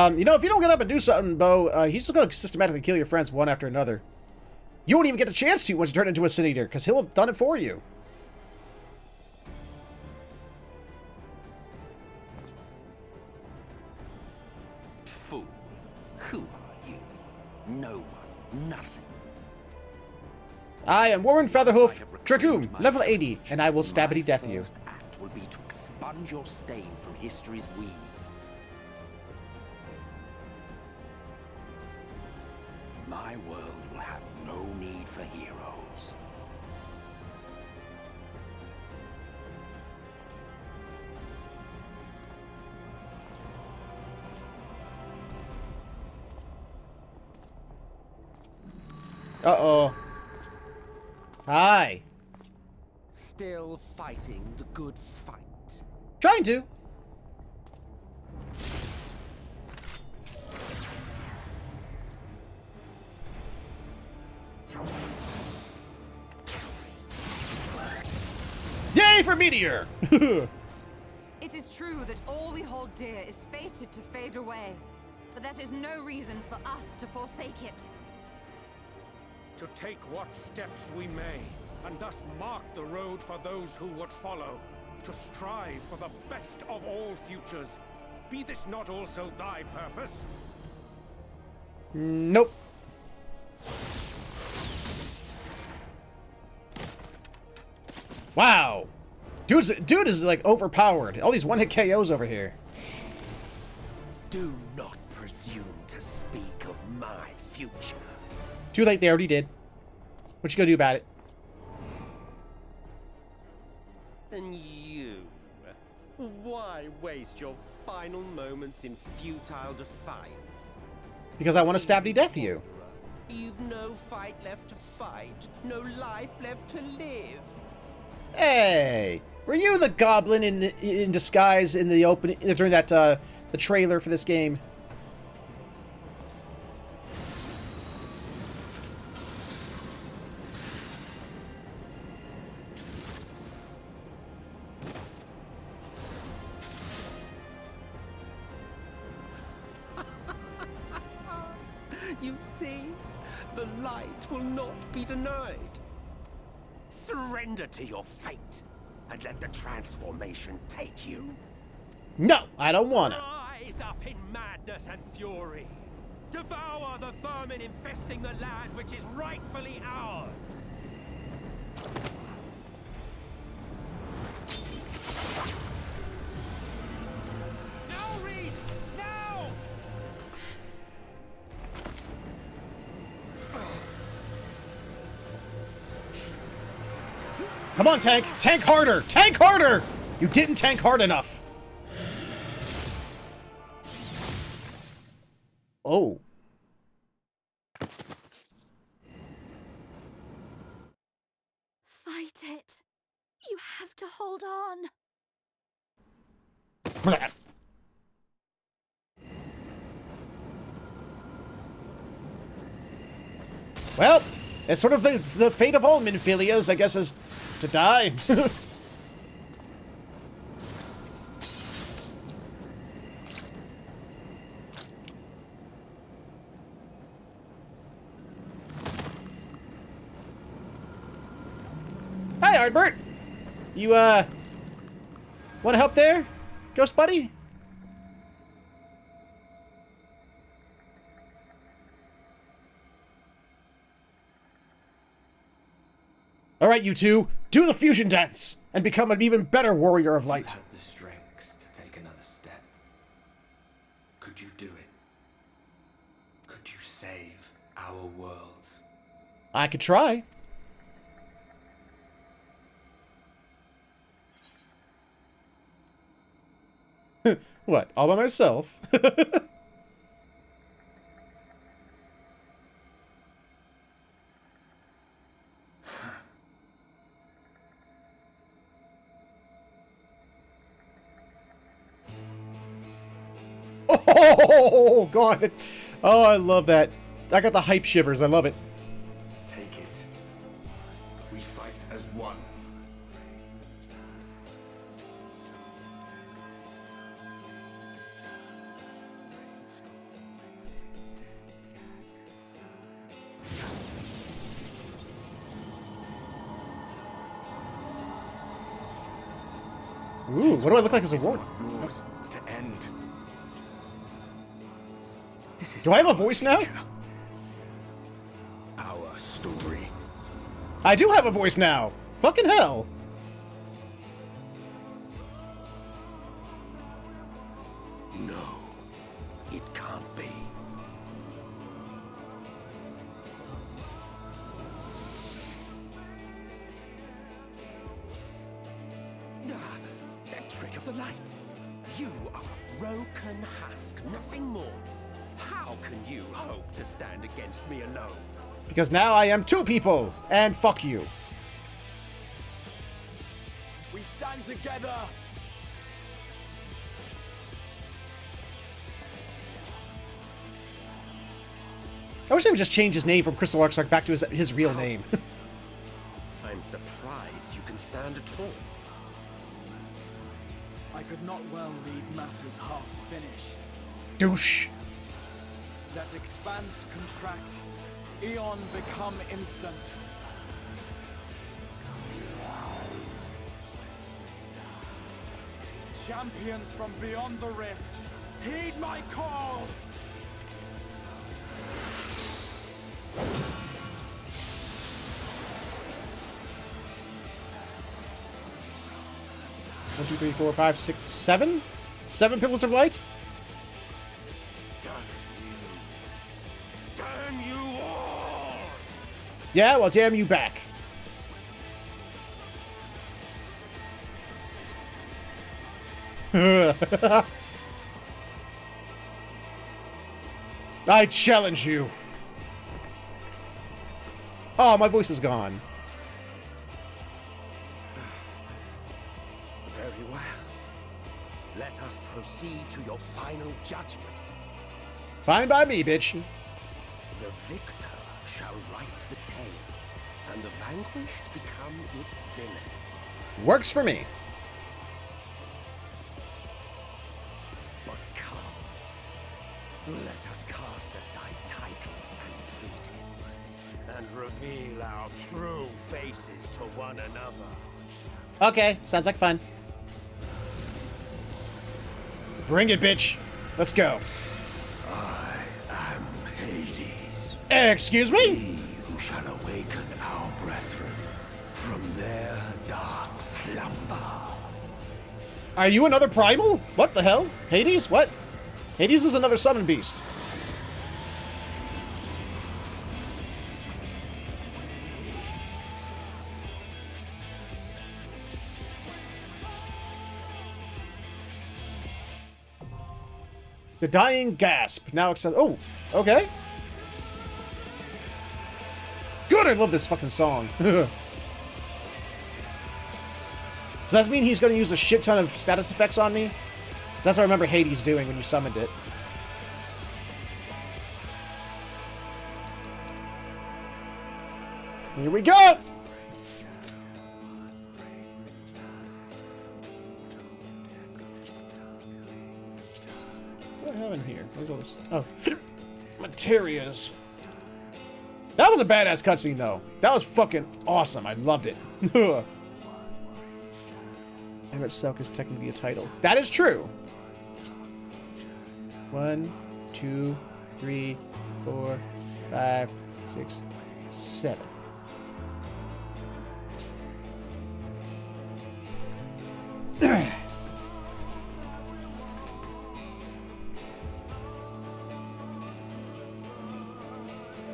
You know, if you don't get up and do something, Bo, he's just gonna systematically kill your friends one after another. You won't even get the chance to once you turn into a Sin Eater, because he'll have done it for you. Fool. Who No one. Nothing. I am Warren Featherhoof, Dragoon, level 80, and I will stabbity death you. My first act will be to expunge your stain from history's weave. My world will have no need for heroes. Uh-oh. Hi. Still fighting the good fight. Trying to. Yay for Meteor! It is true that all we hold dear is fated to fade away, but that is no reason for us to forsake it. To take what steps we may, and thus mark the road for those who would follow, to strive for the best of all futures. Be this not also thy purpose? Nope. Wow. Dude is like overpowered. All these one-hit KOs over here. Do not presume to speak of my future. Too late, they already did. What you gonna do about it? And you? Why waste your final moments in futile defiance? Because I want to stabby death you. You've no fight left to fight, no life left to live. Hey, were you the goblin in disguise in the opening during that the trailer for this game? You see, the light will not be denied. Surrender to your fate, and let the transformation take you. No, I don't wanna. Rise up in madness and fury. Devour the vermin infesting the land which is rightfully ours. Now, Reed! Now! Come on, tank! Tank harder! Tank harder! You didn't tank hard enough. Oh. Fight it. You have to hold on. Well, it's sort of the fate of all Minphilias, I guess, is to die. Hi, Ardbert. You, want help there, Ghost Buddy? All right, you two, do the fusion dance and become an even better warrior of light. You have the strength to take another step. Could you do it? Could you save our worlds? I could try. What, all by myself? Oh, God. Oh, I love that. I got the hype shivers. I love it. Take it. We fight as one. Ooh, what do I look like as a warrior? Yours to end. Do I have a voice now? I do have a voice now. Fucking hell. No, it can't be. That trick of the light. You are a broken husk, nothing more. How can you hope to stand against me alone? Because now I am two people. And fuck you. We stand together. I wish they would just change his name from Crystal Arksark back to his real name. I'm surprised you can stand at all. I could not well leave matters half finished. Douche. Let expanse contract, Eon become instant. Champions from beyond the rift, heed my call! One, two, three, four, five, six, seven? 7 pillars of light? Damn you all! Yeah, well, damn you back. I challenge you. Oh, my voice is gone. Very well. Let us proceed to your final judgment. Fine by me, bitch. The victor shall write the tale, and the vanquished become its villain. Works for me. But come, let us cast aside titles and pretense, and reveal our true faces to one another. Okay, sounds like fun. Bring it, bitch. Let's go. I am Hades, Excuse me? he who shall awaken our brethren from their dark slumber. Are you another primal? What the hell? Hades? What? Hades is another summon beast. The dying gasp. Now accessible. Oh, okay. Good, I love this fucking song. So does that mean he's going to use a shit ton of status effects on me? 'Cause that's what I remember Hades doing when you summoned it. Here we go! What do I have in here? What's all this? Oh. Materias. That was a badass cutscene, though. That was fucking awesome. I loved it. Emet-Selch is technically a title. That is true. 1, 2, 3, 4, 5, 6, 7.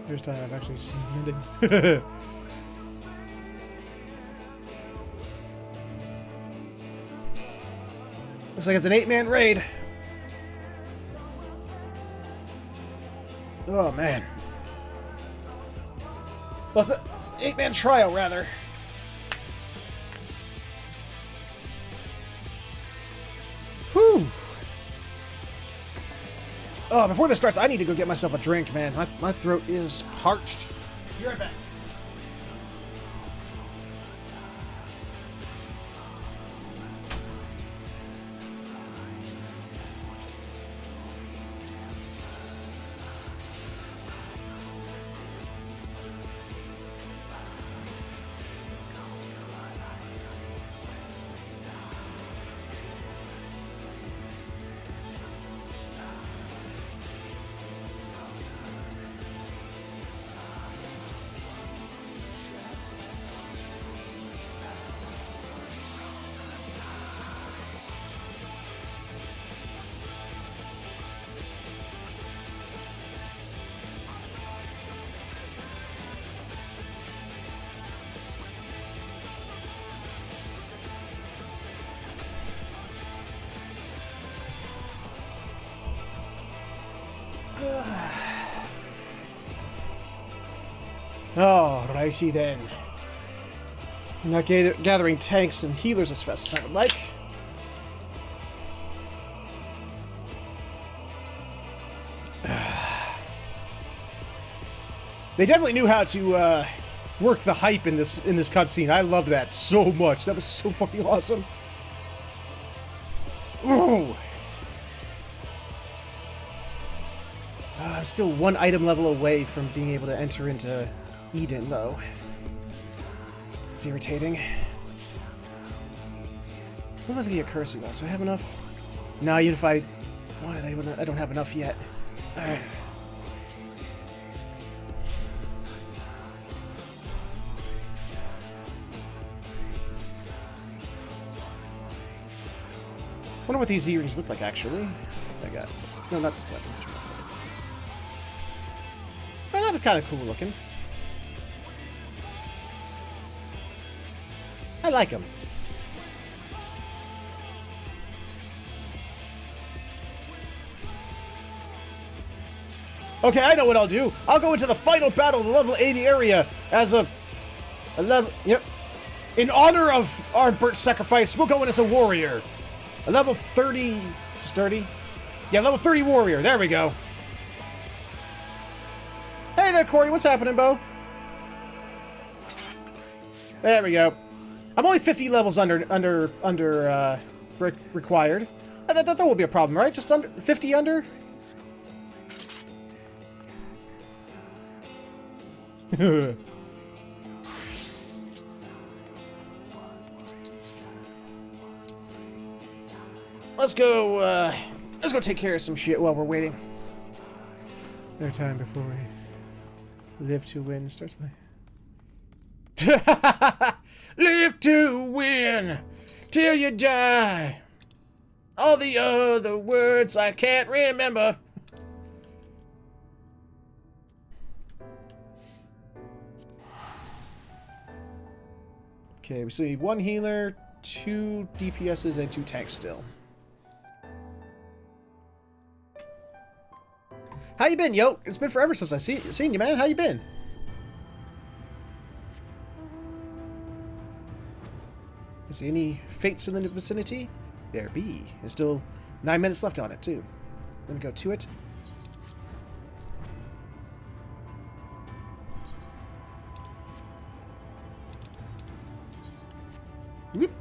First time I've actually seen the ending. Looks like it's an 8-man raid. Oh, man. Well, it's an 8-man trial, rather. Whew. Oh, before this starts, I need to go get myself a drink, man. My throat is parched. Be right back. Oh, righty then. I'm not gathering tanks and healers as fast as I would like. They definitely knew how to work the hype in this cutscene. I loved that so much. That was so fucking awesome. Ooh. I'm still one item level away from being able to enter into Eden, though. It's irritating. What about the accursing us? Do I have enough? No, even if I wanted, I don't have enough yet. Alright. Wonder what these earrings look like, actually. I got... No, not this weapon. Well, that's kind of cool looking. I like them. Okay, I know what I'll do. I'll go into the final battle of the level 80 area as a level... Yep. In honor of our burnt sacrifice, we'll go in as a warrior. A level 30... Just 30? Yeah, level 30 warrior. There we go. Hey there, Corey. What's happening, Bo? There we go. I'm only 50 levels under required. That won't be a problem, right? Just under 50 under? Let's go take care of some shit while we're waiting. No time before we live to win. Starts by... Live to win till you die. All the other words I can't remember. Okay, we still need 1 healer, 2 DPSs, and 2 tanks still. How you been, yo? It's been forever since I seen you, man. How you been? Is there any fates in the vicinity? There be. There's still 9 minutes left on it, too. Let me go to it. Whoop.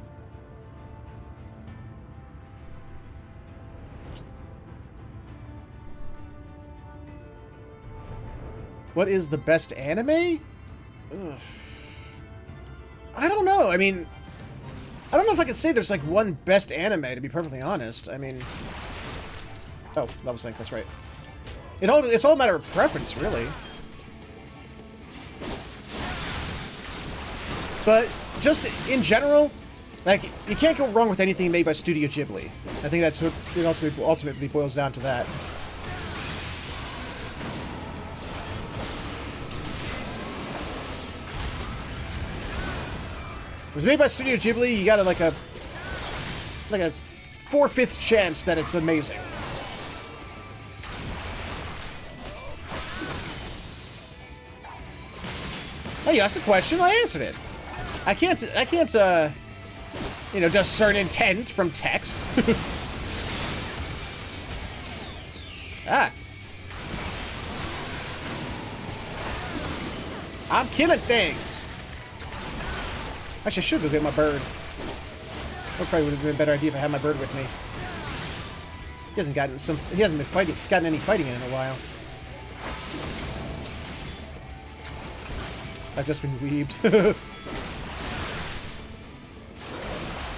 What is the best anime? Ugh. I don't know. I mean, I don't know if I could say there's like one best anime, to be perfectly honest. I mean... Oh, level sync, that's right. It's all a matter of preference, really. But just in general, like, you can't go wrong with anything made by Studio Ghibli. I think that's what it ultimately boils down to that. If it was made by Studio Ghibli, you got like a 4/5 chance that it's amazing. Hey, you asked a question, I answered it. I can't, you know, discern intent from text. Ah. I'm killing things. Actually, I should go get my bird. That probably would have been a better idea if I had my bird with me. He hasn't gotten any fighting in a while. I've just been weebed.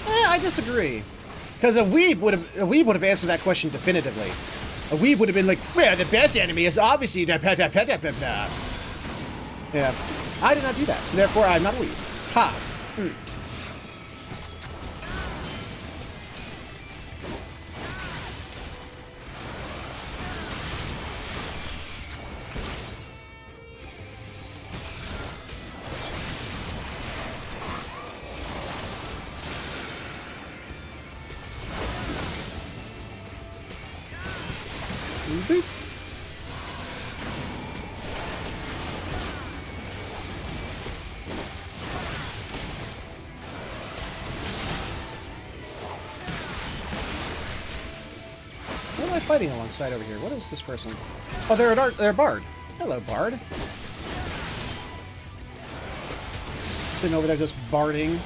I disagree. Because a weeb would have answered that question definitively. A weeb would have been like, well, the best enemy is obviously da da da da da da. Yeah. I did not do that, so therefore I'm not a weeb. Ha! fighting alongside over here? What is this person? Oh, they're a bard. Hello, bard. Sitting over there just barding.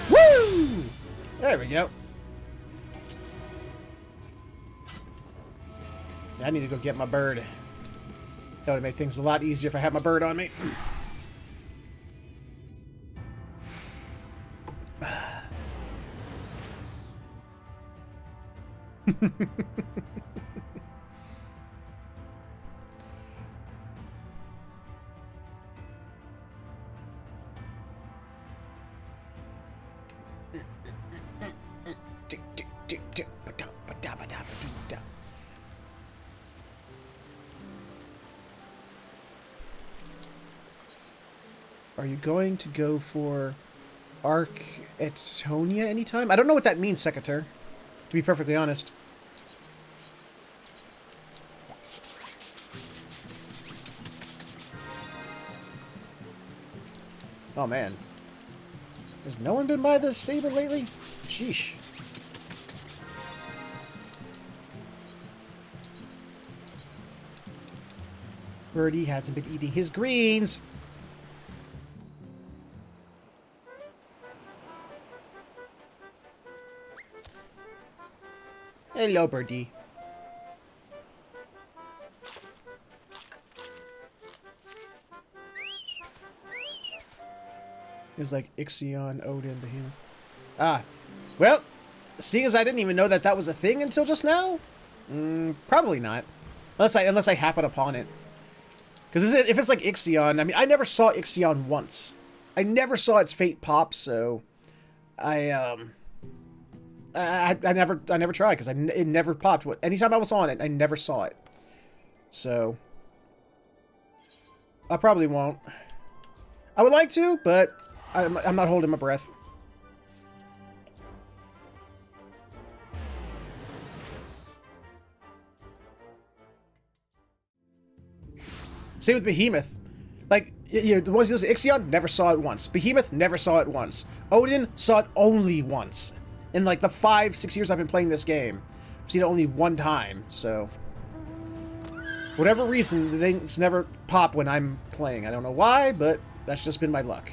Woo! There we go. I need to go get my bird. That would make things a lot easier if I had my bird on me. Are you going to go for Arc-Etonia anytime? I don't know what that means, Secator, to be perfectly honest. Oh, man. Has no one been by this stable lately? Sheesh. Birdie hasn't been eating his greens. Hello, Birdie. It's like Ixion, Odin, Behemoth. Ah, well, seeing as I didn't even know that that was a thing until just now, probably not, unless I happen upon it. Because if it's like Ixion, I mean, I never saw Ixion once. I never saw its fate pop, so I never tried because it never popped. Anytime I was on it, I never saw it. So I probably won't. I would like to, but I'm not holding my breath. Same with Behemoth. Like, you know, the ones you listen to, Ixion, never saw it once. Behemoth, never saw it once. Odin, saw it only once. In like the 5-6 years I've been playing this game, I've seen it only one time, so whatever reason, the things never pop when I'm playing. I don't know why, but that's just been my luck.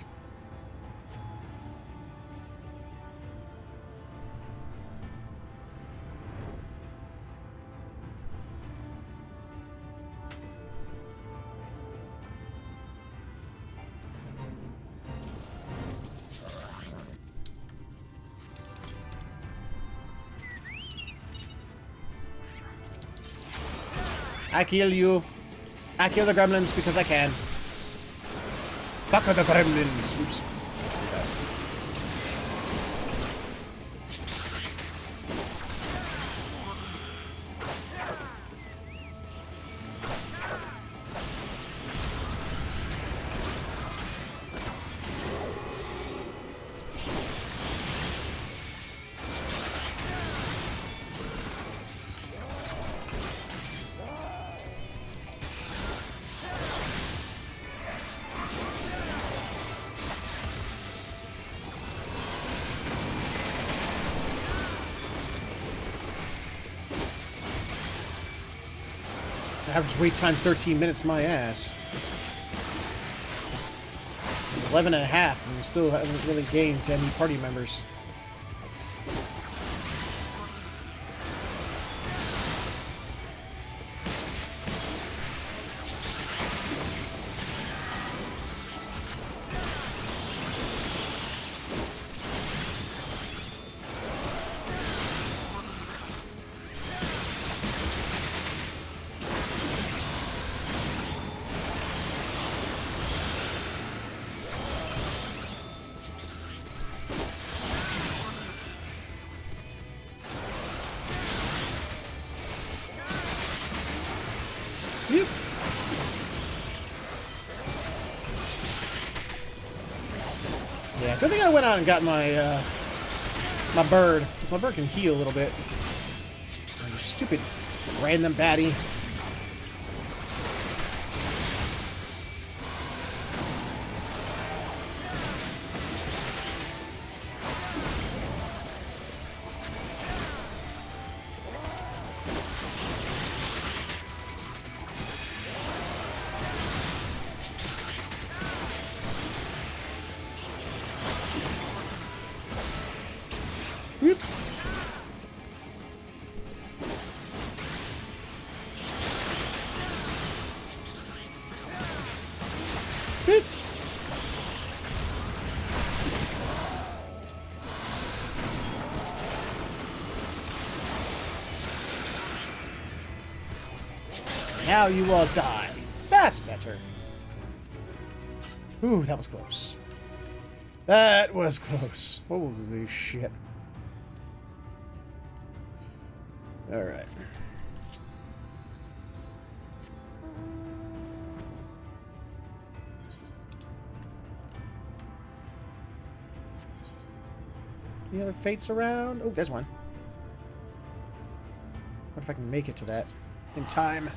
I kill you. I kill the gremlins because I can. Fuck the gremlins. Oops. Average wait time 13 minutes, my ass. 11 and a half, and we still haven't really gained any party members. Yeah, good thing I went out and got my my bird, because my bird can heal a little bit. Oh, you stupid random baddie. Now you will die. That's better. Ooh, that was close. That was close. Holy shit. Alright. Any other fates around? Oh, there's one. What if I can make it to that in time?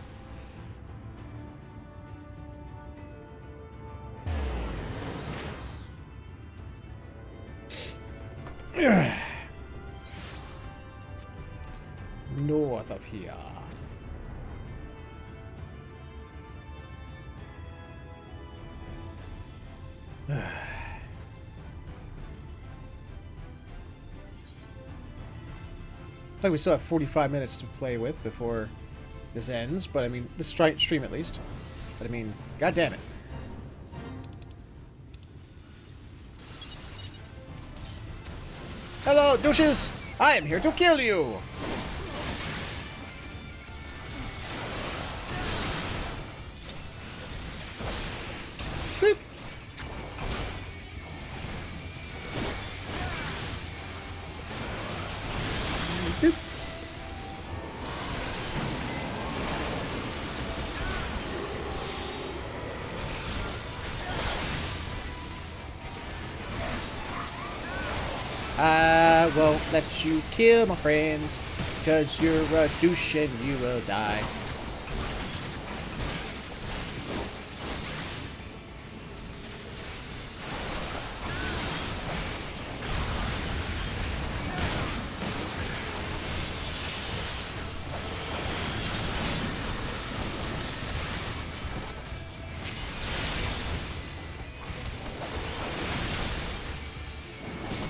North of here. I think we still have 45 minutes to play with before this ends, but I mean, this stream at least. But I mean, god damn it. Hello, douches! I am here to kill you! Boop. Boop. I won't let you kill my friends, because you're a douche and you will die.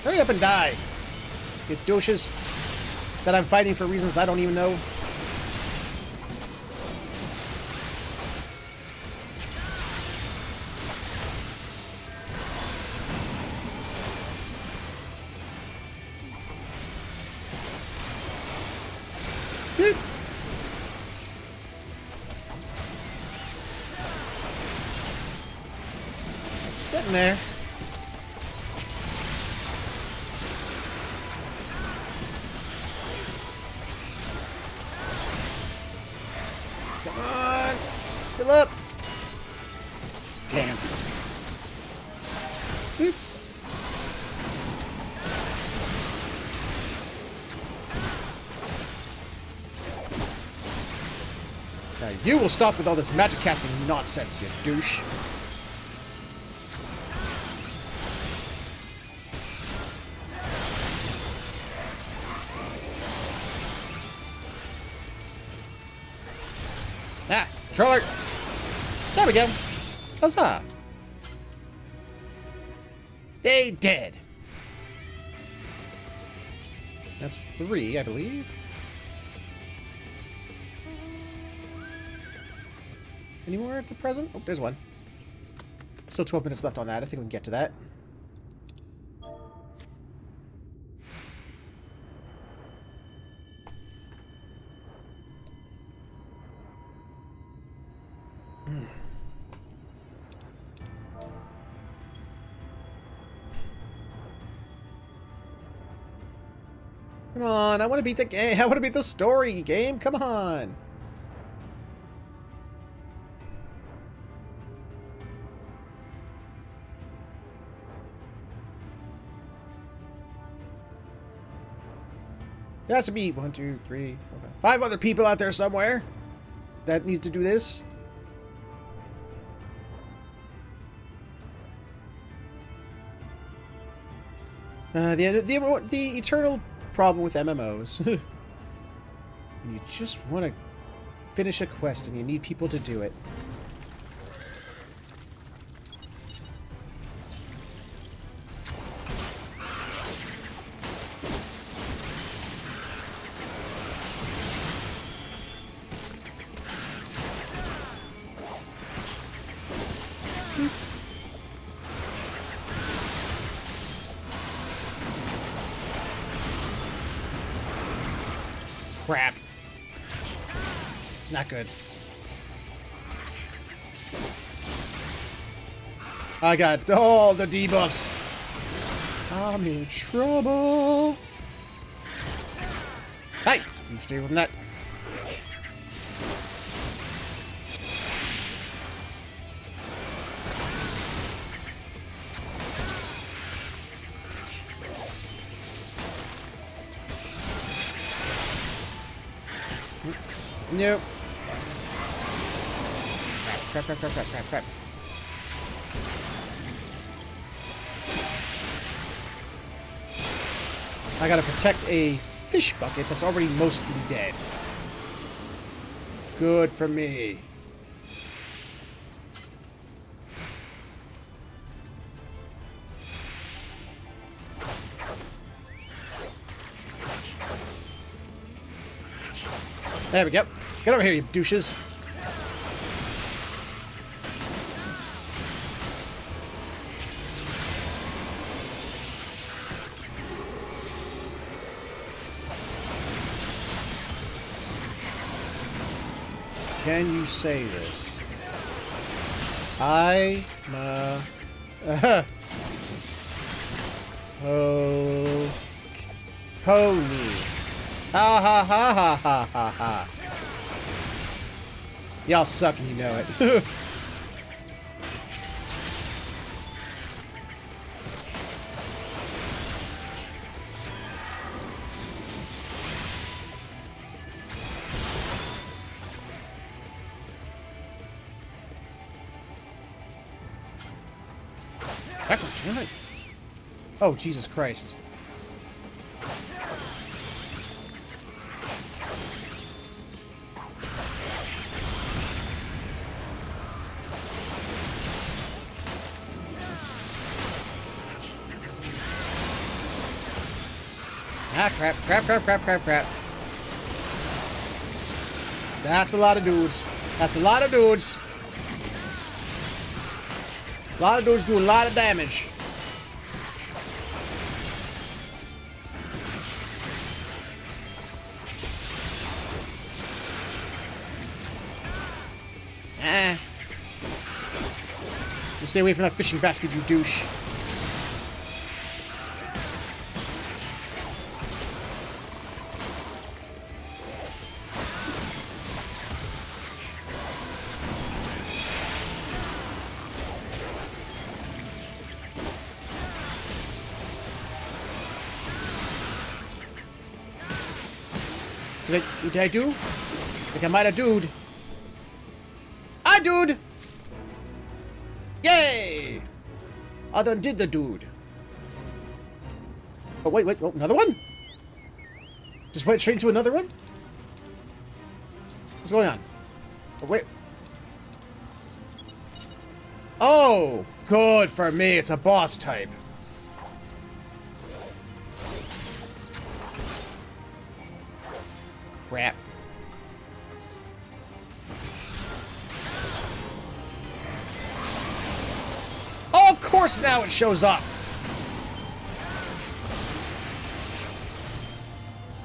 Hurry up and die, you douches that I'm fighting for reasons I don't even know. Boop. Getting there. Come on! Fill up! Damn. Boop. Now you will stop with all this magic casting nonsense, you douche. Ah, controller! There we go. Huzzah! They did. That's 3, I believe. Any more at the present? Oh, there's one. Still 12 minutes left on that. I think we can get to that. Come on, I want to beat the game. I want to beat the story game. Come on. There has to be 1, 2, 3, 4, 5 other people out there somewhere that needs to do this. The eternal problem with MMOs. When you just want to finish a quest and you need people to do it. Crap. Not good. I got all the debuffs. I'm in trouble. Hey, you stay from that. Nope. Crap, crap, crap, crap, crap, crap. I gotta protect a fish bucket that's already mostly dead. Good for me. There we go. Get over here, you douches. Can you say this? I'm oh, pony. Ha ha ha ha ha ha ha. Y'all suck and you know it. Tackle, damn it. Oh, Jesus Christ. Ah, crap, crap, crap, crap, crap, crap. That's a lot of dudes. That's a lot of dudes. A lot of dudes do a lot of damage. Ah. You stay away from that fishing basket, you douche. Did I do? I think I might have dude. I dude! Yay! I done did the dude. Oh, wait, oh, another one? Just went straight into another one? What's going on? Oh, wait. Oh, good for me. It's a boss type. Crap. Oh, of course now it shows up.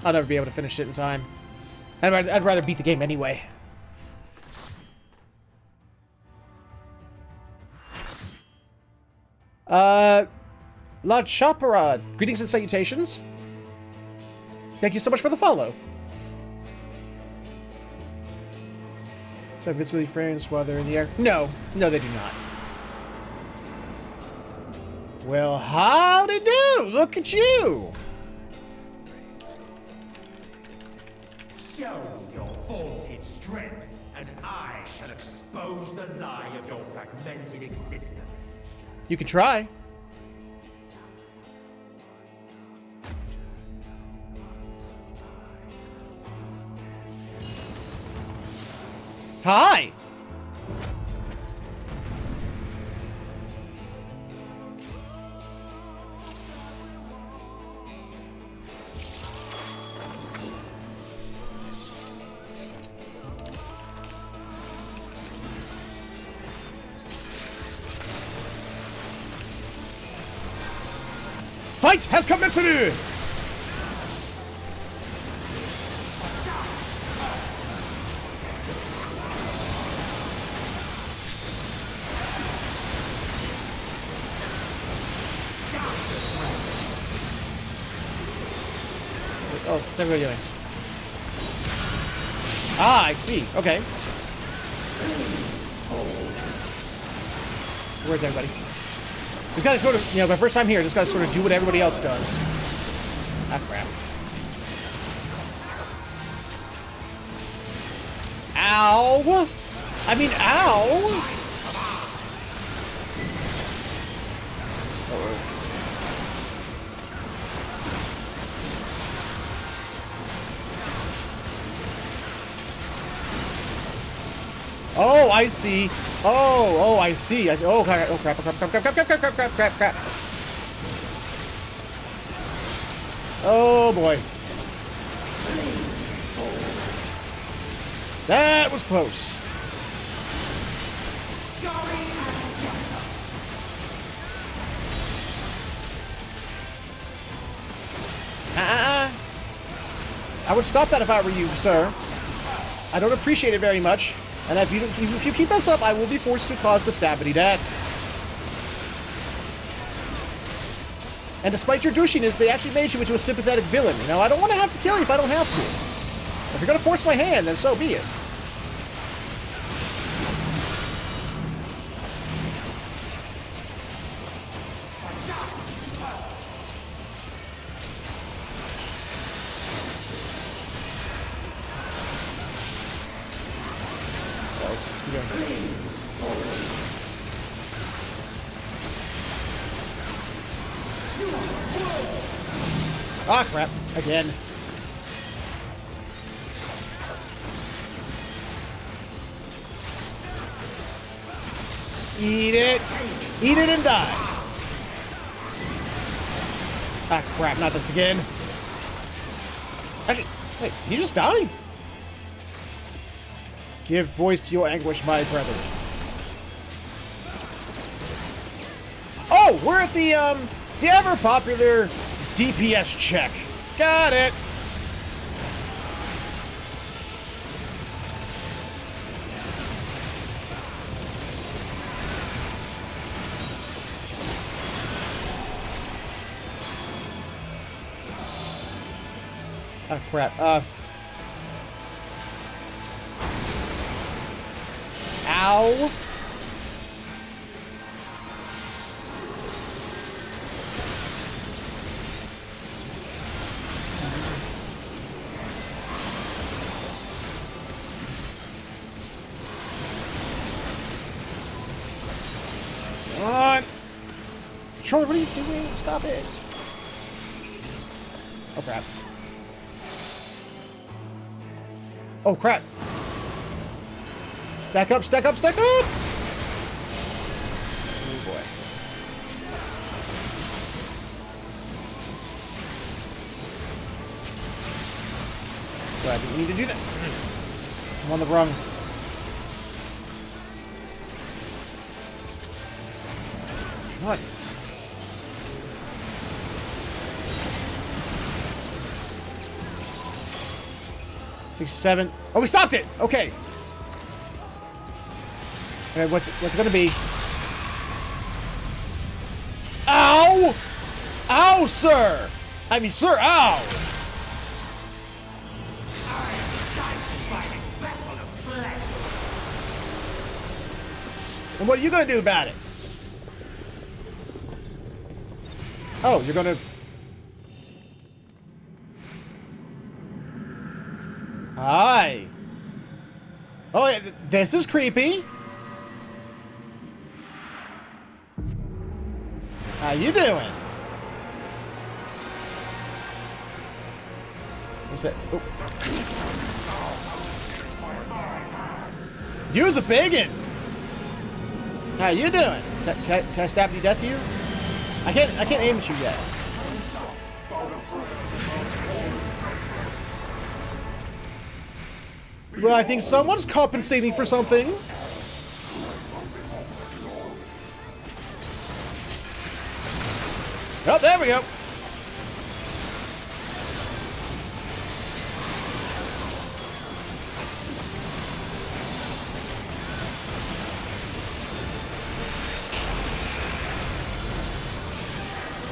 I'll never be able to finish it in time. I'd rather beat the game anyway. La Chopera, greetings and salutations. Thank you so much for the follow. So invincibly friends while they're in the air? No, no, they do not. Well, howdy do? Look at you! Show me your vaunted strength, and I shall expose the lie of your fragmented existence. You can try. Hi! Fight has commenced! Oh, what's everybody doing? Ah, I see. Okay. Where's everybody? Just gotta sort of, you know, my first time here, just gotta sort of do what everybody else does. Ah, crap. Ow! I mean, ow! Oh, I see. Oh, I see. I see. Oh, crap, oh, crap, crap, crap, crap, crap, crap, crap, crap, crap, crap. Oh, boy. That was close. I would stop that if I were you, sir. I don't appreciate it very much. And if you keep this up, I will be forced to cause the stabbity death. And despite your douchiness, they actually made you into a sympathetic villain. You know, I don't want to have to kill you if I don't have to. If you're gonna force my hand, then so be it. Ah, crap. Again. Eat it. Eat it and die. Ah, crap. Not this again. Actually, wait. He just died? Give voice to your anguish, my brother. Oh, we're at the ever-popular DPS check. Got it. Oh, crap. Ow. Come on. Controller, what are you doing? Stop it. Oh, crap. Oh, crap. Stack up, stack up, stack up! Oh, boy. So I didn't need to do that. I'm on the rung. Come on. $67. Oh, we stopped it! Okay. Okay, what's it gonna be? Ow! Ow, sir! I mean, sir, ow! And what are you gonna do about it? Oh, you're gonna... Hi! Oh, yeah, this is creepy. How you doing? What's that? Oh. You's a biggin'. How you doing? Can I stab you to death, you? I can't aim at you yet. Well, I think someone's compensating for something. Oh, there we go.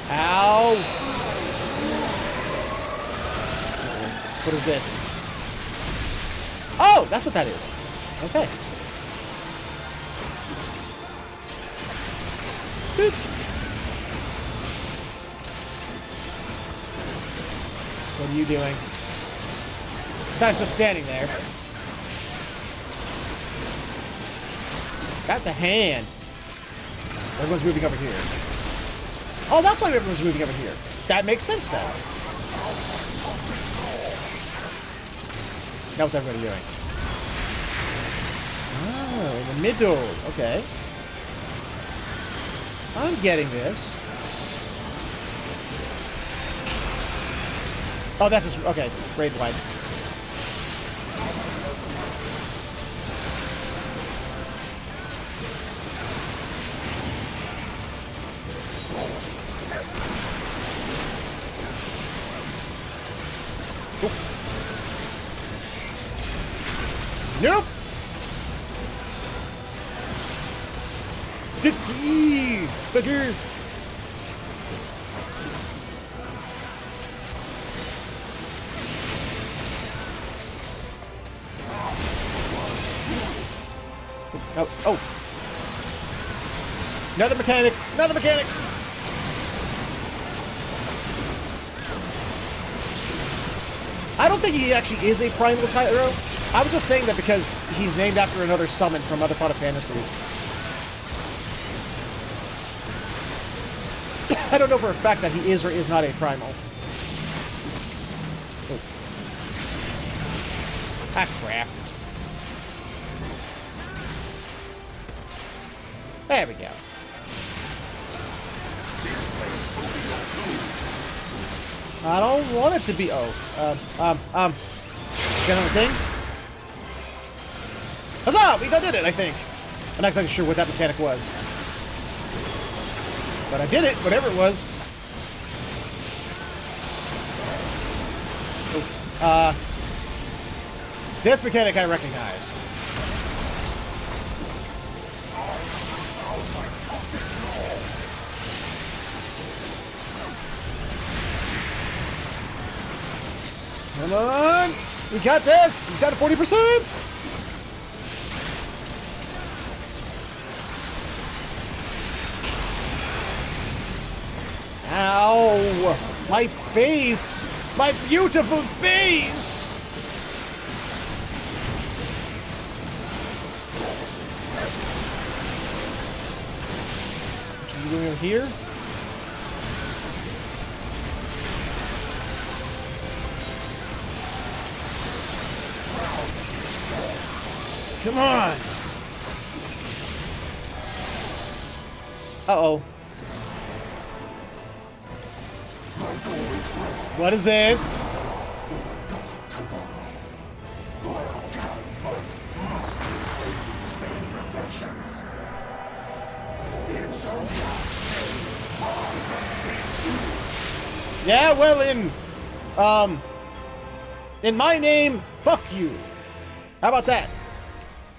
Ow. What is this? Oh, that's what that is. Okay. Boop. What are you doing? Besides just standing there. That's a hand. Everyone's moving over here. Oh, that's why everyone's moving over here. That makes sense then. That was everybody doing. Oh, in the middle. Okay. I'm getting this. Oh, that's just... Okay. Raid wide. Nope. Bugger. Oh, oh. Another mechanic. Another mechanic. I don't think he actually is a primal tyro. I was just saying that because he's named after another summon from other Final Fantasies. I don't know for a fact that he is or is not a primal. Oh. Ah, crap. There we go. I don't want it to be... Oh. Is that another thing? Huzzah! We did it, I think. I'm not exactly sure what that mechanic was. But I did it, whatever it was. Oh, this mechanic I recognize. Come on! We got this! He's down to 40%! Ow! My face! My beautiful face! What are you doing over here? Come on! Uh-oh. What is this? Yeah, well, in my name, fuck you. How about that?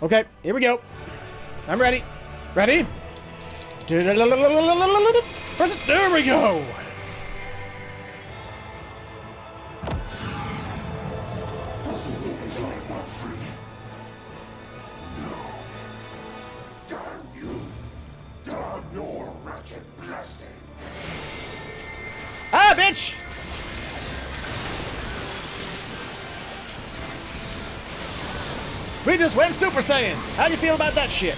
Okay, here we go. I'm ready. Ready? Press it. There we go. Ah, bitch! We just went Super Saiyan. How do you feel about that shit?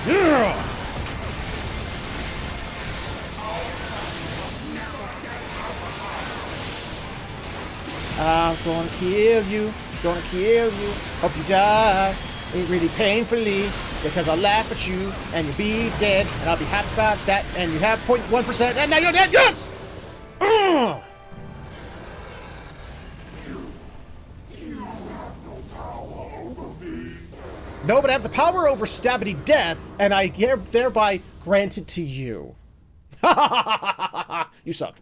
Yeah! I'm gonna kill you, gonna kill you, hope you die, ain't really painfully, because I'll laugh at you, and you'll be dead, and I'll be happy about that, and you have 0.1%, and now you're dead, yes! Ugh! You have no power over me. No, but I have the power over Stabbity Death, and I thereby grant it to you. You suck.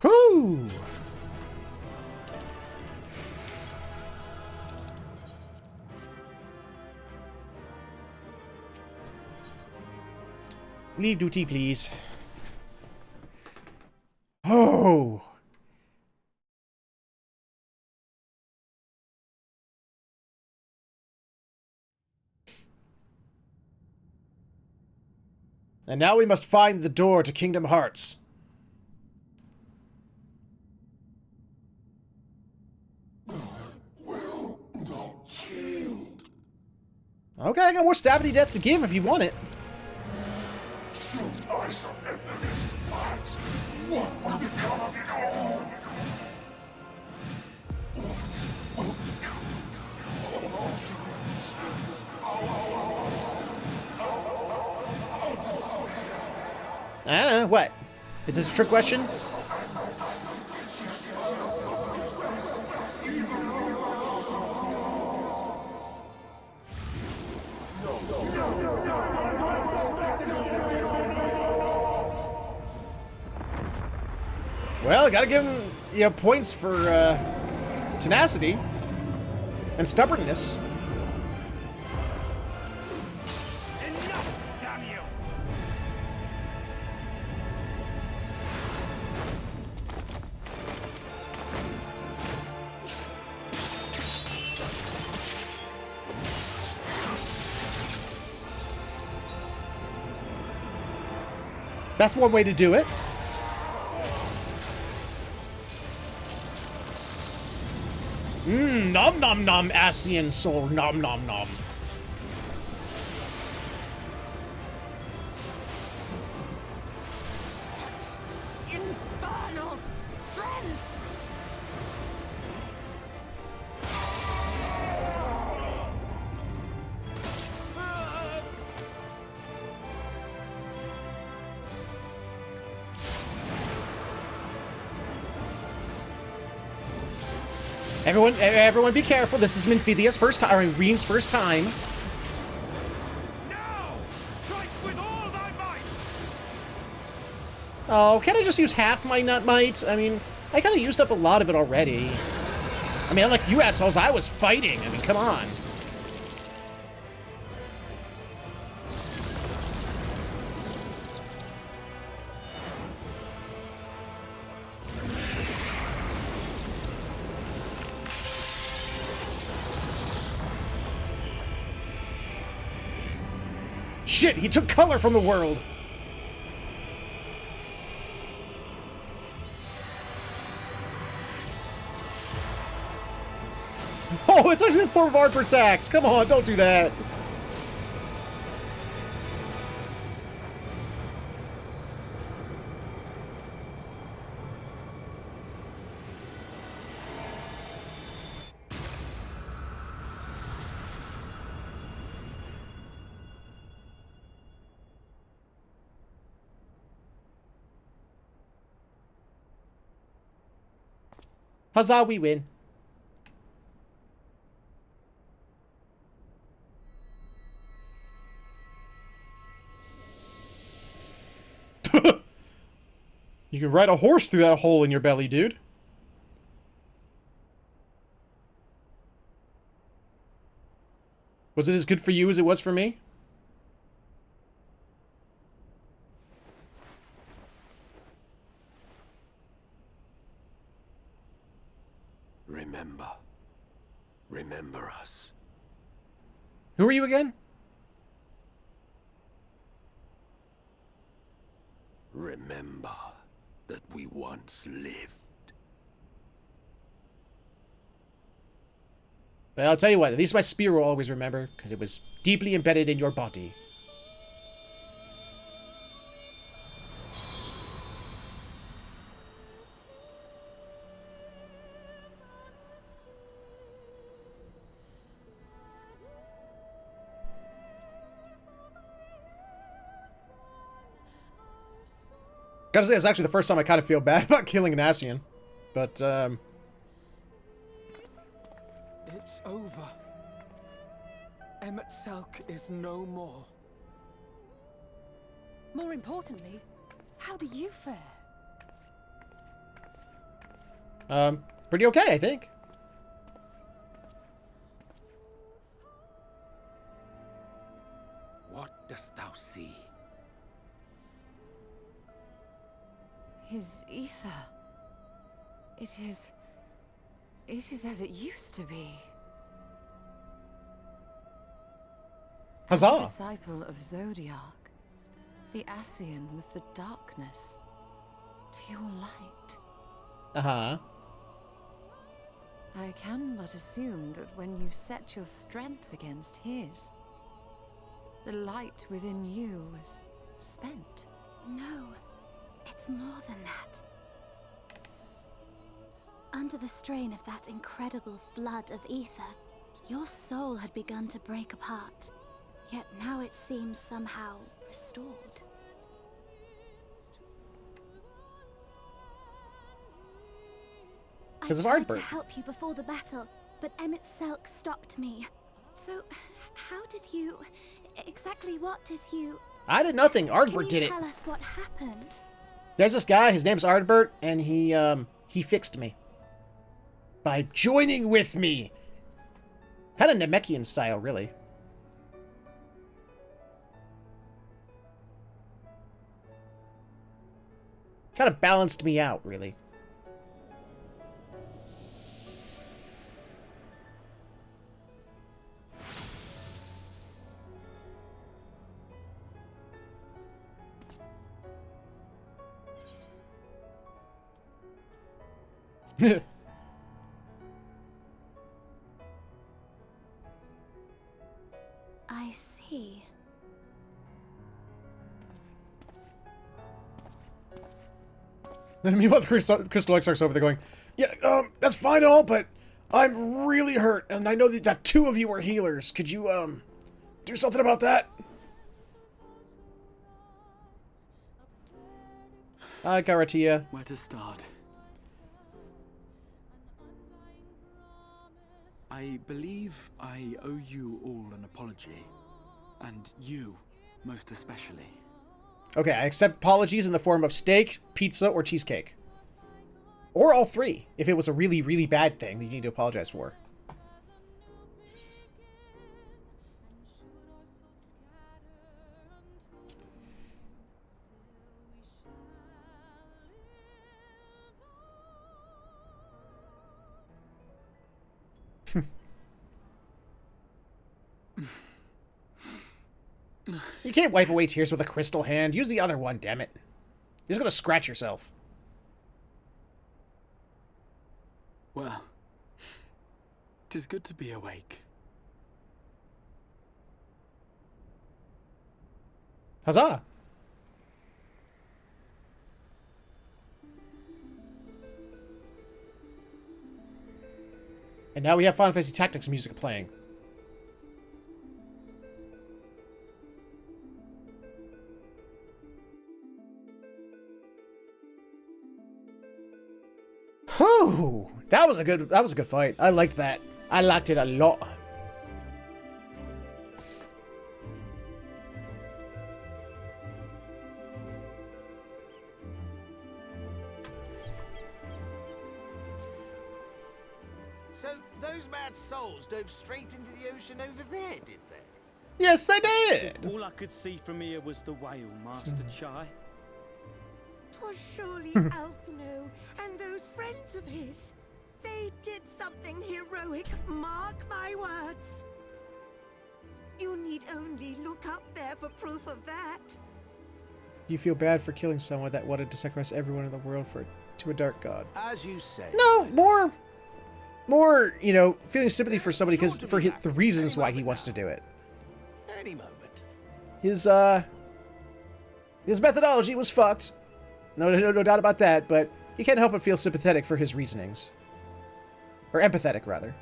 Whoo! Leave duty, please. Oh! And now we must find the door to Kingdom Hearts. Okay, I got more stabby death to give if you want it. Should I submit to this fight? What will become of it all? What will become of our dreams? What? Is this a trick question? Well, I gotta give him, you know, points for tenacity and stubbornness. Enough, damn you! That's one way to do it. Nom nom nom, Asian soul, nom nom nom. Such infernal strength! Everyone be careful. This is Minfidia's first time, or Reen's first time. Now! Strike with all thy might! Oh, can't I just use half my nut might? I mean, I kind of used up a lot of it already. I mean, unlike you assholes, I was fighting. I mean, come on. Shit, he took color from the world. Oh, it's actually the form of Artbert's axe. Come on, don't do that. Huzzah, we win. You can ride a horse through that hole in your belly, dude. Was it as good for you as it was for me? Remember. Remember us. Who are you again? Remember that we once lived. But I'll tell you what, at least my spear will always remember, because it was deeply embedded in your body. Gotta say, it's actually the first time I kind of feel bad about killing an Asian. But, It's over. Emet-Selch is no more. More importantly, how do you fare? Pretty okay, I think. What dost thou see? His ether. It is as it used to be. As a Huzzah! disciple of Zodiac, the Ascian was the darkness to your light. Uh-huh. I can but assume that when you set your strength against his, the light within you was spent. No, it's more than that. Under the strain of that incredible flood of ether, your soul had begun to break apart, yet now it seems somehow restored. Because of I tried to Ardbert. help you before the battle, but Emet-Selch stopped me. So, how did you... exactly what did you... I did nothing. Ardbert did it. Can you tell us what happened? There's this guy, his name's Ardbert, and he fixed me. By joining with me. Kind of Namekian style, really. Kind of balanced me out, really. I see. Meanwhile, the Crystal Exarch's over there going, yeah, that's fine and all, but I'm really hurt, and I know that two of you are healers. Could you, do something about that? Hi, Garatia. Where to start? I believe I owe you all an apology. And you, most especially. Okay, I accept apologies in the form of steak, pizza, or cheesecake. Or all three, if it was a really, really bad thing that you need to apologize for. You can't wipe away tears with a crystal hand. Use the other one, damn it. You're just gonna scratch yourself. Well, 'tis good to be awake. Huzzah! And now we have Final Fantasy Tactics music playing. Whew! That was a good fight. I liked that. I liked it a lot. So those mad souls dove straight into the ocean over there, did they? Yes, they did. All I could see from here was the whale, Master Chai. 'Twas surely Alphino and those friends of his. They did something heroic, mark my words. You need only look up there for proof of that. You feel bad for killing someone that wanted to sacrifice everyone in the world to a dark god. As you say. No, more, you know, feeling sympathy for somebody because for the reasons why he wants to do it. Any moment. His methodology was fucked. No doubt about that, but you can't help but feel sympathetic for his reasonings. Or empathetic, rather.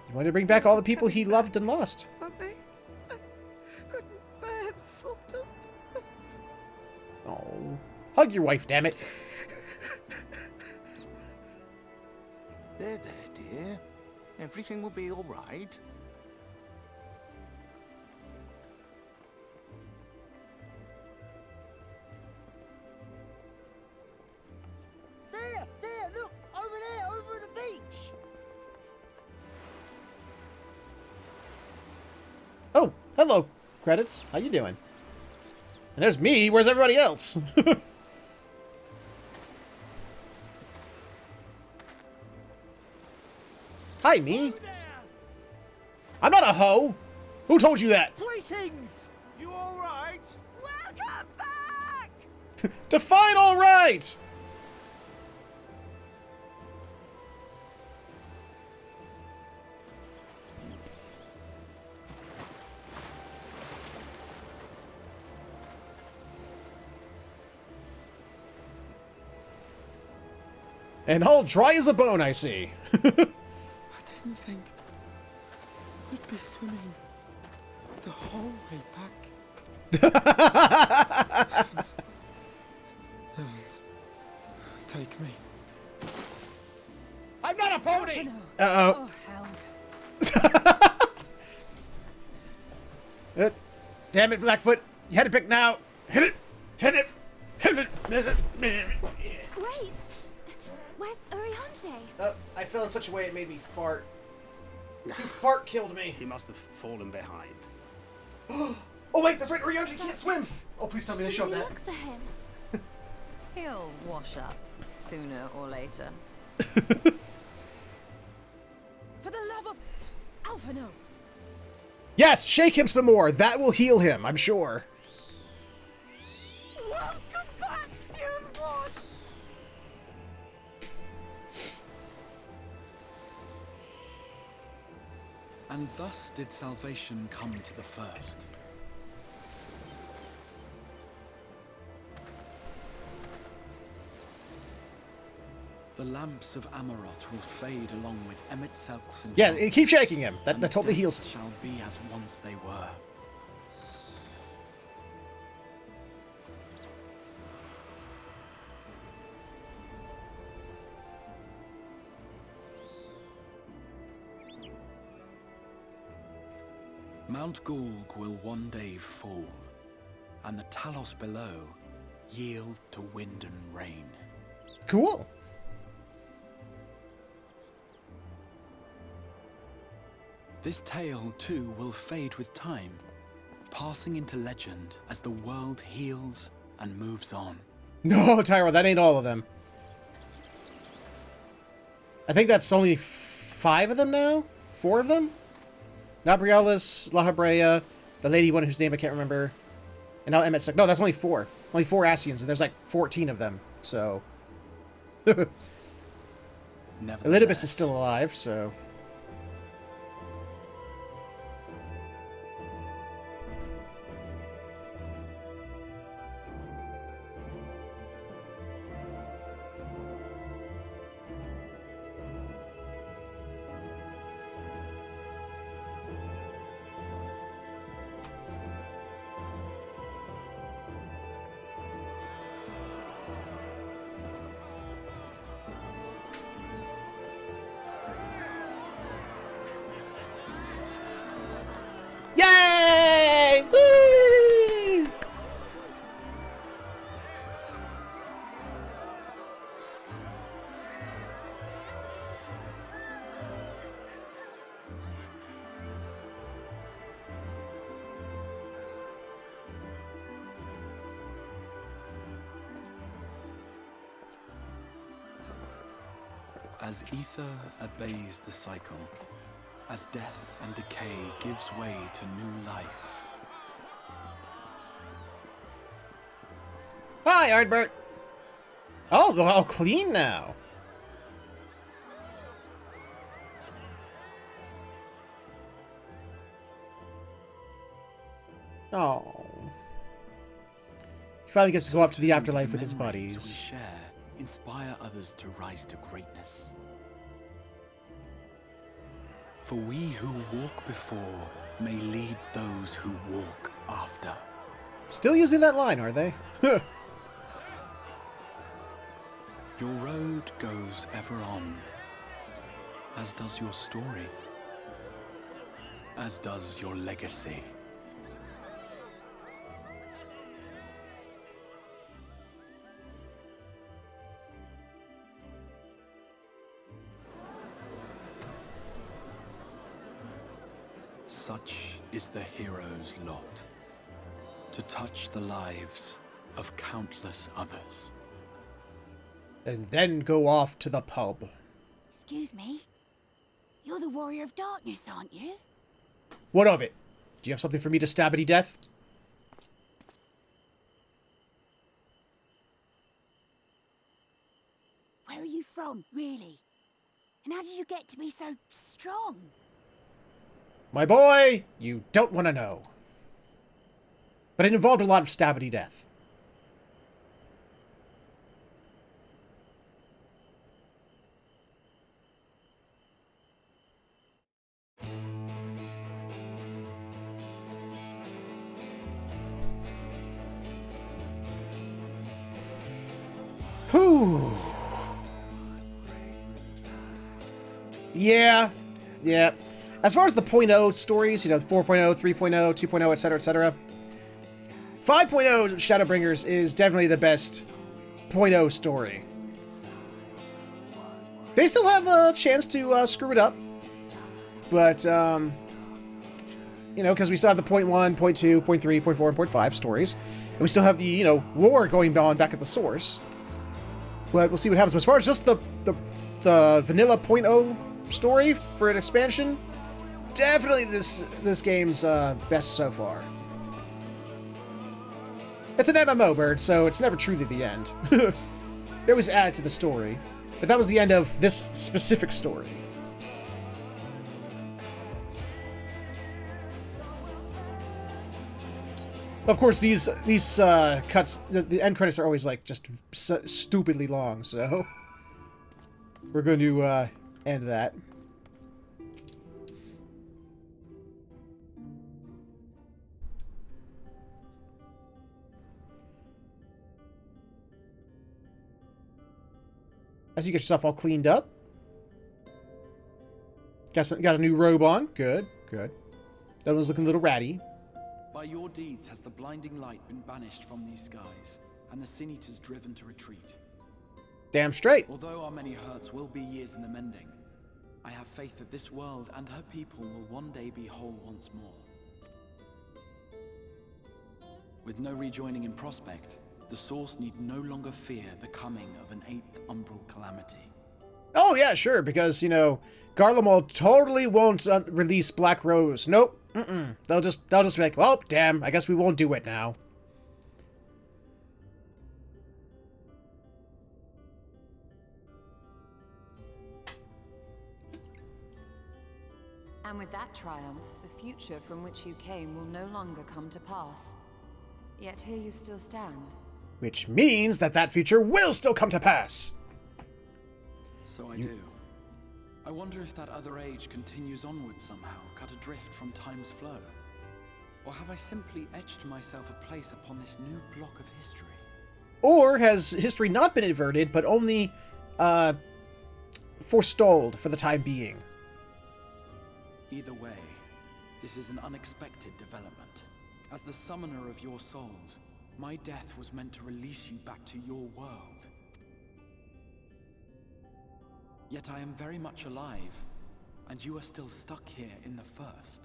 He wanted to bring back all the people he loved and lost. I couldn't bear the thought of... Oh. Hug your wife, damn it. There, dear. Everything will be all right. There, look! Over there, over the beach! Oh, hello, credits. How you doing? And there's me. Where's everybody else? Hi, me. I'm not a hoe. Who told you that? Greetings! You all right? Welcome back! Define all right. And all dry as a bone, I see. I didn't think we'd be swimming the whole way back. Heavens, take me. I'm not a pony! Uh-oh. Oh, hells. Damn it, Blackfoot. You had to pick now. Hit it. Hit it. Hit it. Wait! Where's Urianger? I fell in such a way it made me fart. He fart killed me. He must have fallen behind. Oh wait, that's right, Urianger can't swim! Oh, please tell me they showed that. Look for him. He'll wash up sooner or later. For the love of Alphino! Yes, shake him some more. That will heal him, I'm sure. Welcome back, dear ones! And thus did salvation come to the first. The lamps of Amarot will fade along with Emet-Selch's and Yeah, keep shaking him. That totally heals him. shall be as once they were. Mount Gulg will one day fall, and the Talos below yield to wind and rain. Cool. This tale, too, will fade with time, passing into legend as the world heals and moves on. No, Tyra, that ain't all of them. I think that's only 5 of them now? 4 of them? Nabrialis, La Habrea, the lady one whose name I can't remember, and now Emet-Selch. No, that's only 4. Only 4 Asians, and there's like 14 of them, so... Elidibus is still alive, so... Yay! Woo! As ether obeys the cycle, as death and decay gives way to new life. Hi, Ardbert. Oh, they're all clean now. Oh. He finally gets to go up to the afterlife with his Memories buddies. we share inspire others to rise to greatness. For we who walk before may lead those who walk after. Still using that line, are they? Your road goes ever on, As does your story. As does your legacy. Such is the hero's lot, to touch the lives of countless others. And then go off to the pub. Excuse me? You're the Warrior of Darkness, aren't you? What of it? Do you have something for me to stab to death? Where are you from, really? And how did you get to be so strong? My boy, you don't want to know. But it involved a lot of stabbity death. Whew. Yeah. As far as the .0 stories, you know, 4.0, 3.0, 2.0, etc., etc. 5.0 Shadowbringers is definitely the best .0 story. They still have a chance to screw it up. But, you know, because we still have the .1, .2, .3, .4, and .5 stories. And we still have the, you know, war going on back at the source. But we'll see what happens. As far as just the vanilla .0 story for an expansion, definitely this game's best so far. It's an MMO, Bird, so it's never truly the end. They always add to the story, but that was the end of this specific story. Of course, these cuts, the end credits are always like just stupidly long, so we're going to end that. As you get yourself all cleaned up. Got a new robe on. Good. That one's looking a little ratty. By your deeds has the blinding light been banished from these skies, and the Sin Eaters driven to retreat. Damn straight. Although our many hurts will be years in the mending, I have faith that this world and her people will one day be whole once more. With no rejoining in prospect, the Source need no longer fear the coming of an 8th umbral calamity. Oh yeah, sure, because, you know, Garlemald totally won't release Black Rose. Nope. They'll just be like, well, damn, I guess we won't do it now. And with that triumph, the future from which you came will no longer come to pass. Yet here you still stand. Which means that future will still come to pass. So I do. I wonder if that other age continues onward somehow, cut adrift from time's flow. Or have I simply etched myself a place upon this new block of history? Or has history not been inverted, but only, forestalled for the time being? Either way, this is an unexpected development. As the summoner of your souls, my death was meant to release you back to your world. Yet I am very much alive, and you are still stuck here in the First.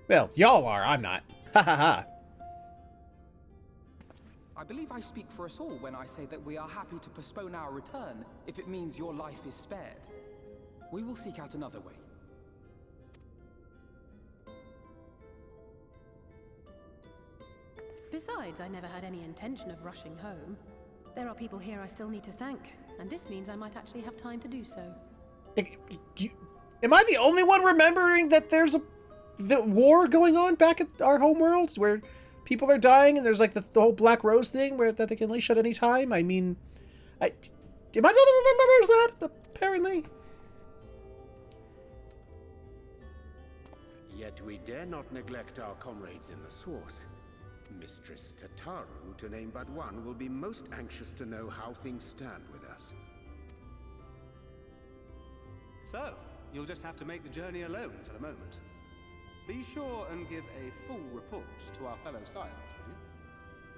Well, y'all are, I'm not. Ha ha ha. I believe I speak for us all when I say that we are happy to postpone our return if it means your life is spared. We will seek out another way. Besides, I never had any intention of rushing home. There are people here I still need to thank, and this means I might actually have time to do so. Am I the only one remembering that there's a war going on back at our homeworld where people are dying and there's like the whole Black Rose thing where that they can unleash at any time? I mean, am I the only one who remembers that? Apparently. Yet we dare not neglect our comrades in the Source. Mistress Tataru, to name but one, will be most anxious to know how things stand with us. So, you'll just have to make the journey alone for the moment. Be sure and give a full report to our fellow scions, will you?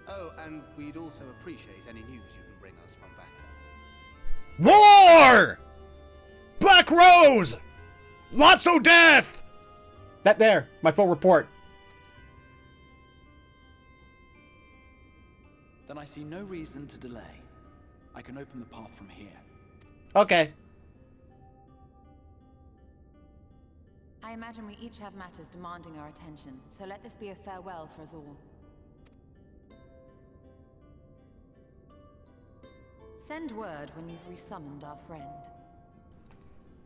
Oh, and we'd also appreciate any news you can bring us from back home. War! Black Rose! Lots of death! That there, my full report. Then I see no reason to delay. I can open the path from here. Okay. I imagine we each have matters demanding our attention, so let this be a farewell for us all. Send word when you've resummoned our friend.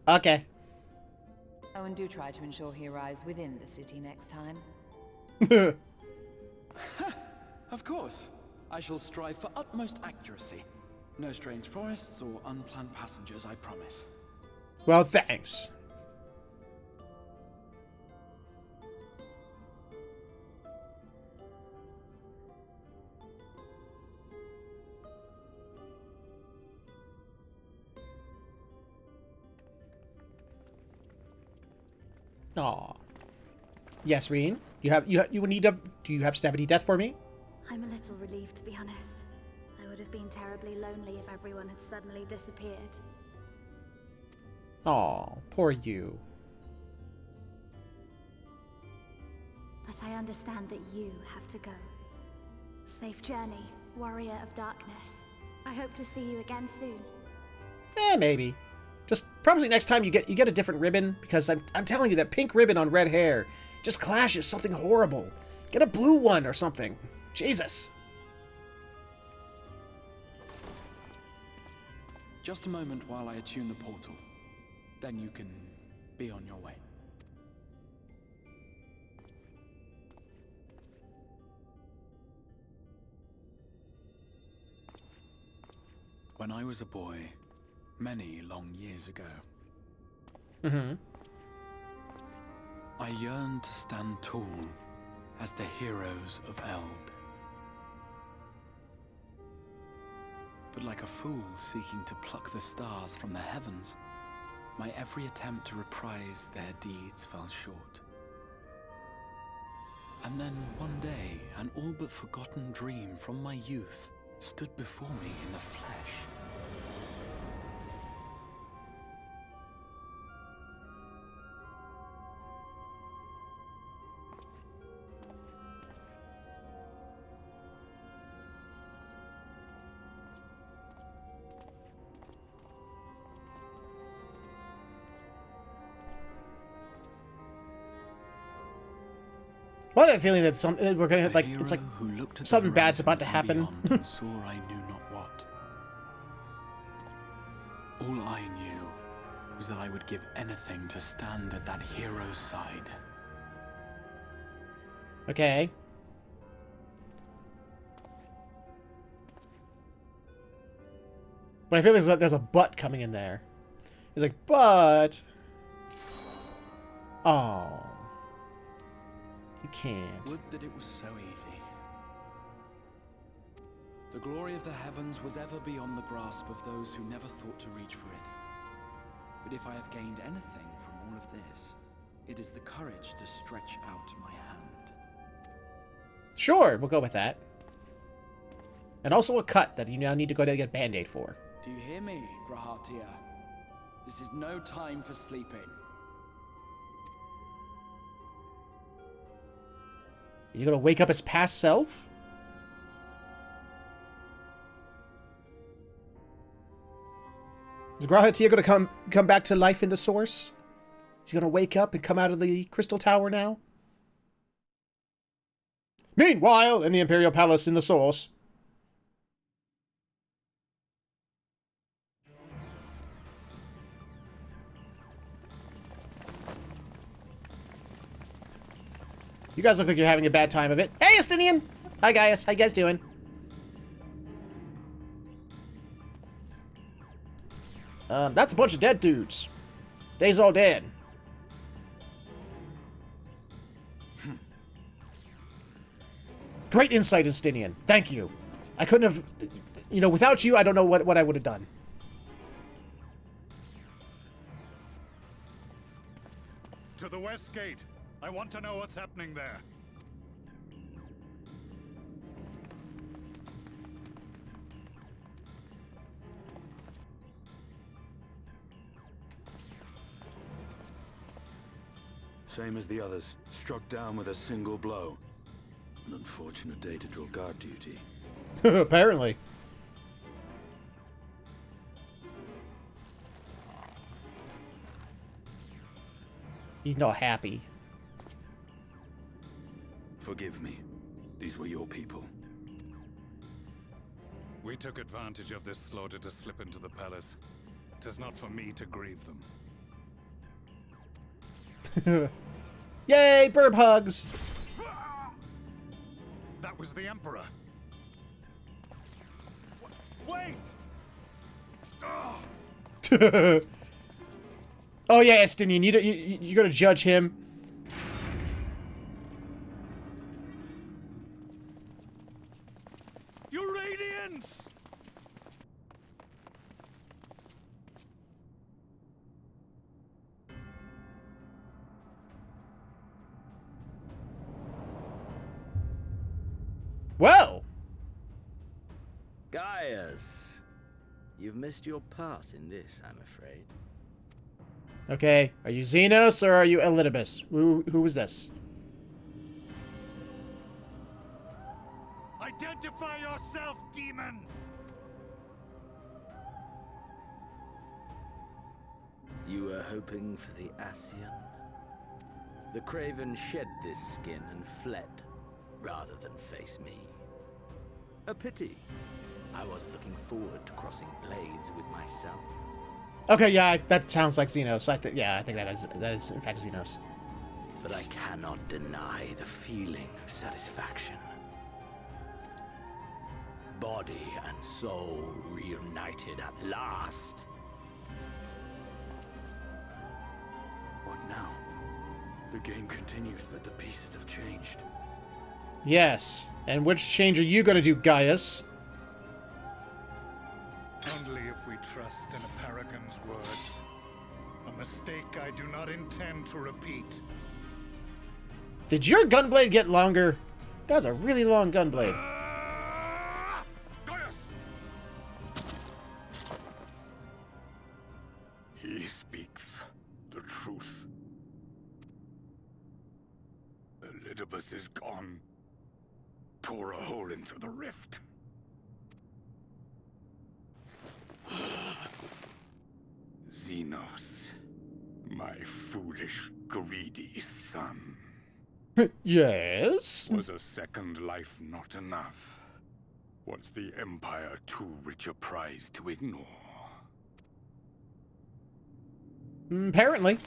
Okay. Oh, and do try to ensure he arrives within the city next time. Of course. I shall strive for utmost accuracy. No strange forests or unplanned passengers, I promise. Well, thanks. Aw. Yes, Reen. You would need a. Do you have stabby death for me? I'm a little relieved, to be honest. I would have been terribly lonely if everyone had suddenly disappeared. Aw, poor you. But I understand that you have to go. Safe journey, warrior of darkness. I hope to see you again soon. Maybe. Just promise me next time you get a different ribbon, because I'm telling you that pink ribbon on red hair just clashes something horrible. Get a blue one or something. Jesus. Just a moment while I attune the portal. Then you can be on your way. When I was a boy, many long years ago, I yearned to stand tall as the heroes of Eld. But like a fool seeking to pluck the stars from the heavens, my every attempt to reprise their deeds fell short. And then one day, an all but forgotten dream from my youth stood before me in the flesh. What a feeling that we're gonna like it's like something bad's about to happen. And saw I knew not what. All I knew was that I would give anything to stand at that hero's side. Okay. But I feel there's a but coming in there. He's like, but. Oh. You can't. Would that it was so easy. The glory of the heavens was ever beyond the grasp of those who never thought to reach for it. But if I have gained anything from all of this, it is the courage to stretch out my hand. Sure, we'll go with that. And also a cut that you now need to go to get Band-Aid for. Do you hear me, Grahatia? This is no time for sleeping. Is he gonna wake up his past self? Is Grahatia gonna come back to life in the source? Is he gonna wake up and come out of the crystal tower now? Meanwhile, in the Imperial Palace in the source. You guys look like you're having a bad time of it. Hey, Estinian! Hi, guys. How you guys doing? That's a bunch of dead dudes. They's all dead. Great insight, Estinian. Thank you. I couldn't have... You know, without you, I don't know what I would have done. To the west gate. I want to know what's happening there. Same as the others. Struck down with a single blow. An unfortunate day to draw guard duty. Apparently. He's not happy. Forgive me. These were your people. We took advantage of this slaughter to slip into the palace. 'Tis not for me to grieve them. Yay, burp hugs! That was the Emperor. Wait! Oh yeah, Estinian, you gotta judge him. Your radiance! Well! Gaius, you've missed your part in this, I'm afraid. Okay, are you Xenos or are you Elidibus? Who is this? Identify yourself, demon! You were hoping for the Ascian? The Craven shed this skin and fled, rather than face me. A pity. I was looking forward to crossing blades with myself. Okay, yeah, that sounds like Xenos. I think that is in fact Xenos. But I cannot deny the feeling of satisfaction. Body and soul reunited at last. What now? The game continues, but the pieces have changed. Yes, and which change are you gonna do, Gaius? Only if we trust in a paragon's words. A mistake I do not intend to repeat. Did your gunblade get longer? That's a really long gunblade. He speaks the truth. Elidibus is gone. Tore a hole into the rift. Xenos, my foolish, greedy son. Yes? Was a second life not enough? Was the Empire too rich a prize to ignore? Apparently.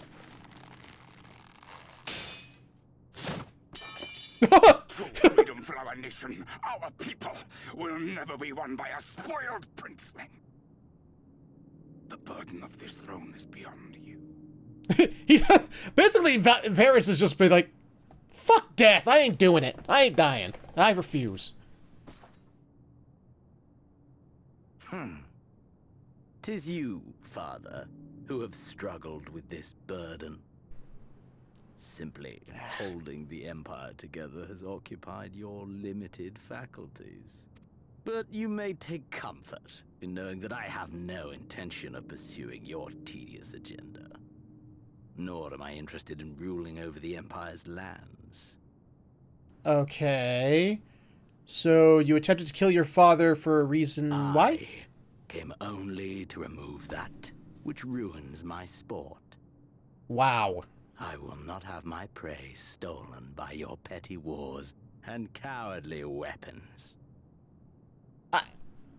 True freedom for our nation, our people, will never be won by a spoiled princeling. The burden of this throne is beyond you. He's basically Varys has just been like, fuck death, I ain't doing it. I ain't dying. I refuse. 'Tis you, father, who have struggled with this burden. Simply holding the Empire together has occupied your limited faculties. But you may take comfort in knowing that I have no intention of pursuing your tedious agenda. Nor am I interested in ruling over the Empire's lands. Okay. So you attempted to kill your father for a reason why? Came only to remove that which ruins my sport. Wow. I will not have my prey stolen by your petty wars and cowardly weapons.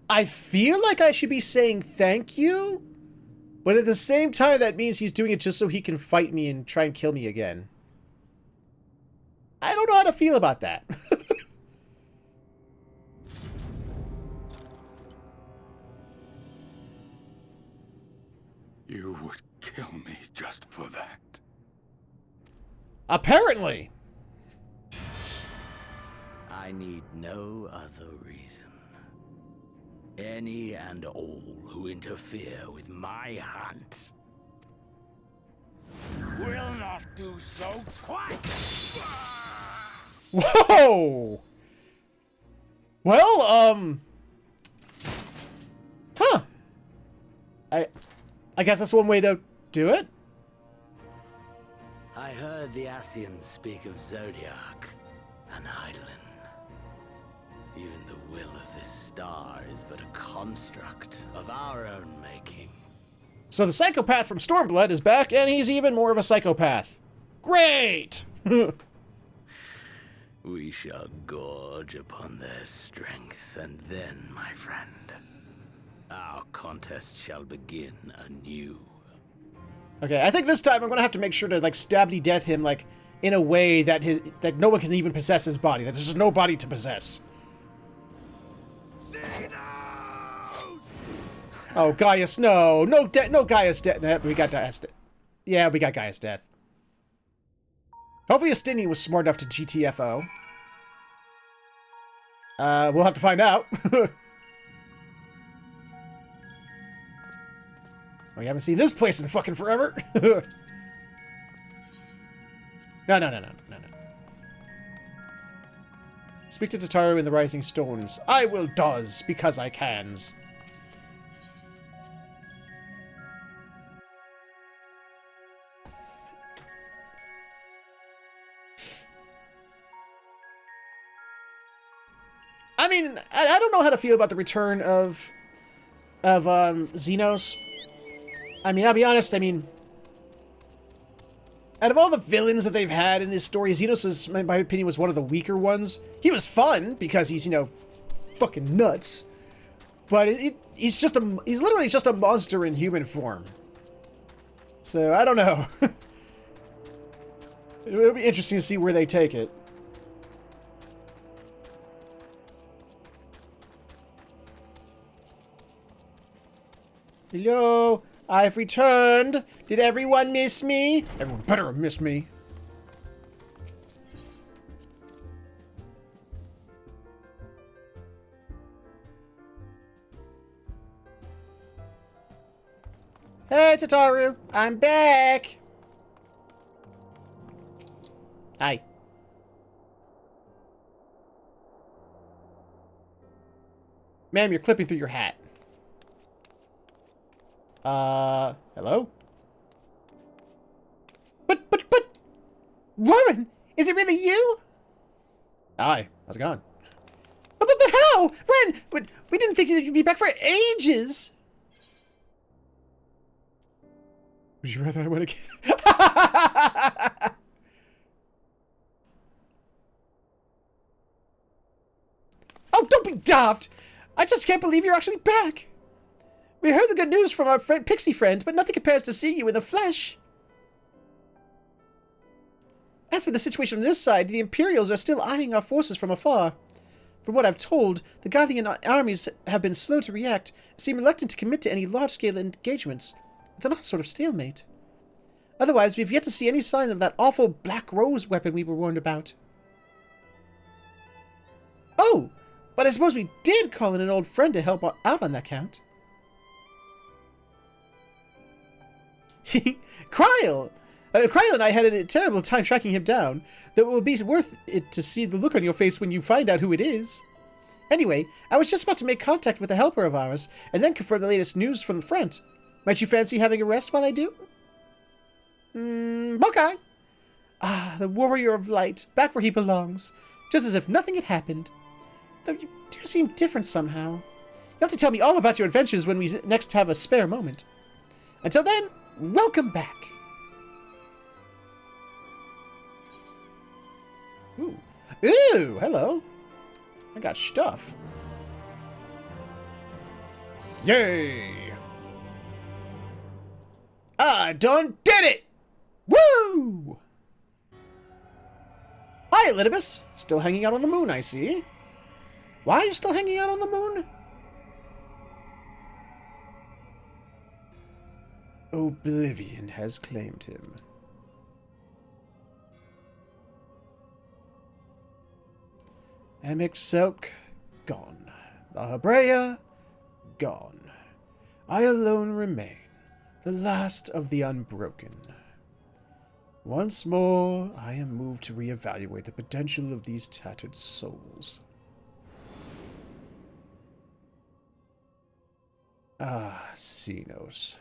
I feel like I should be saying thank you, but at the same time that means he's doing it just so he can fight me and try and kill me again. I don't know how to feel about that. You would kill me just for that. Apparently. I need no other reason. Any and all who interfere with my hunt will not do so twice! Whoa! Well, huh. I guess that's one way to do it. I heard the Ascians speak of Zodiac, an Eidolon. Even the will of this star is but a construct of our own making. So the psychopath from Stormblood is back, and he's even more of a psychopath. Great! We shall gorge upon their strength, and then, my friend, our contest shall begin anew. Okay, I think this time I'm gonna have to make sure to, like, stabby death him, like, in a way that that no one can even possess his body. That there's just no body to possess. Oh, Gaius, no. No Gaius death. We got Gaius death. Yeah, we got Gaius death. Hopefully Astinian was smart enough to GTFO. We'll have to find out. We haven't seen this place in fucking forever. No. Speak to Tataru in the Rising Stones. I will does, because I cans. I mean, I don't know how to feel about the return of Xenos. I mean, I'll be honest, I mean, out of all the villains that they've had in this story, Xenos was, in my opinion, was one of the weaker ones. He was fun, because he's, you know, fucking nuts. But he's literally just a monster in human form. So, I don't know. It'll be interesting to see where they take it. Hello? I've returned. Did everyone miss me? Everyone better have missed me. Hey, Tataru. I'm back. Hi. Ma'am, you're clipping through your hat. Hello? But, Warren, is it really you? Hi, how's it going? But how? When? We didn't think you'd be back for ages. Would you rather I went again? Oh, don't be daft! I just can't believe you're actually back. We heard the good news from our pixie friend, but nothing compares to seeing you in the flesh. As for the situation on this side, the Imperials are still eyeing our forces from afar. From what I've told, the Guardian armies have been slow to react and seem reluctant to commit to any large-scale engagements. It's an odd sort of stalemate. Otherwise, we've yet to see any sign of that awful Black Rose weapon we were warned about. Oh, but I suppose we did call in an old friend to help out on that count. Kryl! Kryl and I had a terrible time tracking him down, though it will be worth it to see the look on your face when you find out who it is. Anyway, I was just about to make contact with a helper of ours, and then confirm the latest news from the front. Might you fancy having a rest while I do? Okay. Ah, the warrior of light, back where he belongs, just as if nothing had happened. Though you do seem different somehow. You'll have to tell me all about your adventures when we next have a spare moment. Until then, welcome back. Ooh. Ooh, hello. I got stuff. Yay! I done did it! Woo! Hi, Elidibus. Still hanging out on the moon, I see. Why are you still hanging out on the moon? Oblivion has claimed him. Emet-Selch, gone. La Habrea, gone. I alone remain, the last of the unbroken. Once more, I am moved to reevaluate the potential of these tattered souls. Ah, Xenos.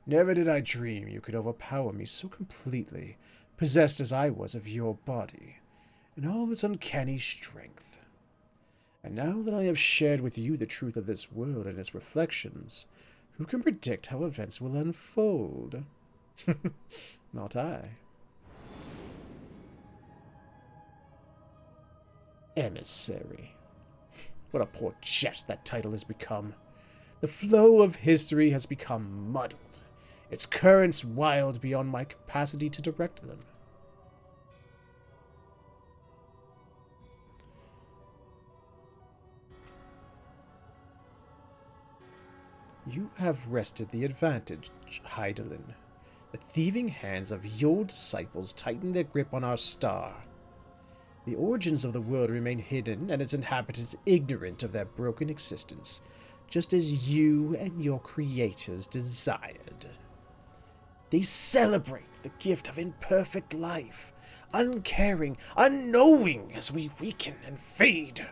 Never did I dream you could overpower me so completely, possessed as I was of your body, and all its uncanny strength. And now that I have shared with you the truth of this world and its reflections, who can predict how events will unfold? Not I. Emissary. What a poor jest that title has become. The flow of history has become muddled, its currents wild beyond my capacity to direct them. You have wrested the advantage, Hydaelyn. The thieving hands of your disciples tighten their grip on our star. The origins of the world remain hidden, and its inhabitants ignorant of their broken existence, just as you and your creators desired. They celebrate the gift of imperfect life, uncaring, unknowing as we weaken and fade.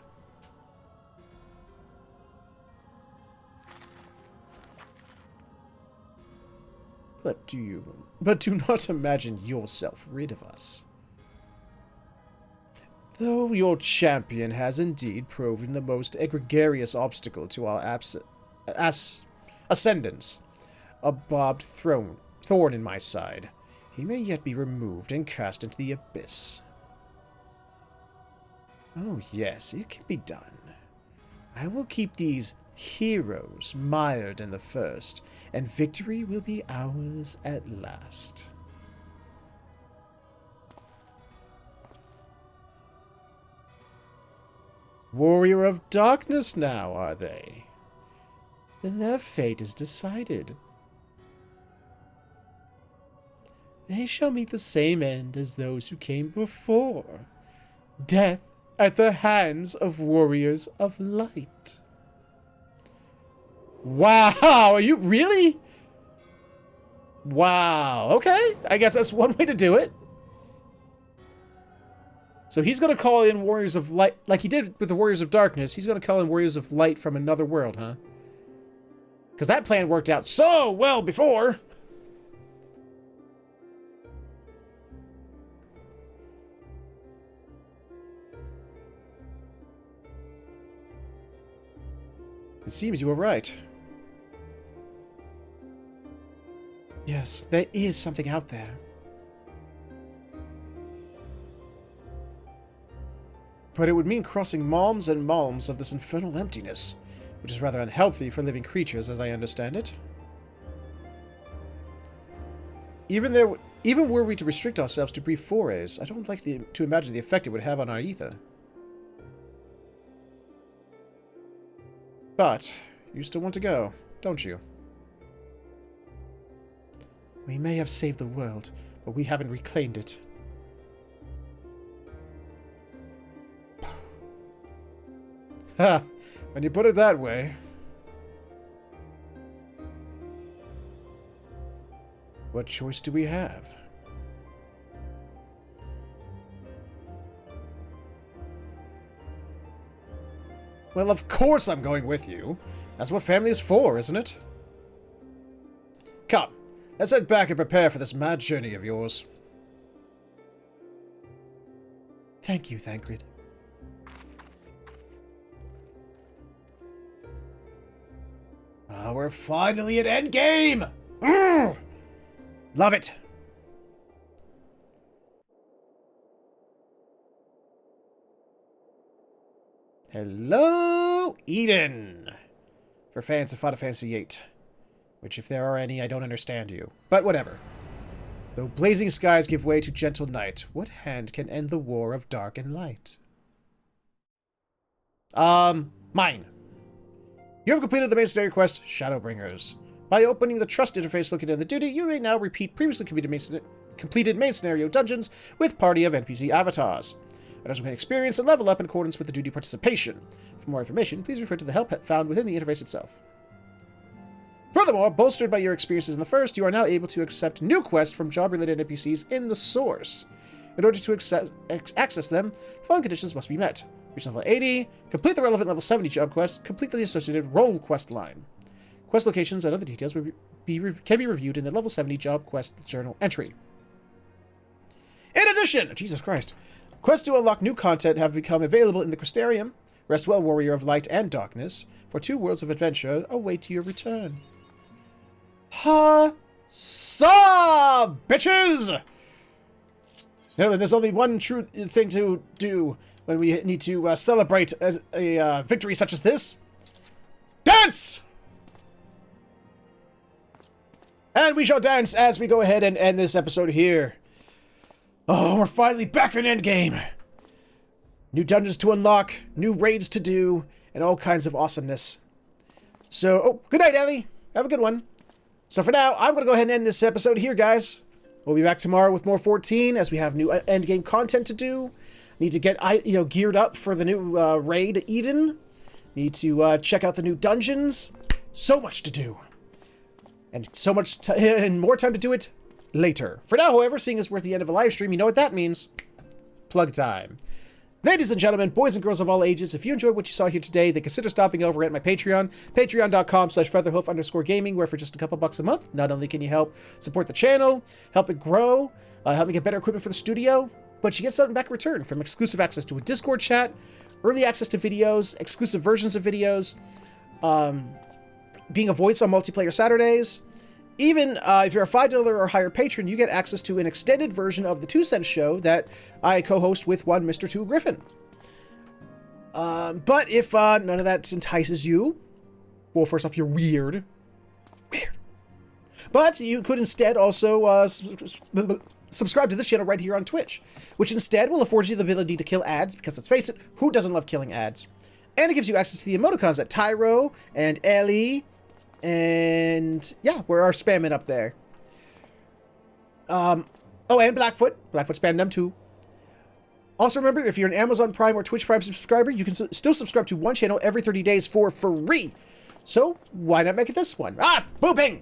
But do not imagine yourself rid of us. Though your champion has indeed proven the most egregious obstacle to our ascendance, a barbed thorn in my side, he may yet be removed and cast into the abyss. Oh yes, it can be done. I will keep these heroes mired in the first, and victory will be ours at last. Warrior of Darkness now, are they? Then their fate is decided. They shall meet the same end as those who came before. Death at the hands of warriors of light. Wow, are you really? Wow, okay. I guess that's one way to do it. So he's going to call in Warriors of Light, like he did with the Warriors of Darkness. He's going to call in Warriors of Light from another world, huh? Because that plan worked out so well before. It seems you were right. Yes, there is something out there. But it would mean crossing malms and malms of this infernal emptiness, which is rather unhealthy for living creatures, as I understand it. Even were we to restrict ourselves to brief forays, I don't like to imagine the effect it would have on our ether. But you still want to go, don't you? We may have saved the world, but we haven't reclaimed it. Ha! When you put it that way. What choice do we have? Well, of course I'm going with you. That's what family is for, isn't it? Come, let's head back and prepare for this mad journey of yours. Thank you, Thancred. We're finally at endgame! Love it! Hello, Eden! For fans of Final Fantasy VIII. Which, if there are any, I don't understand you. But whatever. Though blazing skies give way to gentle night, what hand can end the war of dark and light? Mine. You have completed the main scenario quest, Shadowbringers. By opening the trust interface located in the duty, you may now repeat previously completed main scenario dungeons with party of NPC avatars. Others will gain experience and level up in accordance with the duty participation. For more information, please refer to the help found within the interface itself. Furthermore, bolstered by your experiences in the first, you are now able to accept new quests from job-related NPCs in the source. In order to access them, the following conditions must be met. Reach level 80, complete the relevant level 70 job quest, complete the associated role quest line. Quest locations and other details can be reviewed in the level 70 job quest journal entry. In addition, Jesus Christ, quests to unlock new content have become available in the Crystarium. Rest well, warrior of light and darkness, for 2 worlds of adventure await your return. Huzzah, bitches! You know, there's only one true thing to do when we need to celebrate a victory such as this. Dance! And we shall dance as we go ahead and end this episode here. Oh, we're finally back in Endgame. New dungeons to unlock, new raids to do, and all kinds of awesomeness. So, oh, good night, Ellie. Have a good one. So for now, I'm going to go ahead and end this episode here, guys. We'll be back tomorrow with more 14 as we have new endgame content to do. Need to get geared up for the new raid Eden. Need to check out the new dungeons. So much to do. And so much and more time to do it later. For now, however, seeing as we're at the end of a live stream, you know what that means. Plug time. Ladies and gentlemen, boys and girls of all ages, if you enjoyed what you saw here today, then consider stopping over at my Patreon, patreon.com/featherhoof_gaming, where for just a couple bucks a month, not only can you help support the channel, help it grow, help me get better equipment for the studio, but you get something back in return, from exclusive access to a Discord chat, early access to videos, exclusive versions of videos, being a voice on multiplayer Saturdays. Even if you're a $5 or higher patron, you get access to an extended version of the 2 Cent Show that I co-host with one Mr. 2 Griffin. But if none of that entices you, well, first off, you're weird. Weird. But you could instead also subscribe to this channel right here on Twitch, which instead will afford you the ability to kill ads, because let's face it, who doesn't love killing ads? And it gives you access to the emoticons that Tyro and Ellie and yeah, we're our spamming up there. Oh, and Blackfoot. Blackfoot spammed them too. Also remember, if you're an Amazon Prime or Twitch Prime subscriber, you can still subscribe to one channel every 30 days for free. So why not make it this one? Ah, booping!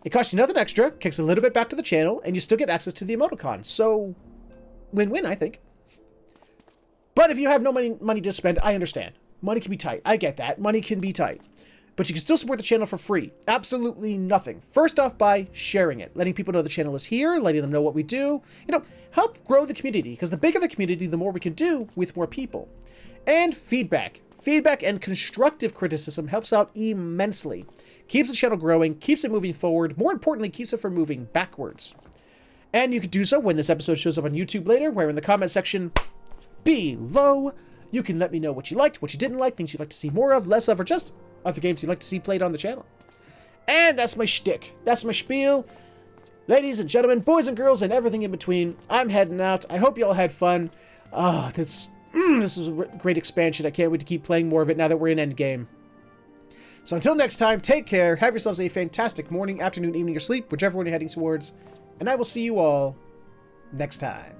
It costs you nothing extra, kicks a little bit back to the channel, and you still get access to the emoticon. So win-win, I think. But if you have no money to spend, I understand. Money can be tight. I get that. Money can be tight. But you can still support the channel for free. Absolutely nothing. First off, by sharing it. Letting people know the channel is here. Letting them know what we do. You know, help grow the community. Because the bigger the community, the more we can do with more people. And feedback. Feedback and constructive criticism helps out immensely. Keeps the channel growing. Keeps it moving forward. More importantly, keeps it from moving backwards. And you can do so when this episode shows up on YouTube later, where in the comment section below, you can let me know what you liked, what you didn't like, things you'd like to see more of, less of, or just other games you'd like to see played on the channel. And that's my shtick. That's my spiel. Ladies and gentlemen, boys and girls, and everything in between, I'm heading out. I hope you all had fun. This was a great expansion. I can't wait to keep playing more of it now that we're in Endgame. So until next time, take care. Have yourselves a fantastic morning, afternoon, evening, or sleep, whichever one you're heading towards. And I will see you all next time.